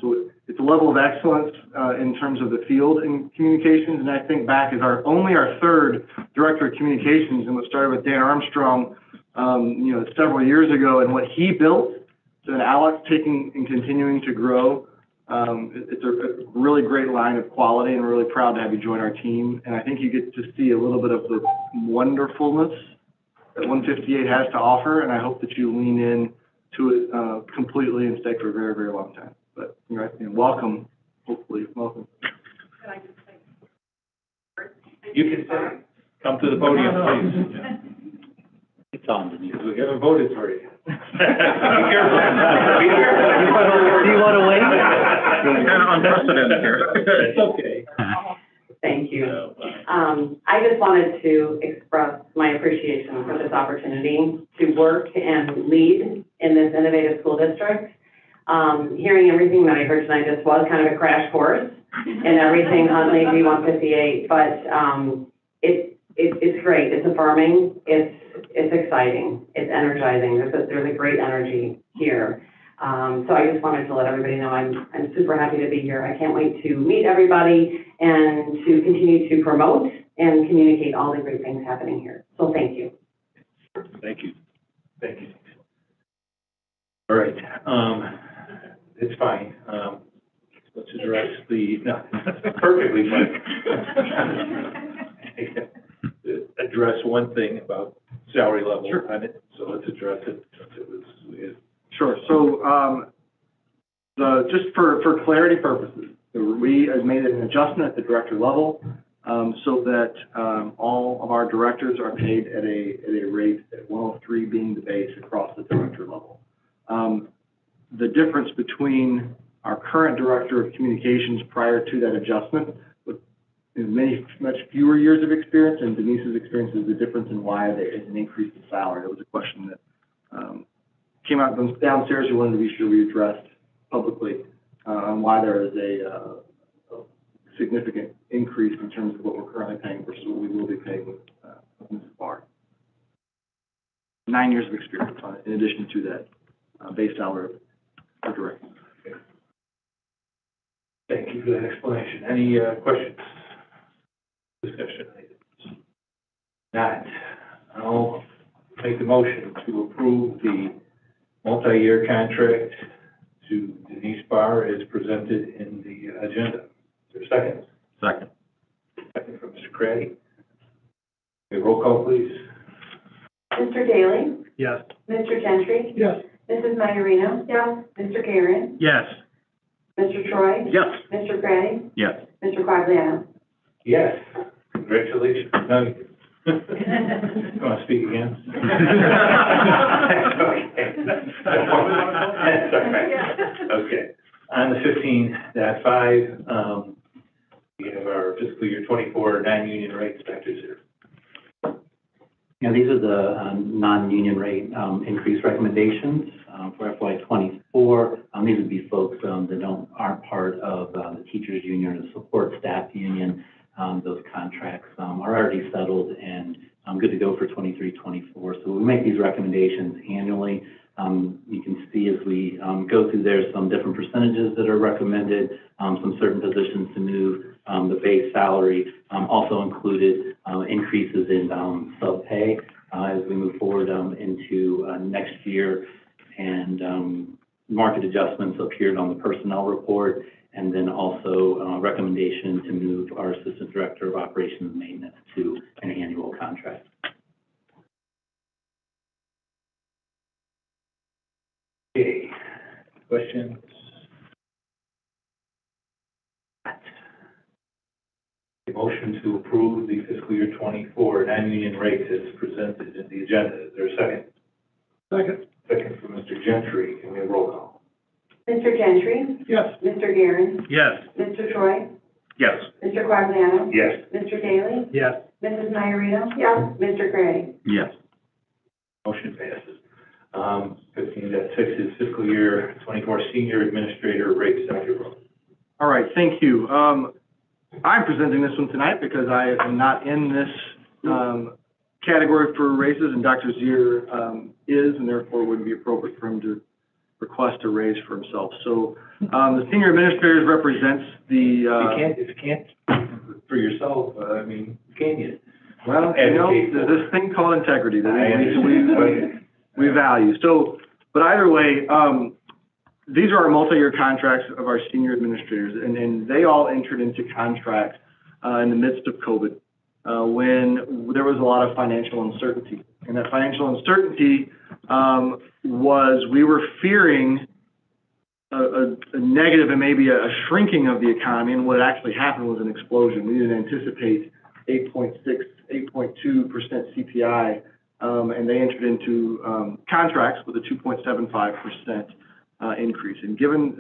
[SPEAKER 19] So it's a level of excellence in terms of the field in communications, and I think back as our third director of communications, and what started with Dan Armstrong, several years ago, and what he built, and Alex taking and continuing to grow. It's a really great line of quality, and we're really proud to have you join our team. And I think you get to see a little bit of the wonderfulness that 158 has to offer, and I hope that you lean in to it completely and stay for a very, very long time. But welcome, hopefully, welcome.
[SPEAKER 3] You can say, come to the podium, please.
[SPEAKER 7] It's on, Denise.
[SPEAKER 3] We haven't voted for you. Be careful.
[SPEAKER 7] Do you want to wait?
[SPEAKER 21] Kind of unprecedented here.
[SPEAKER 3] It's okay.
[SPEAKER 2] Thank you. I just wanted to express my appreciation for this opportunity to work and lead in this innovative school district. Hearing everything that I heard tonight, this was kind of a crash course in everything Huntley B158, but, it's great. It's affirming. It's exciting. It's energizing. There's a great energy here. So I just wanted to let everybody know I'm super happy to be here. I can't wait to meet everybody and to continue to promote and communicate all the great things happening here. So thank you.
[SPEAKER 3] Thank you. Thank you. All right, it's fine. Let's address no, perfectly fine. Address one thing about salary level on it, so let's address it since it was.
[SPEAKER 19] Sure. So, just for clarity purposes, we have made an adjustment at the director level, so that, all of our directors are paid at a rate at 103 being the base across the director level. The difference between our current director of communications prior to that adjustment with much fewer years of experience, and Denise's experience is the difference in why there is an increase in salary. That was a question that, came out downstairs. We wanted to be sure we addressed publicly on why there is a significant increase in terms of what we're currently paying versus what we will be paying with Mrs. Barr. 9 years of experience on it, in addition to that base salary for director.
[SPEAKER 3] Okay. Thank you for that explanation. Any questions? Discussion items? Not. I'll make the motion to approve the multi-year contract to Denise Barr as presented in the agenda. Is there a second?
[SPEAKER 21] Second.
[SPEAKER 3] Second from Mr. Craddy. Okay, roll call, please.
[SPEAKER 2] Mr. Daly?
[SPEAKER 19] Yes.
[SPEAKER 2] Mr. Gentry?
[SPEAKER 20] Yes.
[SPEAKER 2] Mrs. Majorino? Yes. Mr. Garin?
[SPEAKER 21] Yes.
[SPEAKER 2] Mr. Troy?
[SPEAKER 21] Yes.
[SPEAKER 2] Mr. Craddy?
[SPEAKER 21] Yes.
[SPEAKER 2] Mr. Quagliano?
[SPEAKER 3] Yes. Congratulations. No, you want to speak again? Okay. On the 15.5, we have our fiscal year 24 non-union rates factors here.
[SPEAKER 7] Yeah, these are the non-union rate increase recommendations for FY24. These would be folks that aren't part of the teachers union or the support staff union. Those contracts are already settled and good to go for 23-24. So we make these recommendations annually. You can see as we go through there some different percentages that are recommended, some certain positions to move, the base salary, also included increases in sub-pay as we move forward into next year, and market adjustments appeared on the personnel report, and then also recommendation to move our Assistant Director of Operations and Maintenance to an annual contract.
[SPEAKER 3] Okay. Questions? A motion to approve the fiscal year 24 non-union rates as presented in the agenda. Is there a second?
[SPEAKER 20] Second.
[SPEAKER 3] Second from Mr. Gentry. Can we have roll call?
[SPEAKER 2] Mr. Gentry?
[SPEAKER 20] Yes.
[SPEAKER 2] Mr. Garin?
[SPEAKER 21] Yes.
[SPEAKER 2] Mr. Troy?
[SPEAKER 21] Yes.
[SPEAKER 2] Mr. Quagliano?
[SPEAKER 3] Yes.
[SPEAKER 2] Mr. Daly?
[SPEAKER 19] Yes.
[SPEAKER 2] Mrs. Majorino? Yes. Mr. Craddy?
[SPEAKER 21] Yes.
[SPEAKER 3] Motion passes. 15.6 is fiscal year 24 senior administrator rates. Dr. Rowe.
[SPEAKER 19] All right, thank you. I'm presenting this one tonight because I am not in this category for raises, and Dr. Zier is, and therefore would be appropriate for him to request a raise for himself. So the senior administrators represents the...
[SPEAKER 3] If you can't for yourself, I mean, can you?
[SPEAKER 19] Well, you know, there's this thing called integrity that we value. So, but either way, these are our multi-year contracts of our senior administrators, and they all entered into contracts in the midst of COVID when there was a lot of financial uncertainty. And that financial uncertainty was we were fearing a negative and maybe a shrinking of the economy, and what actually happened was an explosion. We didn't anticipate 8.2% CPI, and they entered into contracts with a 2.75% increase. And given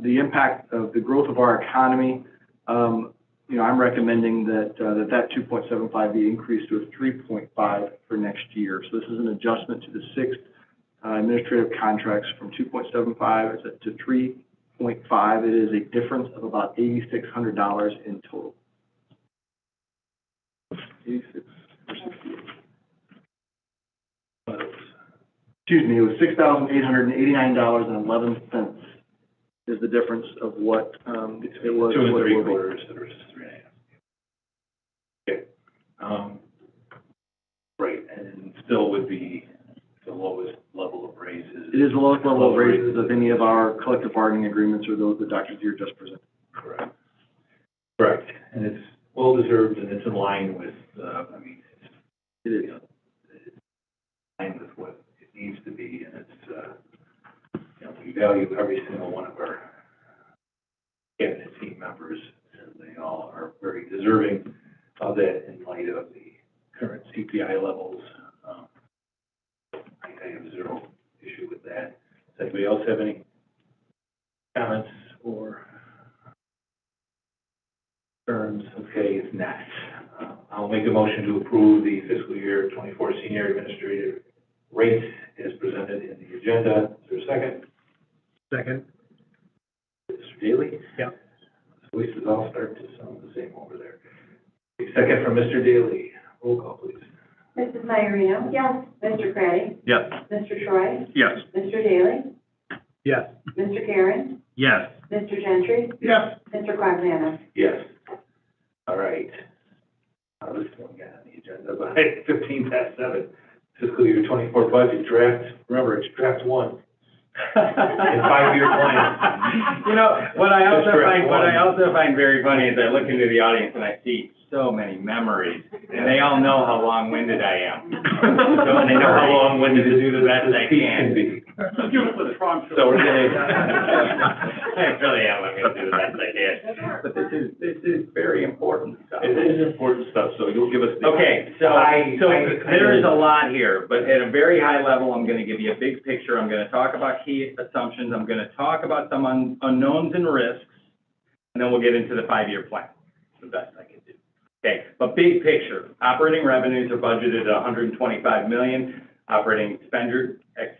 [SPEAKER 19] the impact of the growth of our economy, you know, I'm recommending that that 2.75 be increased to a 3.5 for next year. So this is an adjustment to the 6th administrative contracts from 2.75 to 3.5. It is a difference of about $8,600 in total. 86 or 68. Excuse me, it was $6,889.11 is the difference of what, it was.
[SPEAKER 3] 2
[SPEAKER 19] what it will be.
[SPEAKER 3] 3/4 versus 3.5. Okay. Right, and still would be the lowest level of raises.
[SPEAKER 19] It is the lowest level of raises of any of our collective bargaining agreements or those that Dr. Zier just presented.
[SPEAKER 3] Correct. Correct, and it's well-deserved, and it's in line with, I mean,
[SPEAKER 19] It is.
[SPEAKER 3] you know, it's in line with what it needs to be, and it's, you know, we value every single one of our cabinet team members, and they all are very deserving of that in light of the current CPI levels. I have zero issue with that. Does anybody else have any comments or concerns? Okay, if not, I'll make a motion to approve the fiscal year 24 senior administrative rates as presented in the agenda. Is there a second?
[SPEAKER 19] Second.
[SPEAKER 3] Mr. Daly?
[SPEAKER 19] Yeah.
[SPEAKER 3] Voices all start to sound the same over there. A second from Mr. Daly. Roll call, please.
[SPEAKER 2] Mrs. Iarino? Yes. Mr. Craddy?
[SPEAKER 21] Yes.
[SPEAKER 2] Mr. Troy?
[SPEAKER 21] Yes.
[SPEAKER 2] Mr. Daly?
[SPEAKER 19] Yes.
[SPEAKER 2] Mr. Karen?
[SPEAKER 21] Yes.
[SPEAKER 2] Mr. Gentry?
[SPEAKER 19] Yes.
[SPEAKER 2] Mr. Quagliano?
[SPEAKER 3] Yes. All right. This one got on the agenda by 7:15. Fiscal year 24 budget draft. Remember, it's draft one. And 5-year plan.
[SPEAKER 8] You know, what I
[SPEAKER 3] Just draft one.
[SPEAKER 8] also find very funny is I look into the audience and I see so many memories, and they all know how long-winded I am. So, and they know how long-winded to do the best I can.
[SPEAKER 3] be.
[SPEAKER 17] Give it with a Trump.
[SPEAKER 3] So we're gonna.
[SPEAKER 8] I really am, I'm gonna do the best I can. But this is very important stuff.
[SPEAKER 3] It is important stuff, so you'll give us the.
[SPEAKER 8] Okay, so there is a lot here, but at a very high level, I'm gonna give you a big picture. I'm gonna talk about key assumptions. I'm gonna talk about some unknowns and risks, and then we'll get into the 5-year plan. It's the best I can do. Okay, but big picture, operating revenues are budgeted at $125 million, operating expenditures at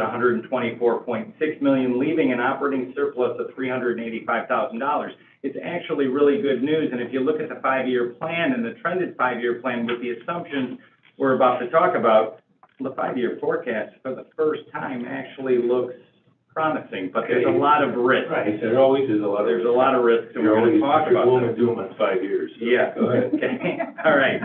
[SPEAKER 8] $124.6 million, leaving an operating surplus of $385,000. It's actually really good news, and if you look at the 5-year plan and the trended 5-year plan with the assumptions we're about to talk about, the 5-year forecast for the first time actually looks promising, but there's a lot of risk.
[SPEAKER 3] Right, there always is a lot of.
[SPEAKER 8] There's a lot of risks, and we're gonna talk about
[SPEAKER 3] Gloom
[SPEAKER 8] them.
[SPEAKER 3] and doom on 5 years. So
[SPEAKER 8] Yeah.
[SPEAKER 3] Go ahead.
[SPEAKER 8] Okay, all right.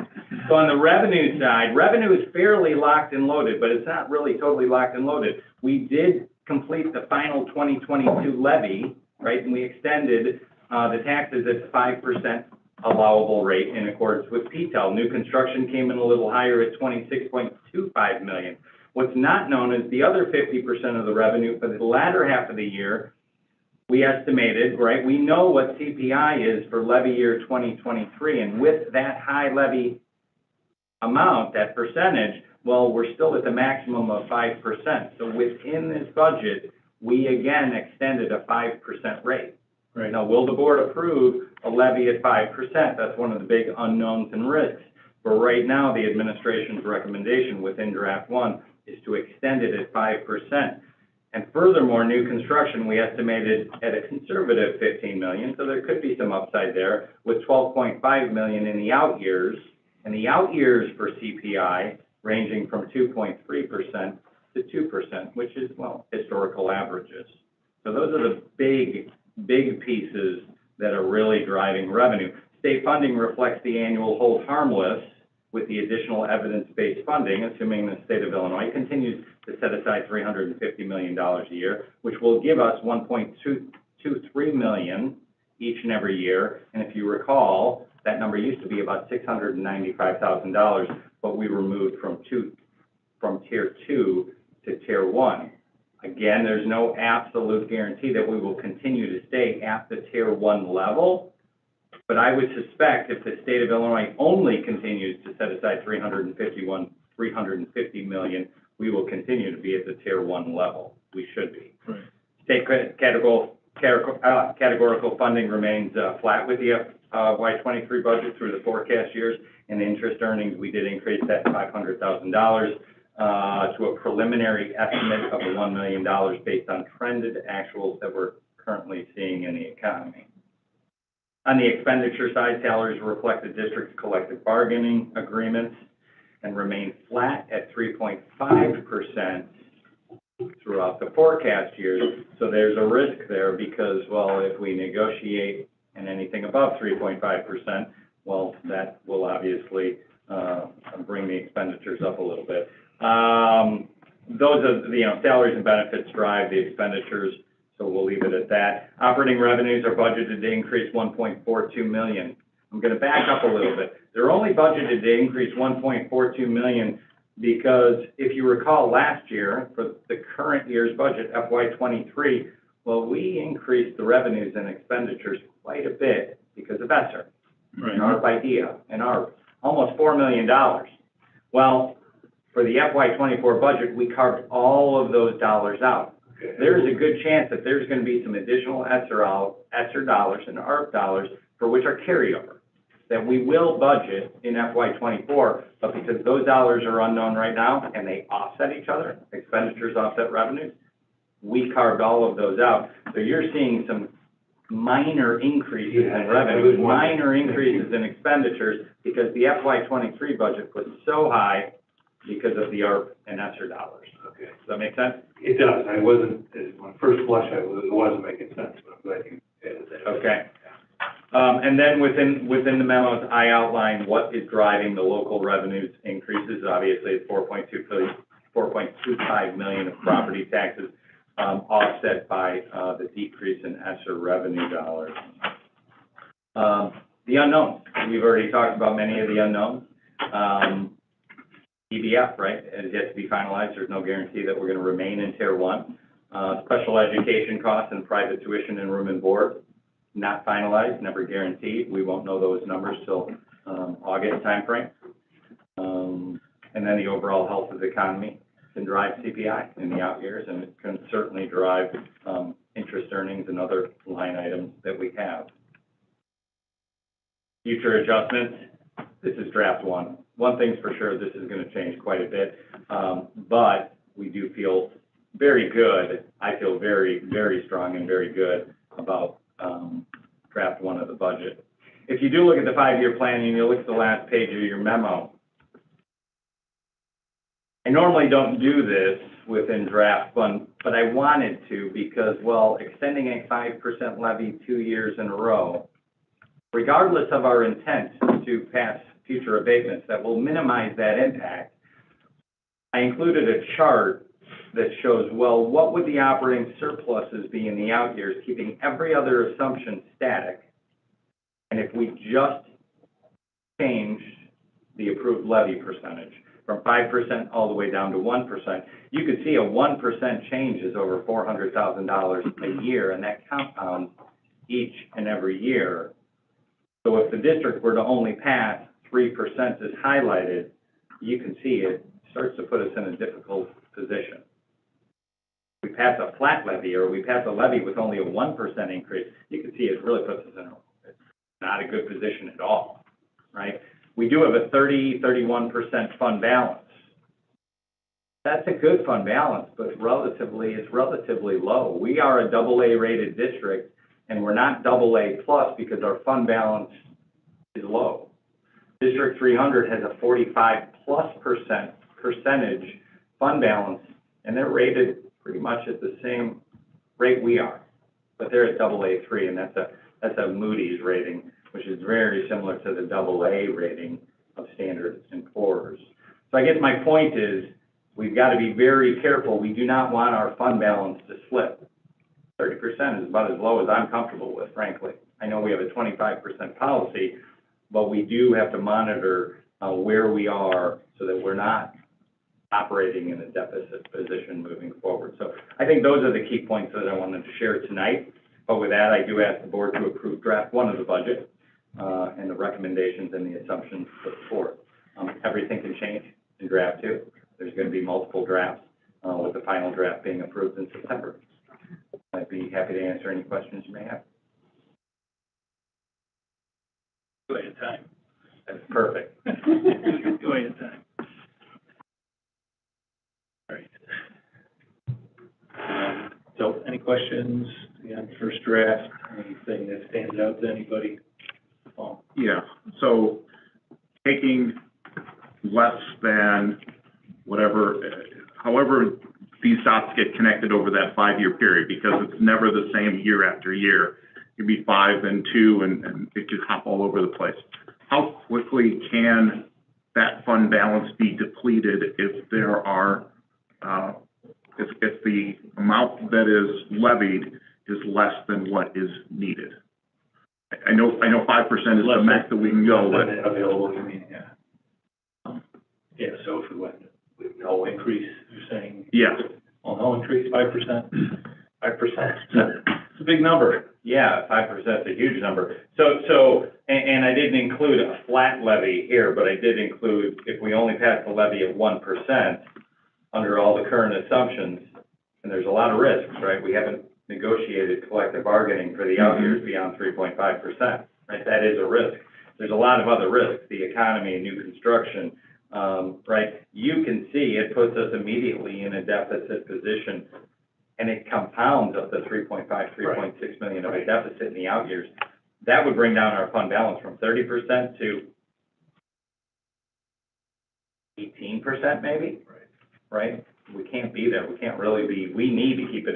[SPEAKER 8] So on the revenue side, revenue is fairly locked and loaded, but it's not really totally locked and loaded. We did complete the final 2022 levy, right, and we extended the taxes at the 5% allowable rate in accordance with PTEL. New construction came in a little higher at $26.25 million. What's not known is the other 50% of the revenue for the latter half of the year, we estimated, right? We know what CPI is for levy year 2023, and with that high levy amount, that percentage, well, we're still at the maximum of 5%. So within this budget, we again extended a 5% rate.
[SPEAKER 3] Right.
[SPEAKER 8] Now, will the board approve a levy at 5%? That's one of the big unknowns and risks. But right now, the administration's recommendation within draft one is to extend it at 5%. And furthermore, new construction, we estimated at a conservative $15 million, so there could be some upside there, with $12.5 million in the out years, and the out years for CPI ranging from 2.3% to 2%, which is, well, historical averages. So those are the big pieces that are really driving revenue. State funding reflects the annual hold harmless with the additional evidence-based funding, assuming the state of Illinois continues to set aside $350 million a year, which will give us $1.223 million each and every year. And if you recall, that number used to be about $695,000, but we were moved from tier 2 to tier 1. Again, there's no absolute guarantee that we will continue to stay at the tier 1 level. But I would suspect if the state of Illinois only continues to set aside $350 million, we will continue to be at the tier 1 level. We should be.
[SPEAKER 3] Right.
[SPEAKER 8] State categorical funding remains flat with the Y23 budget through the forecast years, and interest earnings, we did increase that $500,000. to a preliminary estimate of $1 million based on trended actuals that we're currently seeing in the economy. On the expenditure side, salaries reflect the district's collective bargaining agreements and remain flat at 3.5% throughout the forecast years. So there's a risk there because, well, if we negotiate and anything above 3.5%, well, that will obviously bring the expenditures up a little bit. Those are, salaries and benefits drive the expenditures, so we'll leave it at that. Operating revenues are budgeted to increase $1.42 million. I'm going to back up a little bit. They're only budgeted to increase $1.42 million because if you recall last year, for the current year's budget, FY23, well, we increased the revenues and expenditures quite a bit because of ESSER, and ARP IDEA, and ARP, almost $4 million. Well, for the FY24 budget, we carved all of those dollars out. There's a good chance that there's going to be some additional ESSER dollars and ARP dollars for which are carryover, that we will budget in FY24, but because those dollars are unknown right now and they offset each other, expenditures offset revenues, we carved all of those out. So you're seeing some minor increases in revenues, minor increases in expenditures because the FY23 budget was so high because of the ARP and ESSER dollars.
[SPEAKER 3] Okay.
[SPEAKER 8] Does that make sense?
[SPEAKER 3] It does. I wasn't, my first blush, it wasn't making sense, but I'm glad you added that.
[SPEAKER 8] Okay. And then within the memos, I outlined what is driving the local revenues increases. Obviously, it's 4.25 million of property taxes, offset by the decrease in ESSER revenue dollars. The unknowns, we've already talked about many of the unknowns. EBF, right, is yet to be finalized. There's no guarantee that we're going to remain in Tier 1. Special education costs and private tuition and room and board, not finalized, never guaranteed. We won't know those numbers till August timeframe. And then the overall health of the economy can drive CPI in the out years, and it can certainly drive interest earnings and other line items that we have. Future adjustments, this is draft one. One thing's for sure, this is going to change quite a bit, but we do feel very good. I feel very, very strong and very good about draft one of the budget. If you do look at the 5-year plan and you look at the last page of your memo, I normally don't do this within draft one, but I wanted to because, well, extending a 5% levy 2 years in a row, regardless of our intent to pass future abatements that will minimize that impact, I included a chart that shows, well, what would the operating surpluses be in the out years, keeping every other assumption static, and if we just change the approved levy percentage from 5% all the way down to 1%, you could see a 1% change is over $400,000 a year, and that compounds each and every year. So if the district were to only pass 3% as highlighted, you can see it starts to put us in a difficult position. If we pass a flat levy or we pass a levy with only a 1% increase, you can see it really puts us in not a good position at all, right? We do have a 31% fund balance. That's a good fund balance, but it's relatively low. We are a AA rated district, and we're not AA plus because our fund balance is low. District 300 has a 45+% fund balance, and they're rated pretty much at the same rate we are, but they're at AA3, and that's a Moody's rating, which is very similar to the AA rating of Standard & Poor's. So I guess my point is we've got to be very careful. We do not want our fund balance to slip. 30% is about as low as I'm comfortable with, frankly. I know we have a 25% policy, but we do have to monitor where we are so that we're not operating in a deficit position moving forward. So I think those are the key points that I wanted to share tonight. But with that, I do ask the board to approve draft one of the budget and the recommendations and the assumptions put forth. Everything can change in draft two. There's going to be multiple drafts with the final draft being approved in September. I'd be happy to answer any questions you may have.
[SPEAKER 4] Go ahead, time.
[SPEAKER 8] That's perfect.
[SPEAKER 4] Go ahead, time.
[SPEAKER 3] So any questions on first draft, anything that stands out to anybody?
[SPEAKER 4] Yeah, so taking less than whatever, however these dots get connected over that 5-year period, because it's never the same year after year. It could be 5 and 2, and it could hop all over the place. How quickly can that fund balance be depleted if there are, if the amount that is levied is less than what is needed? I know 5% is the max that we can go, but.
[SPEAKER 3] Available, you mean, yeah. Yeah, so if we went with no increase, you're saying?
[SPEAKER 4] Yeah.
[SPEAKER 3] Well, no increase, 5%? 5%, it's a big number.
[SPEAKER 8] Yeah, 5% is a huge number. So, and I didn't include a flat levy here, but I did include, if we only pass the levy at 1%, under all the current assumptions, and there's a lot of risks, right? We haven't negotiated collective bargaining for the out years beyond 3.5%, right? That is a risk. There's a lot of other risks, the economy, new construction, right? You can see it puts us immediately in a deficit position, and it compounds up to 3.6 million of a deficit in the out years. That would bring down our fund balance from 30% to 18% maybe, right? We can't be there. We can't really be, we need to keep it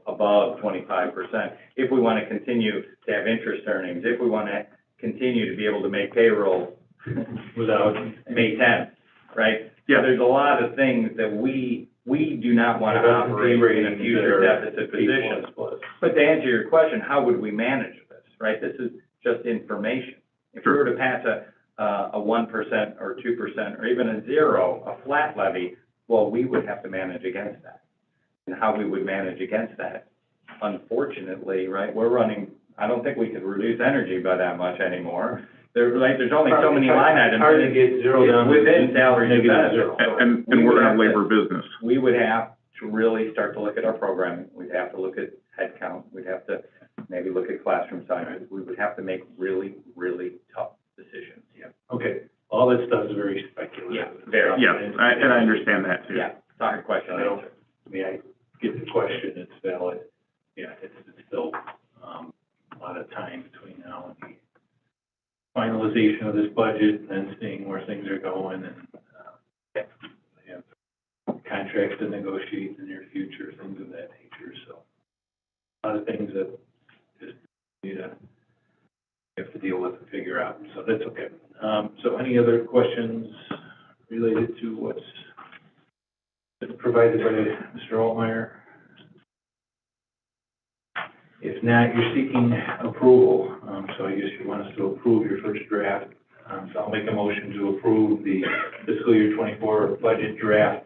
[SPEAKER 8] above 25% if we want to continue to have interest earnings, if we want to continue to be able to make payroll
[SPEAKER 3] without
[SPEAKER 8] May 10th, right? Yeah. There's a lot of things that we do not want to operate in a future deficit position. But to answer your question, how would we manage this, right? This is just information. If we were to pass a 1% or 2% or even a 0, a flat levy, well, we would have to manage against that. And how we would manage against that, unfortunately, right, we're running, I don't think we could reduce energy by that much anymore. There's only so many line items.
[SPEAKER 3] It's hard to get 0 down.
[SPEAKER 8] Within salaries and benefits.
[SPEAKER 4] And we're in a labor business.
[SPEAKER 8] We would have to really start to look at our programming. We'd have to look at headcount. We'd have to maybe look at classroom sizes. We would have to make really, really tough decisions.
[SPEAKER 3] Yeah. Okay. All that stuff is very speculative.
[SPEAKER 8] Yeah, very.
[SPEAKER 4] Yeah, and I understand that too.
[SPEAKER 8] Yeah, it's not a question.
[SPEAKER 3] I mean, I get the question, it's valid. Yeah, it's still, a lot of time between now and the finalization of this budget and then seeing where things are going and, they have contracts to negotiate in the near future, things of that nature, so. A lot of things that just need to, have to deal with and figure out, so that's okay. So any other questions related to what's been provided by Mr. Altmeyer? If not, you're seeking approval, so I guess you want us to approve your first draft. So I'll make a motion to approve the fiscal year 24 budget draft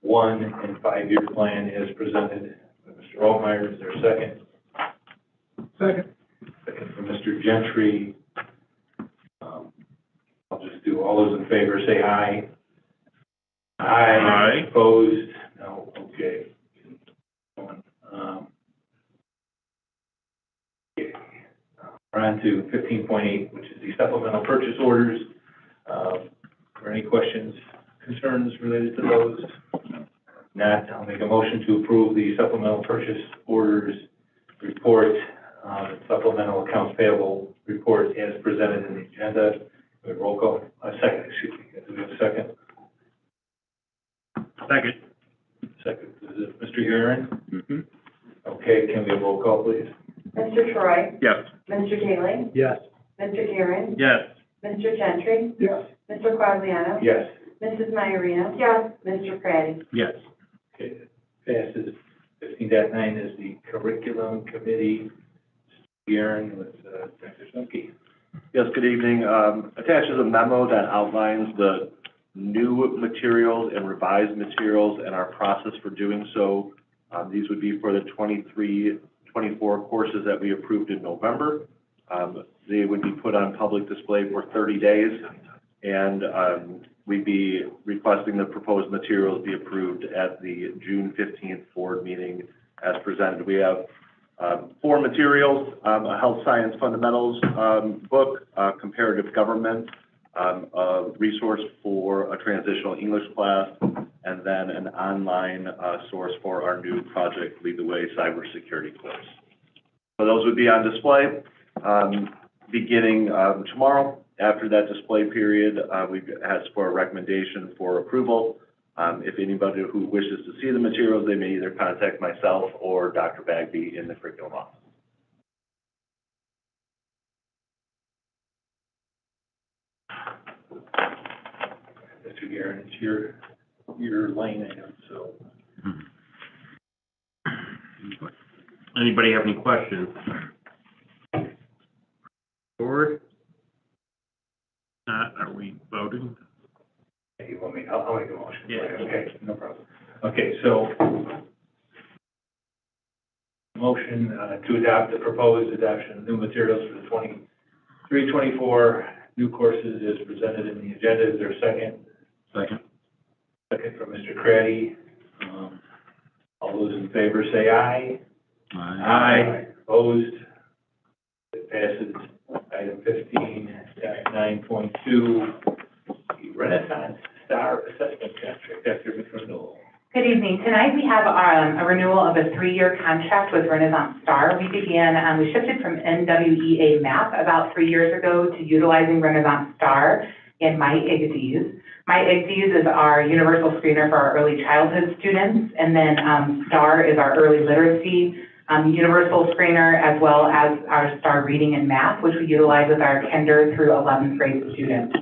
[SPEAKER 3] 1 and 5-year plan as presented by Mr. Altmeyer. Is there a second?
[SPEAKER 20] Second.
[SPEAKER 3] Second from Mr. Gentry. I'll just do all those in favor, say aye. Aye. Opposed? No, okay. We're on to 15.8, which is the supplemental purchase orders. Are there any questions, concerns related to those? Not, I'll make a motion to approve the supplemental purchase orders report, supplemental accounts payable report as presented in the agenda. We have roll call, second, excuse me. Do we have a second?
[SPEAKER 4] Second.
[SPEAKER 3] Second, is it Mr. Guerin? Okay, can we have roll call, please?
[SPEAKER 2] Mr. Troy?
[SPEAKER 4] Yes.
[SPEAKER 2] Mr. Daly?
[SPEAKER 20] Yes.
[SPEAKER 2] Mr. Guerin?
[SPEAKER 4] Yes.
[SPEAKER 2] Mr. Gentry?
[SPEAKER 20] Yes.
[SPEAKER 2] Mr. Quagliano?
[SPEAKER 3] Yes.
[SPEAKER 2] Mrs. Maiorino? Yes. Mr. Praddy?
[SPEAKER 4] Yes.
[SPEAKER 3] Okay, passes. 15.9 is the curriculum committee. Guerin with Dr. Sumke.
[SPEAKER 5] Yes, good evening. Attached is a memo that outlines the new materials and revised materials and our process for doing so. These would be for the 23-24 courses that we approved in November. They would be put on public display for 30 days, and we'd be requesting the proposed materials be approved at the June 15th board meeting as presented. We have 4 materials, a health science fundamentals book, comparative government, a resource for a transitional English class, and then an online source for our new Project Lead the Way cybersecurity course. So those would be on display beginning tomorrow. After that display period, we've asked for a recommendation for approval. If anybody who wishes to see the materials, they may either contact myself or Dr. Bagby in the curriculum office.
[SPEAKER 3] Mr. Guerin, it's your lane item, so.
[SPEAKER 1] Anybody have any questions? Board? Are we voting?
[SPEAKER 3] Hey, you want me, I'll make a motion.
[SPEAKER 1] Yeah.
[SPEAKER 3] Okay, no problem. Okay, so, motion to adopt the proposed adoption of new materials for the 23-24 new courses is presented in the agenda. Is there a second?
[SPEAKER 1] Second.
[SPEAKER 3] Second from Mr. Craddy. All those in favor say aye. Aye. Opposed? It passes. Item 15-9.2, the Renaissance Star Assessment Contract. Dr. McRindle.
[SPEAKER 9] Good evening. Tonight we have a renewal of a 3-year contract with Renaissance Star. We shifted from NWEA MAP about 3 years ago to utilizing Renaissance Star in MyEGDs. MyEGDs is our universal screener for our early childhood students, and then STAR is our early literacy universal screener, as well as our STAR reading and math, which we utilize with our kinder through 11th grade students.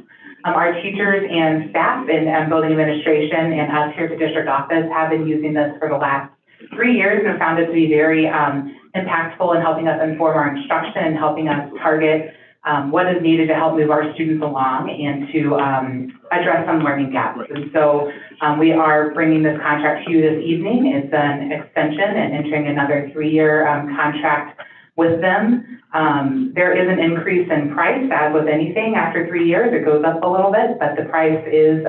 [SPEAKER 9] Our teachers and staff in building administration and us here at the district office have been using this for the last 3 years and have found it to be very impactful in helping us inform our instruction and helping us target what is needed to help move our students along and to address some learning gaps. And so we are bringing this contract to you this evening. It's an extension and entering another 3-year contract with them. There is an increase in price, as with anything. After 3 years, it goes up a little bit, but the price is,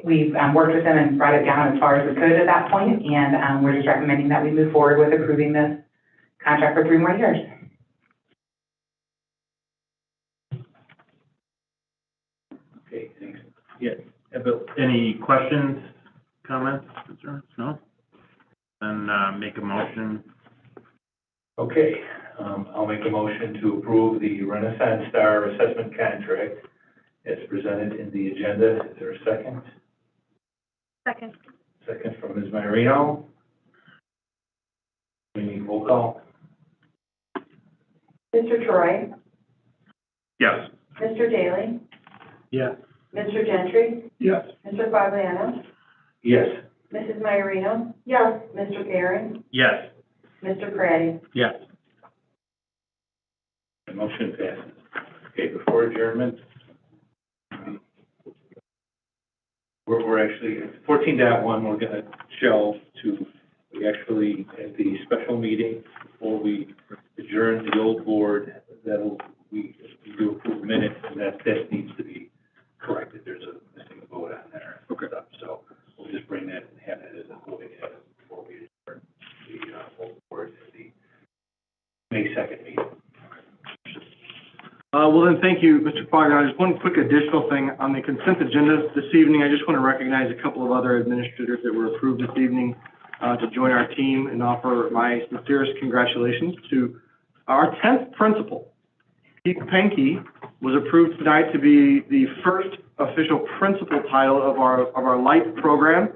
[SPEAKER 9] we've worked with them and brought it down as far as we could at that point, and we're just recommending that we move forward with approving this contract for 3 more years.
[SPEAKER 3] Okay, thanks.
[SPEAKER 1] Yes. Any questions, comments, concerns? No? Then make a motion.
[SPEAKER 3] Okay, I'll make a motion to approve the Renaissance Star Assessment Contract as presented in the agenda. Is there a second?
[SPEAKER 16] Second.
[SPEAKER 3] Second from Ms. Marino. We need roll call.
[SPEAKER 2] Mr. Troy?
[SPEAKER 1] Yes.
[SPEAKER 2] Mr. Daly?
[SPEAKER 1] Yes.
[SPEAKER 2] Mr. Gentry?
[SPEAKER 20] Yes.
[SPEAKER 2] Mr. Quagliano?
[SPEAKER 3] Yes.
[SPEAKER 2] Mrs. Maiorino? Yes. Mr. Guerin?
[SPEAKER 1] Yes.
[SPEAKER 2] Mr. Craddy?
[SPEAKER 1] Yes.
[SPEAKER 3] The motion passes. Okay, before adjournment, we're actually, 14.1, we're gonna shelve to, we actually, at the special meeting, before we adjourn the old board, we do approve minutes, and that needs to be corrected. There's a missing vote on there. Okay. So we'll just bring that and have that as a moving item before we adjourn the old board at the May 2nd meeting.
[SPEAKER 19] Well then, thank you, Mr. Quagliano. Just one quick additional thing on the consent agenda this evening. I just want to recognize a couple of other administrators that were approved this evening to join our team and offer my sincerest congratulations to our 10th principal. Keith Penke was approved tonight to be the first official principal title of our LIGHT program.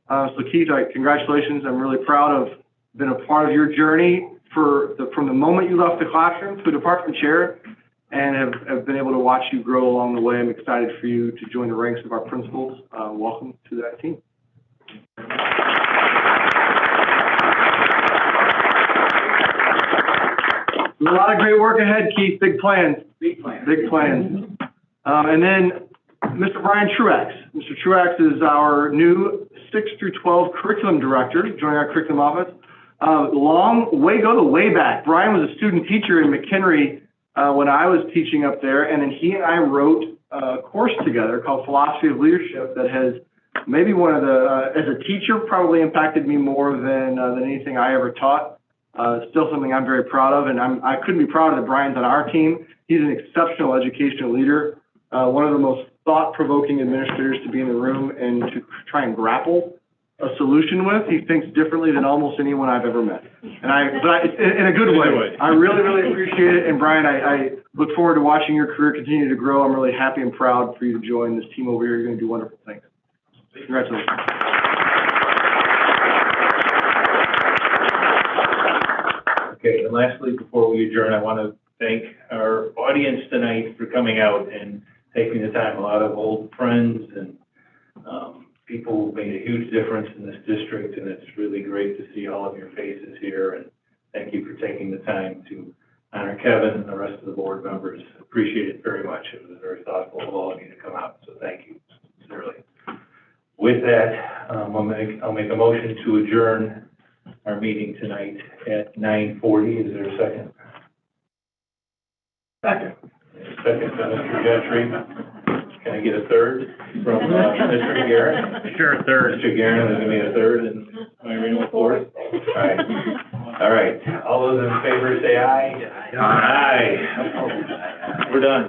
[SPEAKER 19] So Keith, congratulations. I'm really proud of been a part of your journey from the moment you left the classroom to department chair, and have been able to watch you grow along the way. I'm excited for you to join the ranks of our principals. Welcome to that team. A lot of great work ahead, Keith. Big plans. Big plans. Big plans. And then Mr. Brian Truax. Mr. Truax is our new 6 through 12 curriculum director, joining our curriculum office. Go the way back. Brian was a student teacher in McHenry when I was teaching up there, and then he and I wrote a course together called Philosophy of Leadership that has maybe one of the, as a teacher, probably impacted me more than anything I ever taught. Still something I'm very proud of, and I couldn't be prouder that Brian's on our team. He's an exceptional educational leader, one of the most thought-provoking administrators to be in the room and to try and grapple a solution with. He thinks differently than almost anyone I've ever met. And in a good way. I really, really appreciate it. And Brian, I look forward to watching your career continue to grow. I'm really happy and proud for you to join this team over here. You're going to do wonderful things. Congratulations.
[SPEAKER 3] Okay, and lastly, before we adjourn, I want to thank our audience tonight for coming out and taking the time. A lot of old friends and people who made a huge difference in this district, and it's really great to see all of your faces here. And thank you for taking the time to honor Kevin and the rest of the board members. Appreciate it very much. It was very thoughtful of all of you to come out, so thank you sincerely. With that, I'll make a motion to adjourn our meeting tonight at 9:40. Is there a second?
[SPEAKER 20] Second.
[SPEAKER 3] Second, Mr. Gentry. Can I get a third from Mr. Guerin?
[SPEAKER 21] Sure, third.
[SPEAKER 3] Mr. Guerin is going to be a third, and my renewal fourth. All right. All those in favor say aye. Aye. We're done.